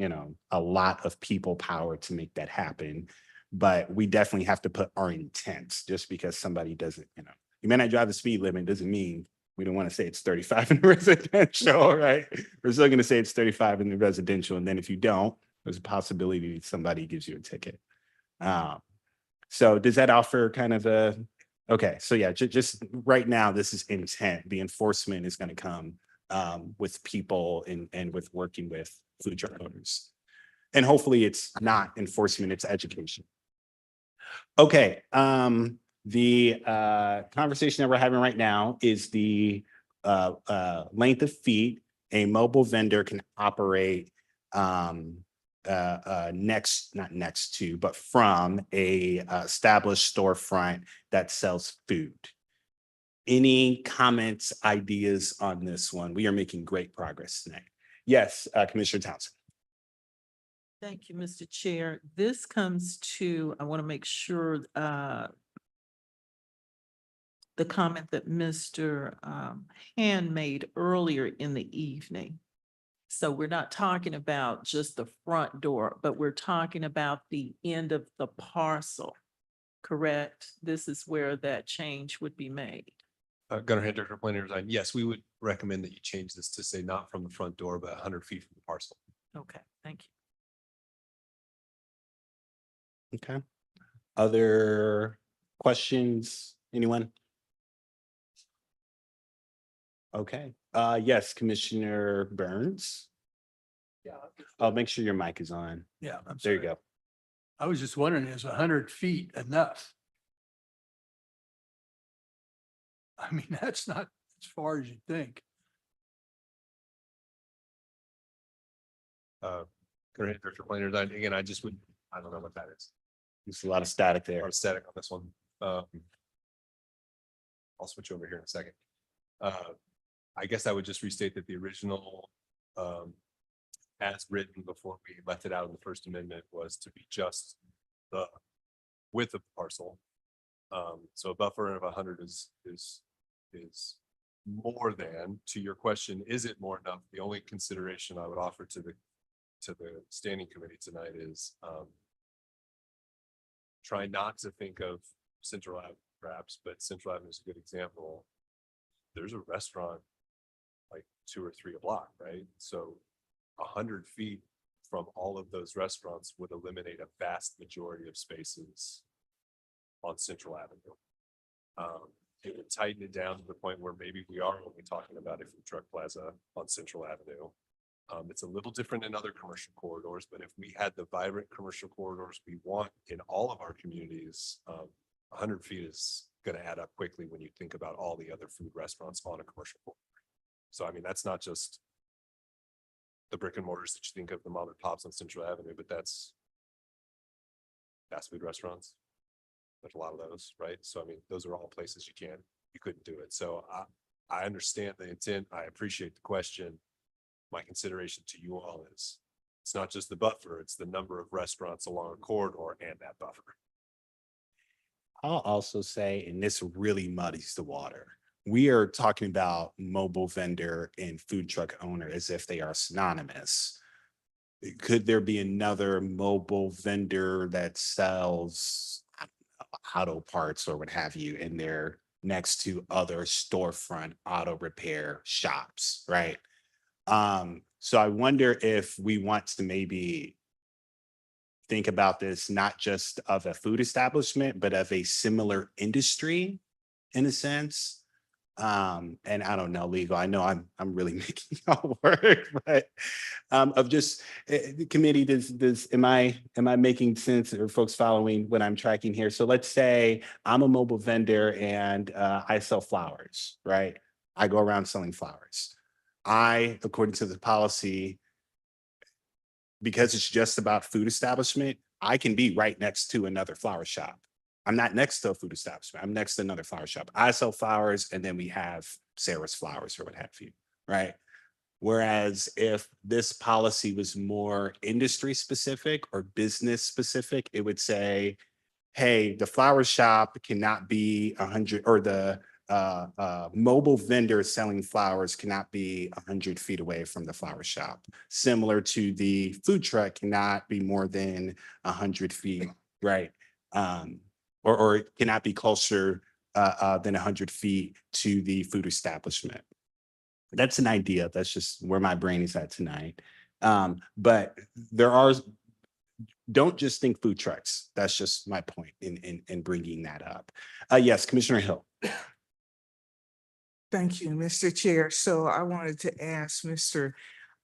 a lot of people power to make that happen. But we definitely have to put our intent. Just because somebody doesn't, you may not drive the speed limit doesn't mean we don't want to say it's 35 in the residential, right? We're still going to say it's 35 in the residential. And then if you don't, there's a possibility that somebody gives you a ticket. So does that offer kind of a, okay, so yeah, just right now, this is intent. The enforcement is going to come with people and with working with food truck owners. And hopefully it's not enforcement, it's education. Okay, the conversation that we're having right now is the length of feet a mobile vendor can operate not next to, but from a established storefront that sells food. Any comments, ideas on this one? We are making great progress tonight. Yes, Commissioner Townsend. Thank you, Mr. Chair. This comes to, I want to make sure the comment that Mr. Hand made earlier in the evening. So we're not talking about just the front door, but we're talking about the end of the parcel, correct? This is where that change would be made. Gunnar Hand, Director of Planning and Design. Yes, we would recommend that you change this to say not from the front door, but 100 feet from the parcel. Okay, thank you. Okay. Other questions? Anyone? Okay. Yes, Commissioner Burns. Yeah. Oh, make sure your mic is on. Yeah, I'm There sorry. you go. I was just wondering, is 100 feet enough? I mean, that's not as far as you think. Gunnar Hand, Director of Planning and Design. Again, I don't know what that is. There's a lot of static A there. lot of static on this one. I'll switch over here in a second. I guess I would just restate that the original as written before we left it out in the First Amendment was to be just the width of the parcel. So a buffer of 100 is more than, to your question, is it more enough? The only consideration I would offer to the standing committee tonight is try not to think of Central Avenue perhaps, but Central Avenue is a good example. There's a restaurant like 2 or 3 a block, right? So 100 feet from all of those restaurants would eliminate a vast majority of spaces on Central Avenue. It would tighten it down to the point where maybe we are only talking about a food truck plaza on Central Avenue. It's a little different in other commercial corridors, but if we had the vibrant commercial corridors we want in all of our communities, 100 feet is going to add up quickly when you think about all the other food restaurants on a commercial corridor. So, I mean, that's not just the brick and mortars that you think of, the mom and pops on Central Avenue, but that's fast food restaurants. There's a lot of those, right? So, I mean, those are all places you couldn't do it. So I understand the intent. I appreciate the question. My consideration to you all is it's not just the buffer, it's the number of restaurants along a corridor and that buffer. I'll also say, and this really muddies the water, we are talking about mobile vendor and food truck owner as if they are synonymous. Could there be another mobile vendor that sells auto parts or what have you, and they're next to other storefront auto repair shops, right? So I wonder if we want to maybe think about this not just of a food establishment, but of a similar industry in a sense. And I don't know legal, I know I'm really making y'all work, but of just the committee, am I making sense? Or folks following what I'm tracking here? So let's say I'm a mobile vendor and I sell flowers, right? I go around selling flowers. According to the policy, because it's just about food establishment, I can be right next to another flower shop. I'm not next to a food establishment. I'm next to another flower shop. I sell flowers and then we have Sarah's Flowers or what have you, right? Whereas if this policy was more industry specific or business specific, it would say, hey, the flower shop cannot be 100, or the mobile vendor selling flowers cannot be 100 feet away from the flower shop. Similar to the food truck cannot be more than 100 feet, right? Or it cannot be closer than 100 feet to the food establishment. That's an idea. That's just where my brain is at tonight. But don't just think food trucks. That's just my point in bringing that up. Yes, Commissioner Hill. Thank you, Mr. Chair. So I wanted to ask Mr.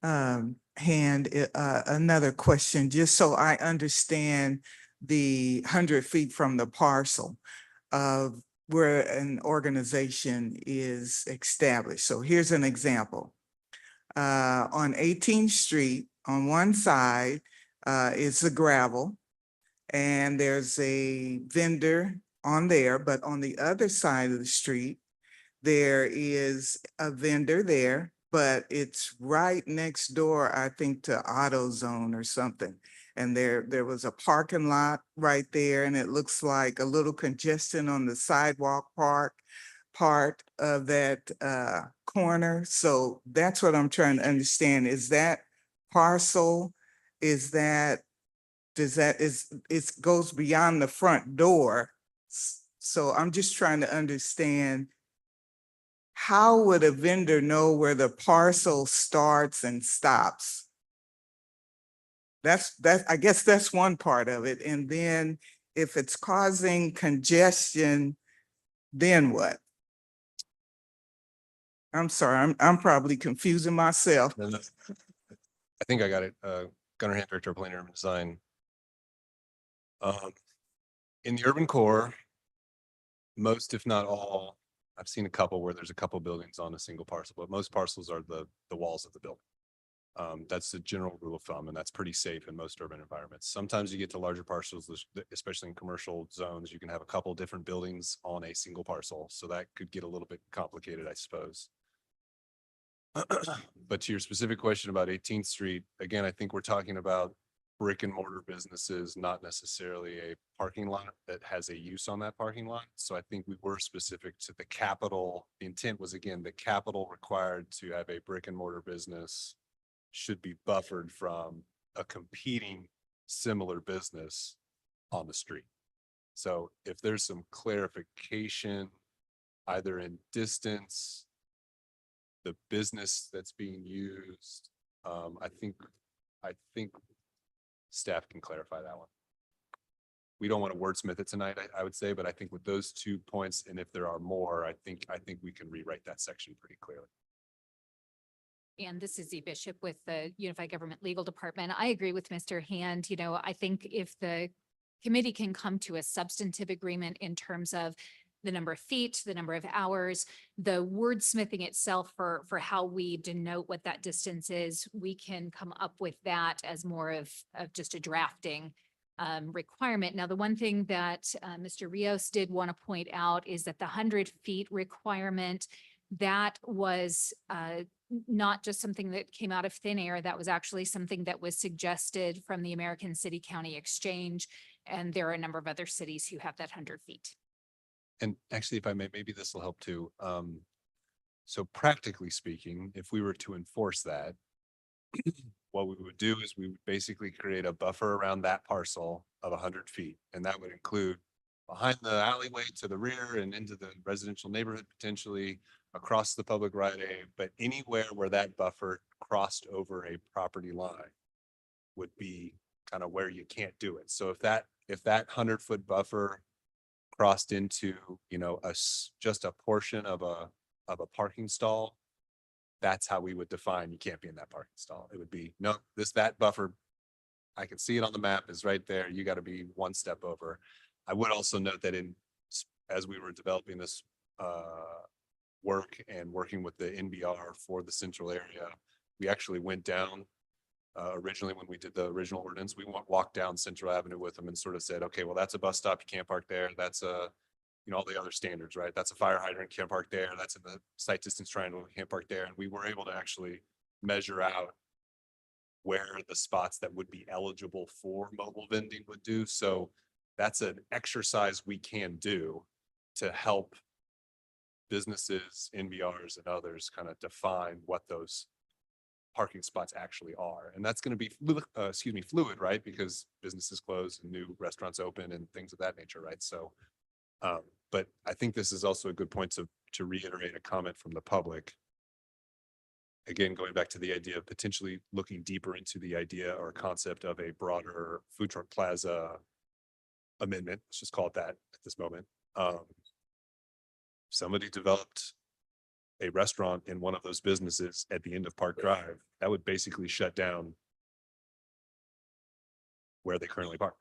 Hand another question, just so I understand the 100 feet from the parcel of where an organization is established. So here's an example. On 18th Street, on one side is the gravel, and there's a vendor on there, but on the other side of the street, there is a vendor there, but it's right next door, I think, to AutoZone or something. And there was a parking lot right there, and it looks like a little congestion on the sidewalk part of that corner. So that's what I'm trying to understand. Is that parcel, it goes beyond the front door. So I'm just trying to understand, how would a vendor know where the parcel starts and stops? I guess that's one part of it. And then if it's causing congestion, then what? I'm sorry, I'm probably confusing myself. No, no. I think I got it. Gunnar Hand, Director of Planning and Urban Design. In the urban core, most, if not all, I've seen a couple where there's a couple buildings on a single parcel, but most parcels are the walls of the building. That's the general rule of thumb, and that's pretty safe in most urban environments. Sometimes you get to larger parcels, especially in commercial zones, you can have a couple different buildings on a single parcel. So that could get a little bit complicated, I suppose. But to your specific question about 18th Street, again, I think we're talking about brick and mortar businesses, not necessarily a parking lot that has a use on that parking lot. So I think we were specific to the capital. The intent was, again, the capital required to have a brick and mortar business should be buffered from a competing similar business on the street. So if there's some clarification, either in distance, the business that's being used, I think staff can clarify that one. We don't want to wordsmith it tonight, I would say, but I think with those 2 points, and if there are more, I think we can rewrite that section pretty clearly. And this is Z Bishop with the Unified Government Legal Department. I agree with Mr. Hand. I think if the committee can come to a substantive agreement in terms of the number of feet, the number of hours, the wordsmithing itself for how we denote what that distance is, we can come up with that as more of just a drafting requirement. Now, the one thing that Mr. Rios did want to point out is that the 100 feet requirement, that was not just something that came out of thin air. That was actually something that was suggested from the American City County Exchange. And there are a number of other cities who have that 100 feet. And actually, if I may, maybe this will help too. So practically speaking, if we were to enforce that, what we would do is we would basically create a buffer around that parcel of 100 feet. And that would include behind the alleyway to the rear and into the residential neighborhood, potentially across the public right of way, but anywhere where that buffer crossed over a property line would be kind of where you can't do it. So if that 100-foot buffer crossed into, just a portion of a of a parking stall, that's how we would define you can't be in that parking stall. It would be, no, that buffer, I can see it on the map, is right there. You got to be one step over. I would also note that as we were developing this work and working with the NBR for the central area, we actually went down originally when we did the original ordinance, we walked down Central Avenue with them and sort of said, okay, well, that's a bus stop. You can't park there. That's all the other standards, right? That's a fire hydrant. Can't park there. That's in the sight distance triangle. Can't park there. And we were able to actually measure out where the spots that would be eligible for mobile vending would do. So that's an exercise we can do to help businesses, NBRs and others kind of define what those parking spots actually are. And that's going to be, fluid, right? Because businesses close and new restaurants open and things of that nature, right? So, but I think this is also a good point to reiterate a comment from the public. Again, going back to the idea of potentially looking deeper into the idea or concept of a broader food truck plaza amendment, let's just call it that at this moment. Somebody developed a restaurant in one of those businesses at the end of Park Drive, that would basically shut down where they currently park.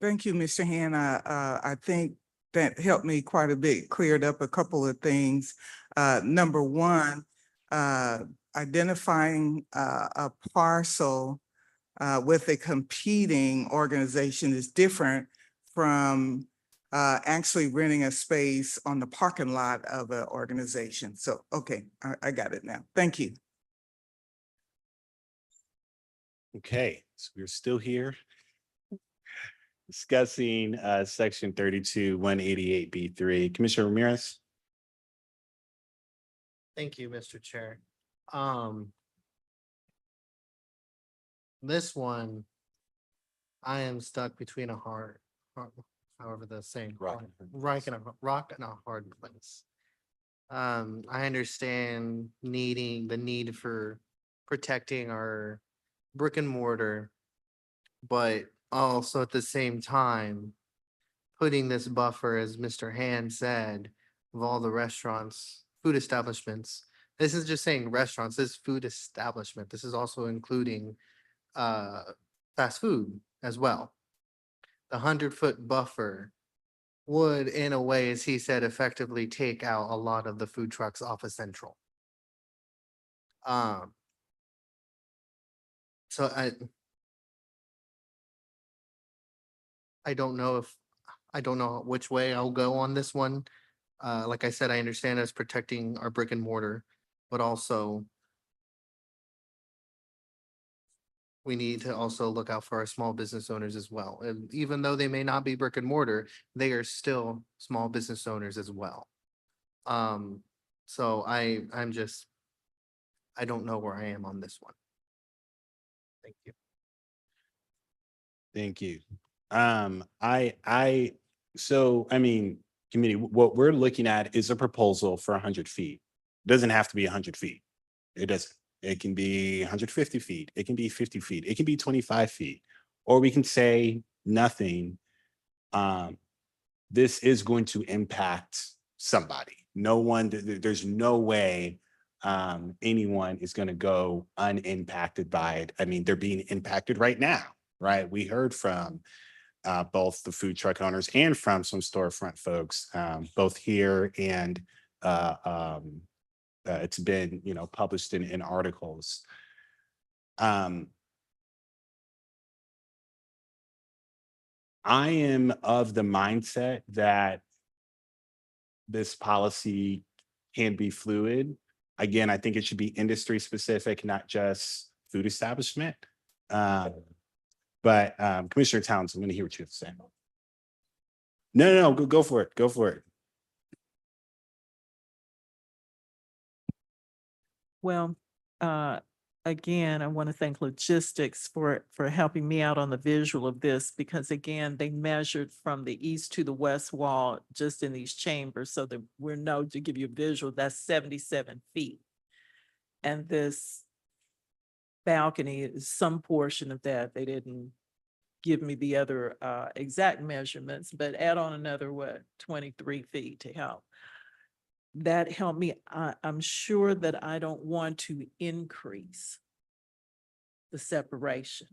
Thank you, Mr. Hannah. I think that helped me quite a bit, cleared up a couple of things. Number one, identifying a parcel with a competing organization is different from actually renting a space on the parking lot of an organization. So, okay, I got it now. Thank you. Okay, so we're still here discussing section 32-188B3. Commissioner Ramirez. Thank you, Mr. Chair. This one, I am stuck between however the saying, rock and a hard place. I understand the need for protecting our brick and mortar, but also at the same time, putting this buffer, as Mr. Hand said, of all the restaurants, food establishments. This is just saying restaurants, this is food establishment. This is also including fast food as well. The 100-foot buffer would, in a way, as he said, effectively take out a lot of the food trucks off of Central. So I don't know which way I'll go on this one. Like I said, I understand us protecting our brick and mortar, but also we need to also look out for our small business owners as well. And even though they may not be brick and mortar, they are still small business owners as well. So I don't know where I am on this one. Thank you. Thank you. Committee, what we're looking at is a proposal for 100 feet. It doesn't have to be 100 feet. It doesn't. It can be 150 feet. It can be 50 feet. It can be 25 feet. Or we can say nothing. This is going to impact somebody. There's no way anyone is going to go unimpacted by it. I mean, they're being impacted right now, right? We heard from both the food truck owners and from some storefront folks, both here and it's been, published in articles. I am of the mindset that this policy can be fluid. Again, I think it should be industry specific, not just food establishment. But Commissioner Towns, I'm going to hear what you have to say. No, go for it. Go for it. Well, again, I want to thank logistics for helping me out on the visual of this, because again, they measured from the east to the west wall just in these chambers, so that to give you a visual, that's 77 feet. And this balcony is some portion of that. They didn't give me the other exact measurements, but add on another 23 feet to help. that helped me. I'm sure that I don't want to increase the separation.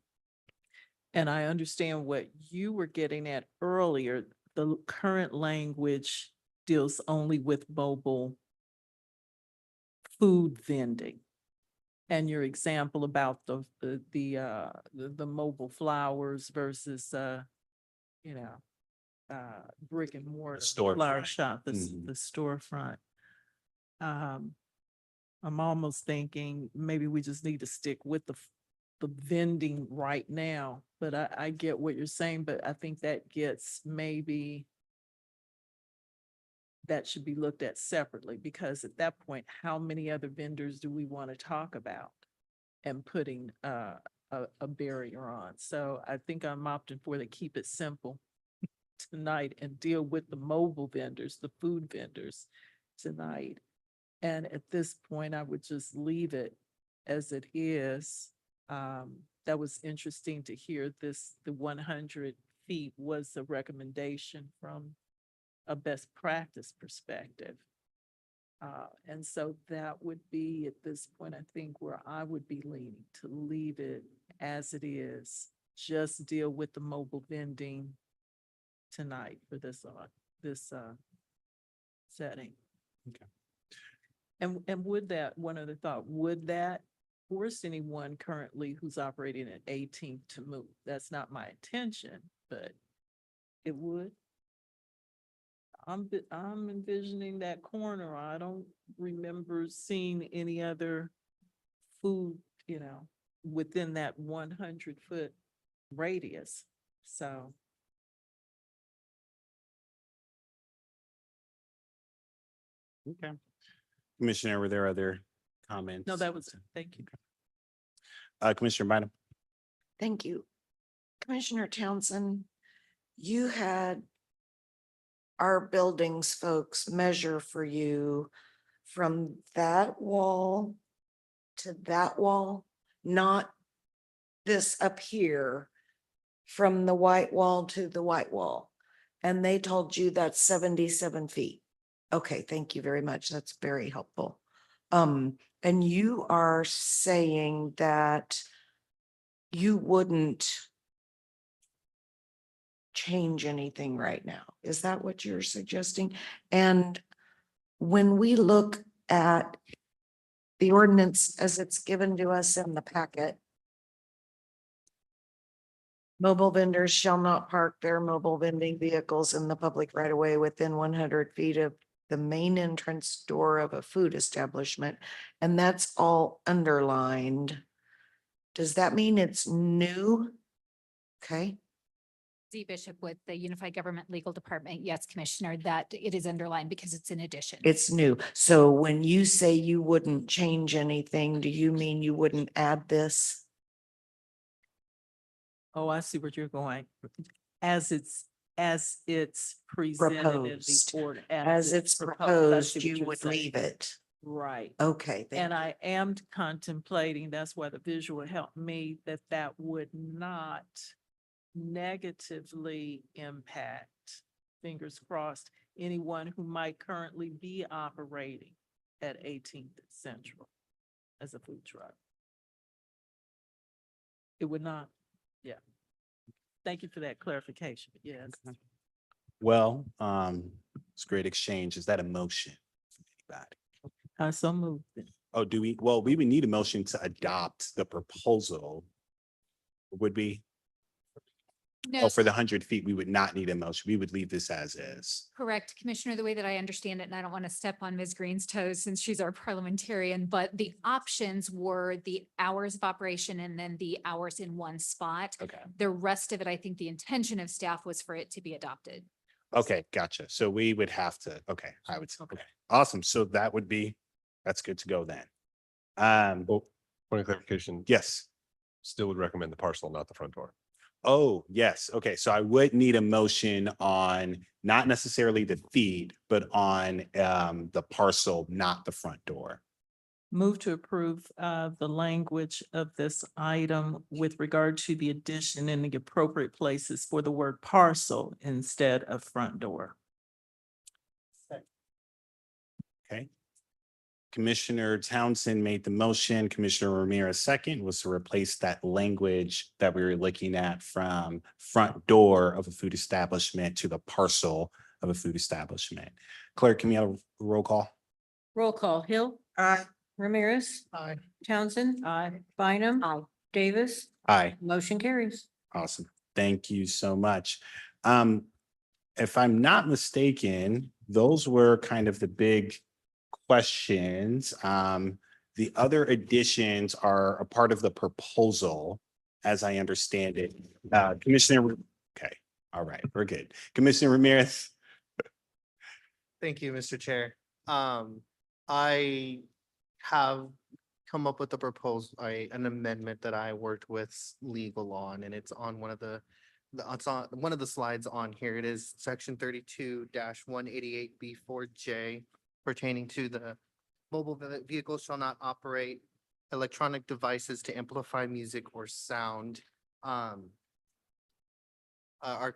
And I understand what you were getting at earlier. The current language deals only with mobile food vending. And your example about the mobile flowers versus, you know, brick and mortar flower Storefront. shop, Mhm. the storefront. I'm almost thinking maybe we just need to stick with the vending right now, but I get what you're saying, but I think that gets maybe that should be looked at separately, because at that point, how many other vendors do we want to talk about and putting a barrier on? So I think I'm opting for the keep it simple tonight and deal with the mobile vendors, the food vendors tonight. And at this point, I would just leave it as it is. That was interesting to hear this, the 100 feet was a recommendation from a best practice perspective. And so that would be at this point, I think, where I would be leaning to leave it as it is. Just deal with the mobile vending tonight for this setting. Okay. And would that, one other thought, would that force anyone currently who's operating at 18th to move? That's not my intention, but it would. I'm envisioning that corner. I don't remember seeing any other food, you know, within that 100-foot radius. So. Okay. Commissioner, were there other comments? No, that was it. Thank you. Commissioner Bynum? Thank you. Commissioner Townsend, you had our buildings folks measure for you from that wall to that wall, not this up here, from the white wall to the white wall. And they told you that's 77 feet. Okay, thank you very much. That's very helpful. And you are saying that you wouldn't change anything right now. Is that what you're suggesting? And when we look at the ordinance as it's given to us in the packet, mobile vendors shall not park their mobile vending vehicles in the public right of way within 100 feet of the main entrance door of a food establishment. And that's all underlined. Does that mean it's new? Okay. Z Bishop with the Unified Government Legal Department. Yes, Commissioner, that it is underlined because it's an addition. It's new. So when you say you wouldn't change anything, do you mean you wouldn't add this? Oh, I see where you're going. As it's presented in the Proposed. order. As it's I proposed, see what you you're would saying. leave it. Right. Okay. And I am contemplating, that's why the visual helped me, that would not negatively impact, fingers crossed, anyone who might currently be operating at 18th Central as a food truck. It would not, yeah. Thank you for that clarification. Yes. Well, it's great exchange. Is that a motion? from anybody? I so moved. Oh, do we? Well, we would need a motion to adopt the proposal. Would we? No, Oh, for the 100 feet, we would not need a motion. We would leave this as is. correct, Commissioner, the way that I understand it, and I don't want to step on Ms. Green's toes since she's our parliamentarian, but the options were the hours of operation and then the hours in one spot. Okay. The rest of it, I think the intention of staff was for it to be adopted. Okay, gotcha. So we would have to, okay, I would, okay, awesome. So that would be, that's good to go then. Well, point of clarification, Yes. still would recommend the parcel, not the front door. Oh, yes. Okay, so I would need a motion on not necessarily the feed, but on the parcel, not the front door. Move to approve the language of this item with regard to the addition in the appropriate places for the word parcel instead of front door. Okay. Commissioner Townsend made the motion. Commissioner Ramirez second was to replace that language that we were looking at from front door of a food establishment to the parcel of a food establishment. Clerk, can we have a roll call? Roll call, Hill. Aye. Ramirez. Aye. Townsend. Bynum. Davis. Aye. Motion carries. Awesome. Thank you so much. If I'm not mistaken, those were kind of the big questions. The other additions are a part of the proposal, as I understand it. Commissioner, okay, all right, we're good. Commissioner Ramirez. Thank you, Mr. Chair. I have come up with a proposal, an amendment that I worked with legal on, and it's on one of it's on one of the slides on here. It is section 32-188B4J pertaining to the mobile vehicles shall not operate electronic devices to amplify music or sound. Our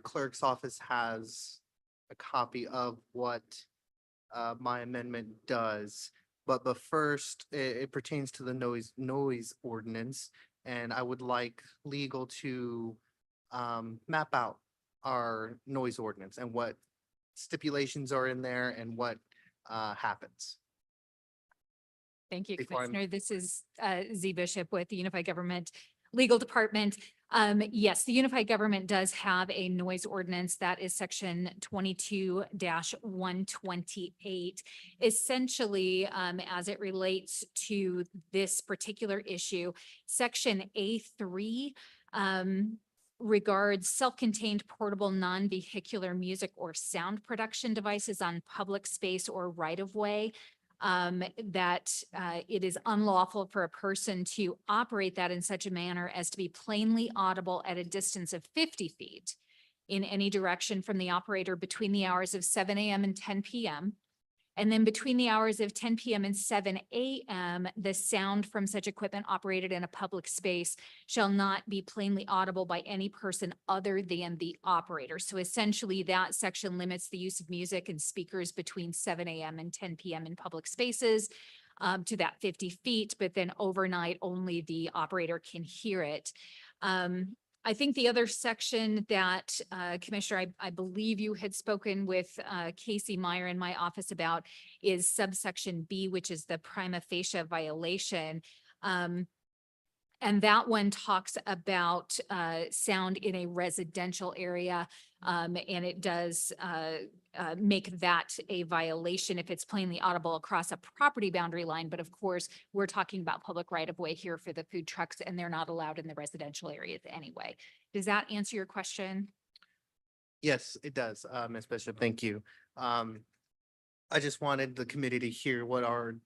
clerk's office has a copy of what my amendment does. But first, it pertains to the noise ordinance, and I would like legal to map out our noise ordinance and what stipulations are in there and what happens. Thank you, Before I'm- Commissioner. This is Z Bishop with the Unified Government Legal Department. Yes, the Unified Government does have a noise ordinance that is section 22-128. Essentially, as it relates to this particular issue, section A3 regards self-contained portable non-vehicular music or sound production devices on public space or right-of-way. That it is unlawful for a person to operate that in such a manner as to be plainly audible at a distance of 50 feet in any direction from the operator between the hours of 7 a.m. and 10 p.m. And then between the hours of 10 p.m. and 7 a.m., the sound from such equipment operated in a public space shall not be plainly audible by any person other than the operator. So essentially, that section limits the use of music and speakers between 7 a.m. and 10 p.m. in public spaces to that 50 feet, but then overnight, only the operator can hear it. I think the other section that, Commissioner, I believe you had spoken with Casey Meyer in my office about is subsection B, which is the prima facie violation. And that one talks about sound in a residential area. And it does make that a violation if it's plainly audible across a property boundary line. But of course, we're talking about public right of way here for the food trucks, and they're not allowed in the residential areas anyway. Does that answer your question? Yes, it does, Ms. Bishop. Thank you. I just wanted the committee to hear what are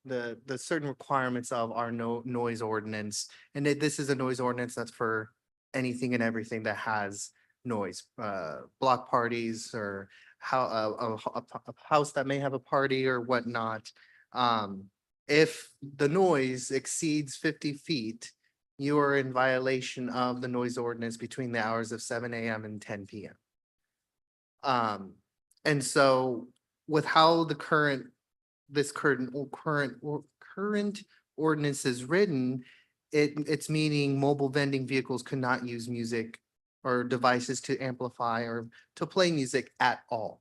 the certain requirements of our noise ordinance. And this is a noise ordinance that's for anything and everything that has noise, block parties or how a house that may have a party or whatnot. If the noise exceeds 50 feet, you are in violation of the noise ordinance between the hours of 7 a.m. and 10 p.m. And so with how the current ordinance is written, it's meaning mobile vending vehicles could not use music or devices to amplify or to play music at all.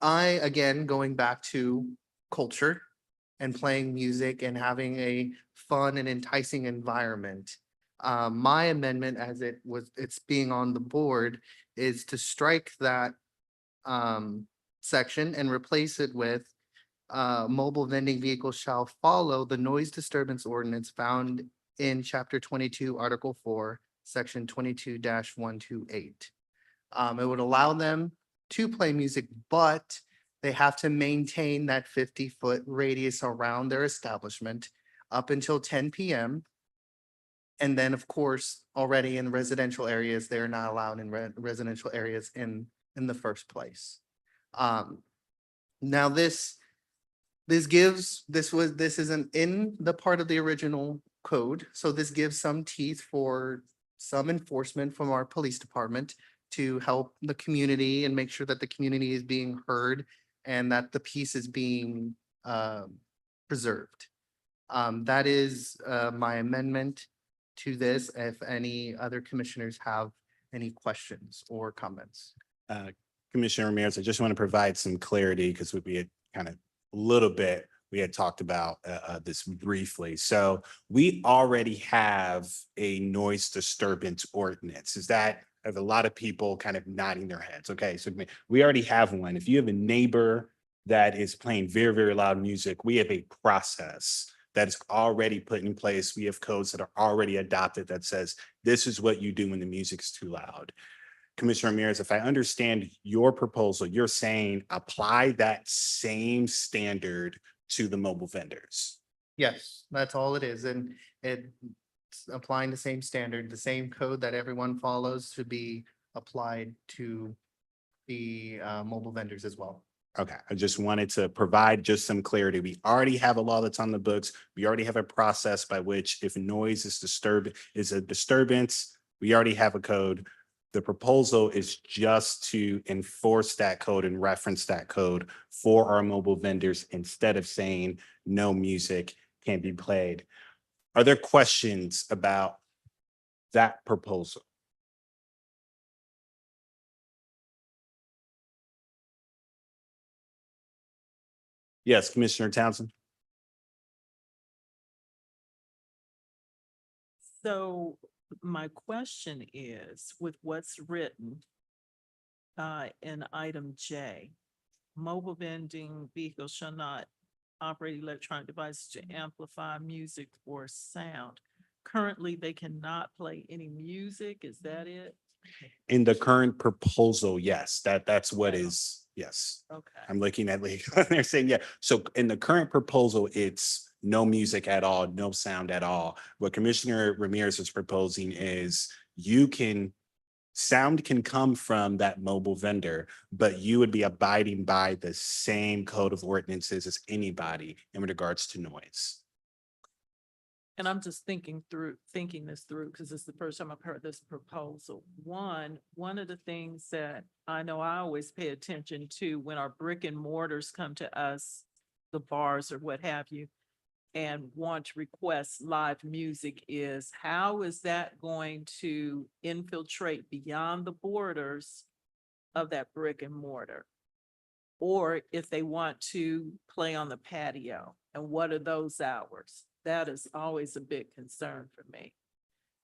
Again, going back to culture and playing music and having a fun and enticing environment. My amendment, as it's being on the board, is to strike that section and replace it with mobile vending vehicles shall follow the noise disturbance ordinance found in chapter 22, article 4, section 22-128. It would allow them to play music, but they have to maintain that 50-foot radius around their establishment up until 10 p.m. And then, of course, already in residential areas, they're not allowed in residential areas in the first place. Now this isn't in the part of the original code, so this gives some teeth for some enforcement from our police department to help the community and make sure that the community is being heard and that the peace is being preserved. That is my amendment to this. If any other commissioners have any questions or comments. Commissioner Ramirez, I just want to provide some clarity because we had kind of a little bit, we had talked about this briefly. So we already have a noise disturbance ordinance. Is that, I have a lot of people kind of nodding their heads. Okay, so we already have one. If you have a neighbor that is playing very, very loud music, we have a process that's already put in place. We have codes that are already adopted that says, this is what you do when the music's too loud. Commissioner Ramirez, if I understand your proposal, you're saying apply that same standard to the mobile vendors. Yes, that's all it is. And it's applying the same standard, the same code that everyone follows to be applied to the mobile vendors as well. Okay, I just wanted to provide just some clarity. We already have a law that's on the books. We already have a process by which if noise is a disturbance, we already have a code. The proposal is just to enforce that code and reference that code for our mobile vendors instead of saying no music can be played. Are there questions about that proposal? Yes, Commissioner Townsend. So my question is, with what's written in item J, mobile vending vehicles shall not operate electronic devices to amplify music or sound. Currently, they cannot play any music. Is that it? In the current proposal, yes, that's what is, yes. Okay. I'm looking at legal, they're saying, yeah. So in the current proposal, it's no music at all, no sound at all. What Commissioner Ramirez is proposing is sound can come from that mobile vendor, but you would be abiding by the same code of ordinances as anybody in regards to noise. And I'm just thinking this through, because it's the first time I've heard this proposal. One of the things that I know I always pay attention to when our brick and mortars come to us, the bars or what have you, and want to request live music is, how is that going to infiltrate beyond the borders of that brick and mortar? Or if they want to play on the patio, and what are those hours? That is always a big concern for me.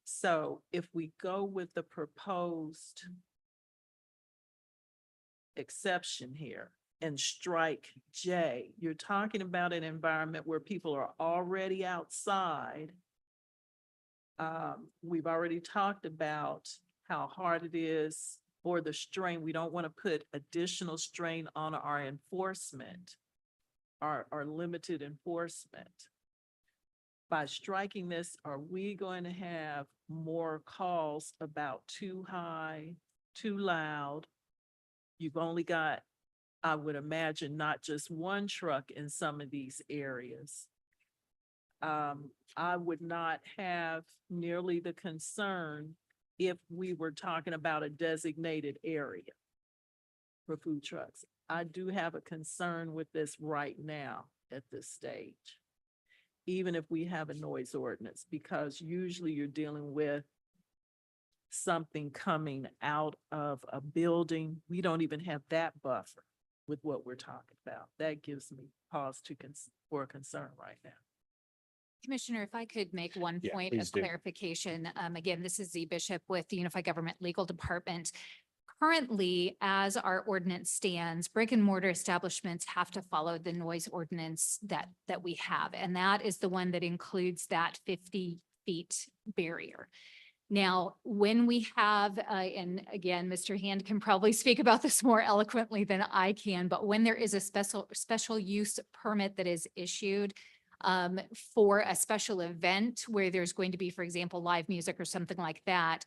So if we go with the proposed exception here and strike J, you're talking about an environment where people are already outside. We've already talked about how hard it is, or the strain. We don't want to put additional strain on our enforcement, our limited enforcement. By striking this, are we going to have more calls about too high, too loud? You've only got, I would imagine, not just one truck in some of these areas. I would not have nearly the concern if we were talking about a designated area for food trucks. I do have a concern with this right now at this stage, even if we have a noise ordinance, because usually you're dealing with something coming out of a building. We don't even have that buffer with what we're talking about. That gives me pause for concern right now. Commissioner, if I could make one Yeah, point please of do. clarification. Again, this is Z Bishop with the Unified Government Legal Department. Currently, as our ordinance stands, brick and mortar establishments have to follow the noise ordinance that we have. And that is the one that includes that 50 feet barrier. Now, when we have, and again, Mr. Hand can probably speak about this more eloquently than I can, but when there is a special use permit that is issued for a special event where there's going to be, for example, live music or something like that,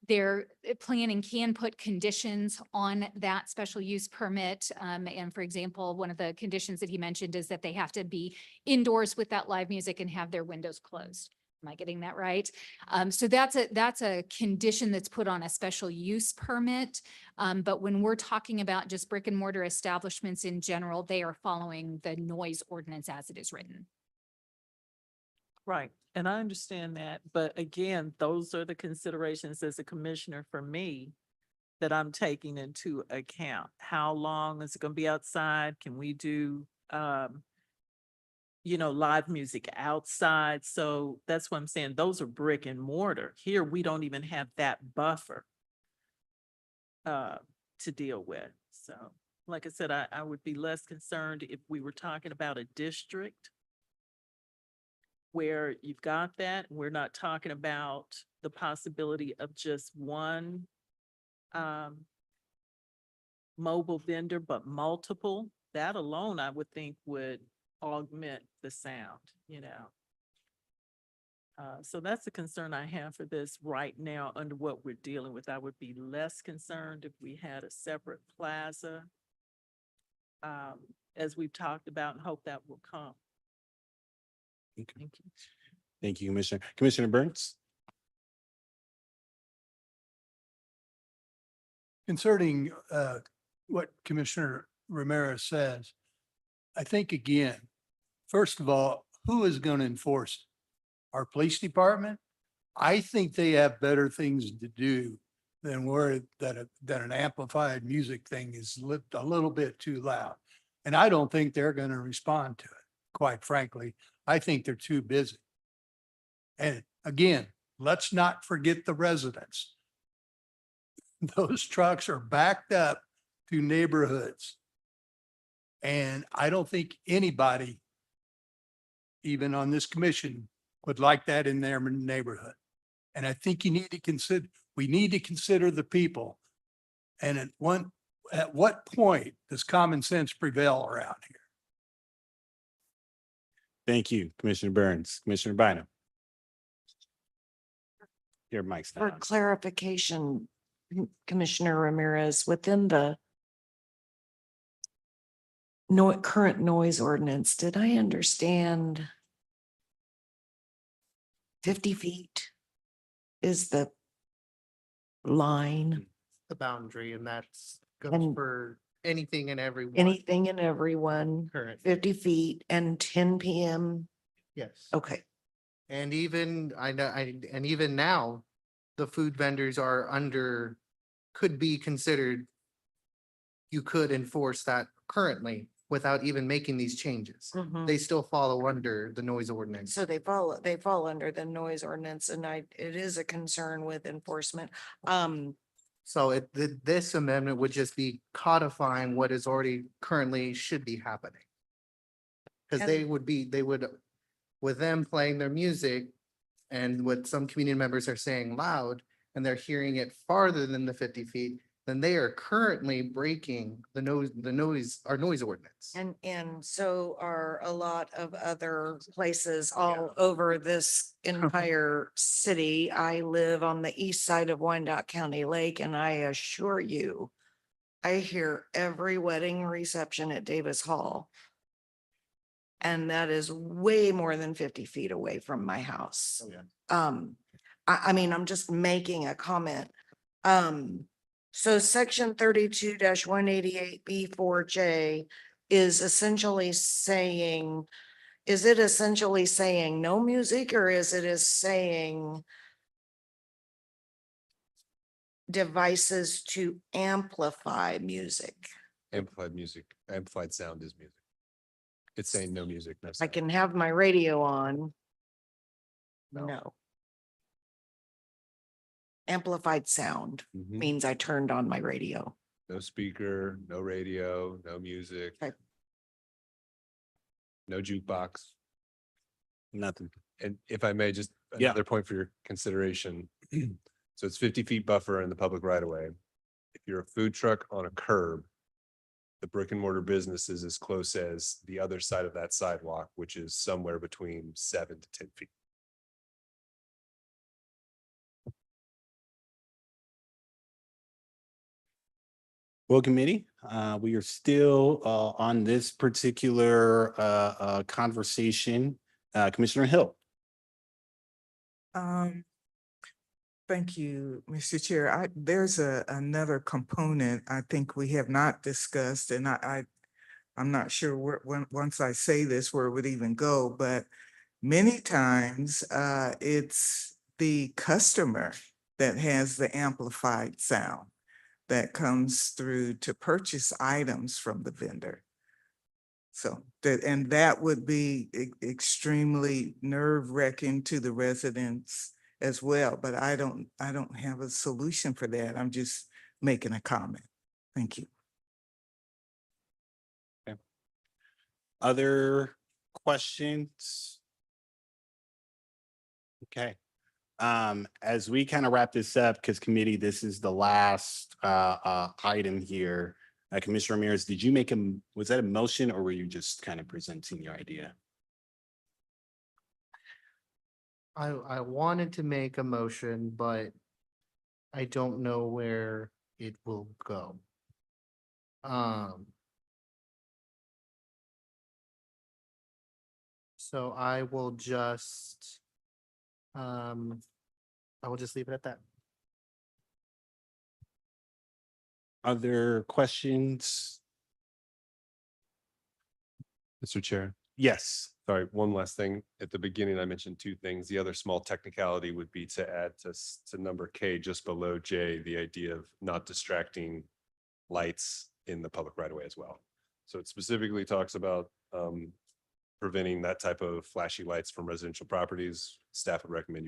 their planning can put conditions on that special use permit. And for example, one of the conditions that he mentioned is that they have to be indoors with that live music and have their windows closed. Am I getting that right? So that's a condition that's put on a special use permit. But when we're talking about just brick and mortar establishments in general, they are following the noise ordinance as it is written. Right, and I understand that, but again, those are the considerations as a commissioner for me that I'm taking into account. How long is it gonna be outside? Can we do, live music outside? So that's what I'm saying. Those are brick and mortar. Here, we don't even have that buffer to deal with. So, like I said, I would be less concerned if we were talking about a district where you've got that. We're not talking about the possibility of just one mobile vendor, but multiple. That alone, I would think would augment the sound, So that's the concern I have for this right now under what we're dealing with. I would be less concerned if we had a separate plaza, as we've talked about, and hope that will come. Okay. Thank you. Thank you, Commissioner. Commissioner Burns? Concerning what Commissioner Ramirez says, I think again, first of all, who is going to enforce it? Our police department? I think they have better things to do than that an amplified music thing is a little bit too loud. And I don't think they're going to respond to it, quite frankly. I think they're too busy. And again, let's not forget the residents. Those trucks are backed up to neighborhoods. And I don't think anybody, even on this commission, would like that in their neighborhood. And I think we need to consider the people. And at what point does common sense prevail around here? Thank you, Commissioner Burns. Commissioner Bynum? Your mic's not For on. clarification, Commissioner Ramirez, within the current noise ordinance, did I understand 50 feet is the line? The boundary, and that's goes And for anything and everyone. anything and everyone, Current, 50 feet and 10 PM? yes. Okay. And even, and even now, the food vendors could be considered, you could enforce that currently without even making these changes. Mhm. They still follow under the noise ordinance. So they fall under the noise ordinance, and it is a concern with enforcement. So this amendment would just be codifying what is already currently should be happening. Because they would, with them playing their music and what some community members are saying loud, and they're hearing it farther than the 50 feet, then they are currently breaking our noise ordinance. And so are a lot of other places all over this entire city. I live on the east side of Wyandotte County Lake, and I assure you, I hear every wedding reception at Davis Hall. And that is way more than 50 feet away from my house. Oh, yeah. I mean, I'm just making a comment. So section 32 188 B4J is essentially saying, is it essentially saying no music, or is it saying devices to amplify music? Amplified sound is music. It's saying no music. No I sound. can have my radio on. No. Amplified sound Mhm. means I turned on my radio. No speaker, no radio, no music. Okay. No jukebox. Nothing. And if I may, just Yeah. another point for your consideration. So it's 50 feet buffer in the public right of way. If you're a food truck on a curb, the brick and mortar business is as close as the other side of that sidewalk, which is somewhere between 7 to 10 feet. Well, committee, we are still on this particular conversation. Commissioner Hill. Thank you, Mr. Chair. There's another component I think we have not discussed, and I'm not sure once I say this, where it would even go, but many times, it's the customer that has the amplified sound that comes through to purchase items from the vendor. So that would be extremely nerve-wracking to the residents as well, but I don't have a solution for that. I'm just making a comment. Thank you. Other questions? Okay. As we kind of wrap this up, because committee, this is the last item here. Commissioner Ramirez, did you make was that a motion or were you just kind of presenting your idea? I wanted to make a motion, but I don't know where it will go. So I will just leave it at that. Other questions? Mr. Chair, Yes. sorry, one last thing. At the beginning, I mentioned two things. The other small technicality would be to add to number K just below J, the idea of not distracting lights in the public right of way as well. So it specifically talks about preventing that type of flashy lights from residential properties. Staff would recommend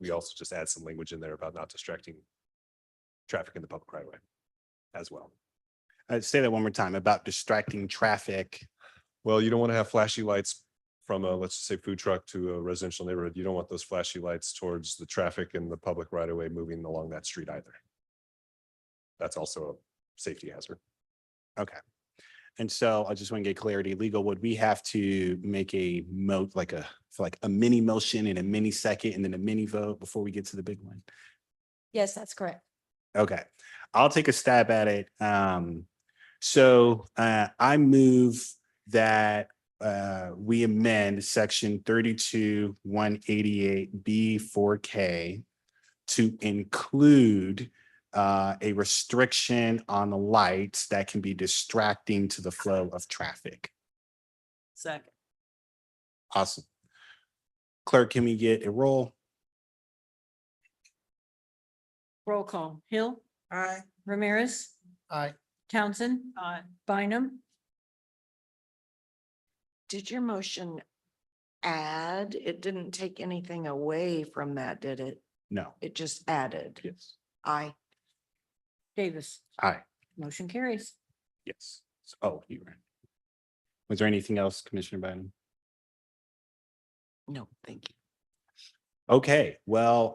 we also just add some language in there about not distracting traffic in the public right of way as well. I'd say that one more time about distracting traffic. Well, you don't want to have flashy lights from a, let's just say, food truck to a residential neighborhood. You don't want those flashy lights towards the traffic in the public right of way moving along that street either. That's also a safety hazard. Okay. And so I just want to get clarity. Legal, would we have to make a like a mini motion and a mini second and then a mini vote before we get to the big one? Yes, that's correct. Okay, I'll take a stab at it. So I move that we amend section 32-188B4K to include a restriction on the lights that can be distracting to the flow of traffic. Second. Awesome. Clerk, can we get a roll? Roll call. Hill. Aye. Ramirez. Aye. Townsend. Aye. Bynum. Did your motion add? It didn't take anything away from that, did it? No. It just added. Yes. Aye. Davis. Aye. Motion carries. Yes. Oh, you were. Was there anything else, Commissioner Bynum? No, thank you. Okay, well,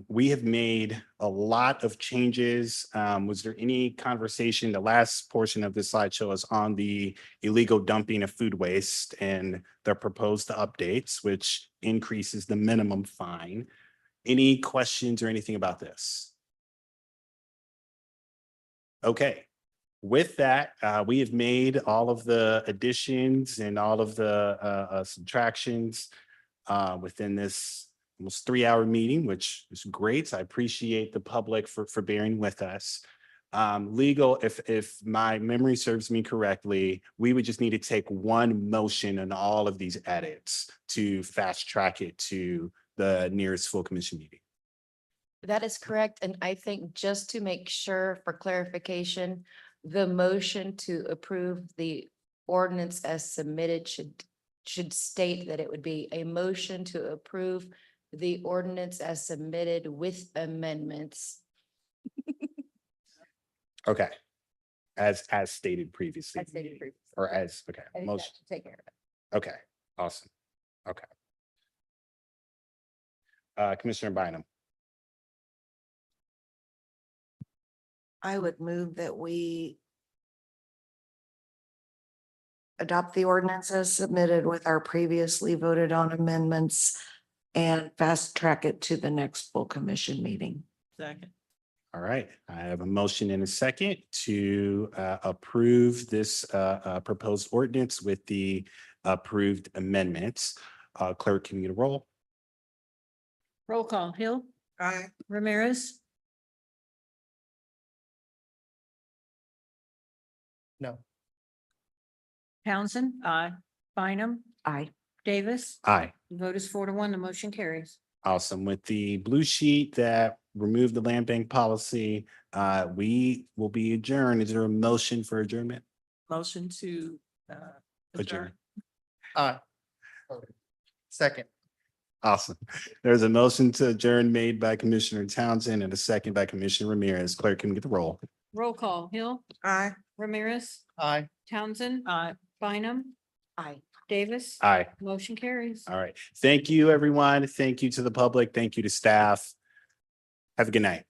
we have made a lot of changes. Was there any conversation? The last portion of this slideshow is on the illegal dumping of food waste and the proposed updates, which increases the minimum fine. Any questions or anything about this? Okay, with that, we have made all of the additions and all of the subtractions within this almost 3-hour meeting, which is great. I appreciate the public for bearing with us. Legal, if my memory serves me correctly, we would just need to take one motion on all of these edits to fast track it to the nearest full commission meeting. That is correct. And I think just to make sure for clarification, the motion to approve the ordinance as submitted should state that it would be a motion to approve the ordinance as submitted with amendments. Okay. As stated previously. As stated previously. Or as, okay. I think that Motion. should take care of it. Okay, awesome. Okay. Commissioner Bynum. I would move that we adopt the ordinance as submitted with our previously voted on amendments and fast track it to the next full commission meeting. Second. All right, I have a motion and a second to approve this proposed ordinance with the approved amendments. Clerk, can you get a roll? Roll call, Hill, Aye. Ramirez, No. Townsend. Aye. Bynum, Aye. Davis. Aye. The vote is 4-1. The motion carries. Awesome. With the blue sheet that removed the land bank policy, we will be adjourned. Is there a motion for adjournment? Motion to adjourn. Aye. Second. Awesome. There's a motion to adjourn made by Commissioner Townsend and a second by Commissioner Ramirez. Clerk, can we get the roll? Roll call, Hill, Aye. Ramirez, Aye. Townsend. Aye. Bynum, Aye. Davis. Aye. Motion carries. All right. Thank you, everyone. Thank you to the public. Thank you to staff. Have a good night.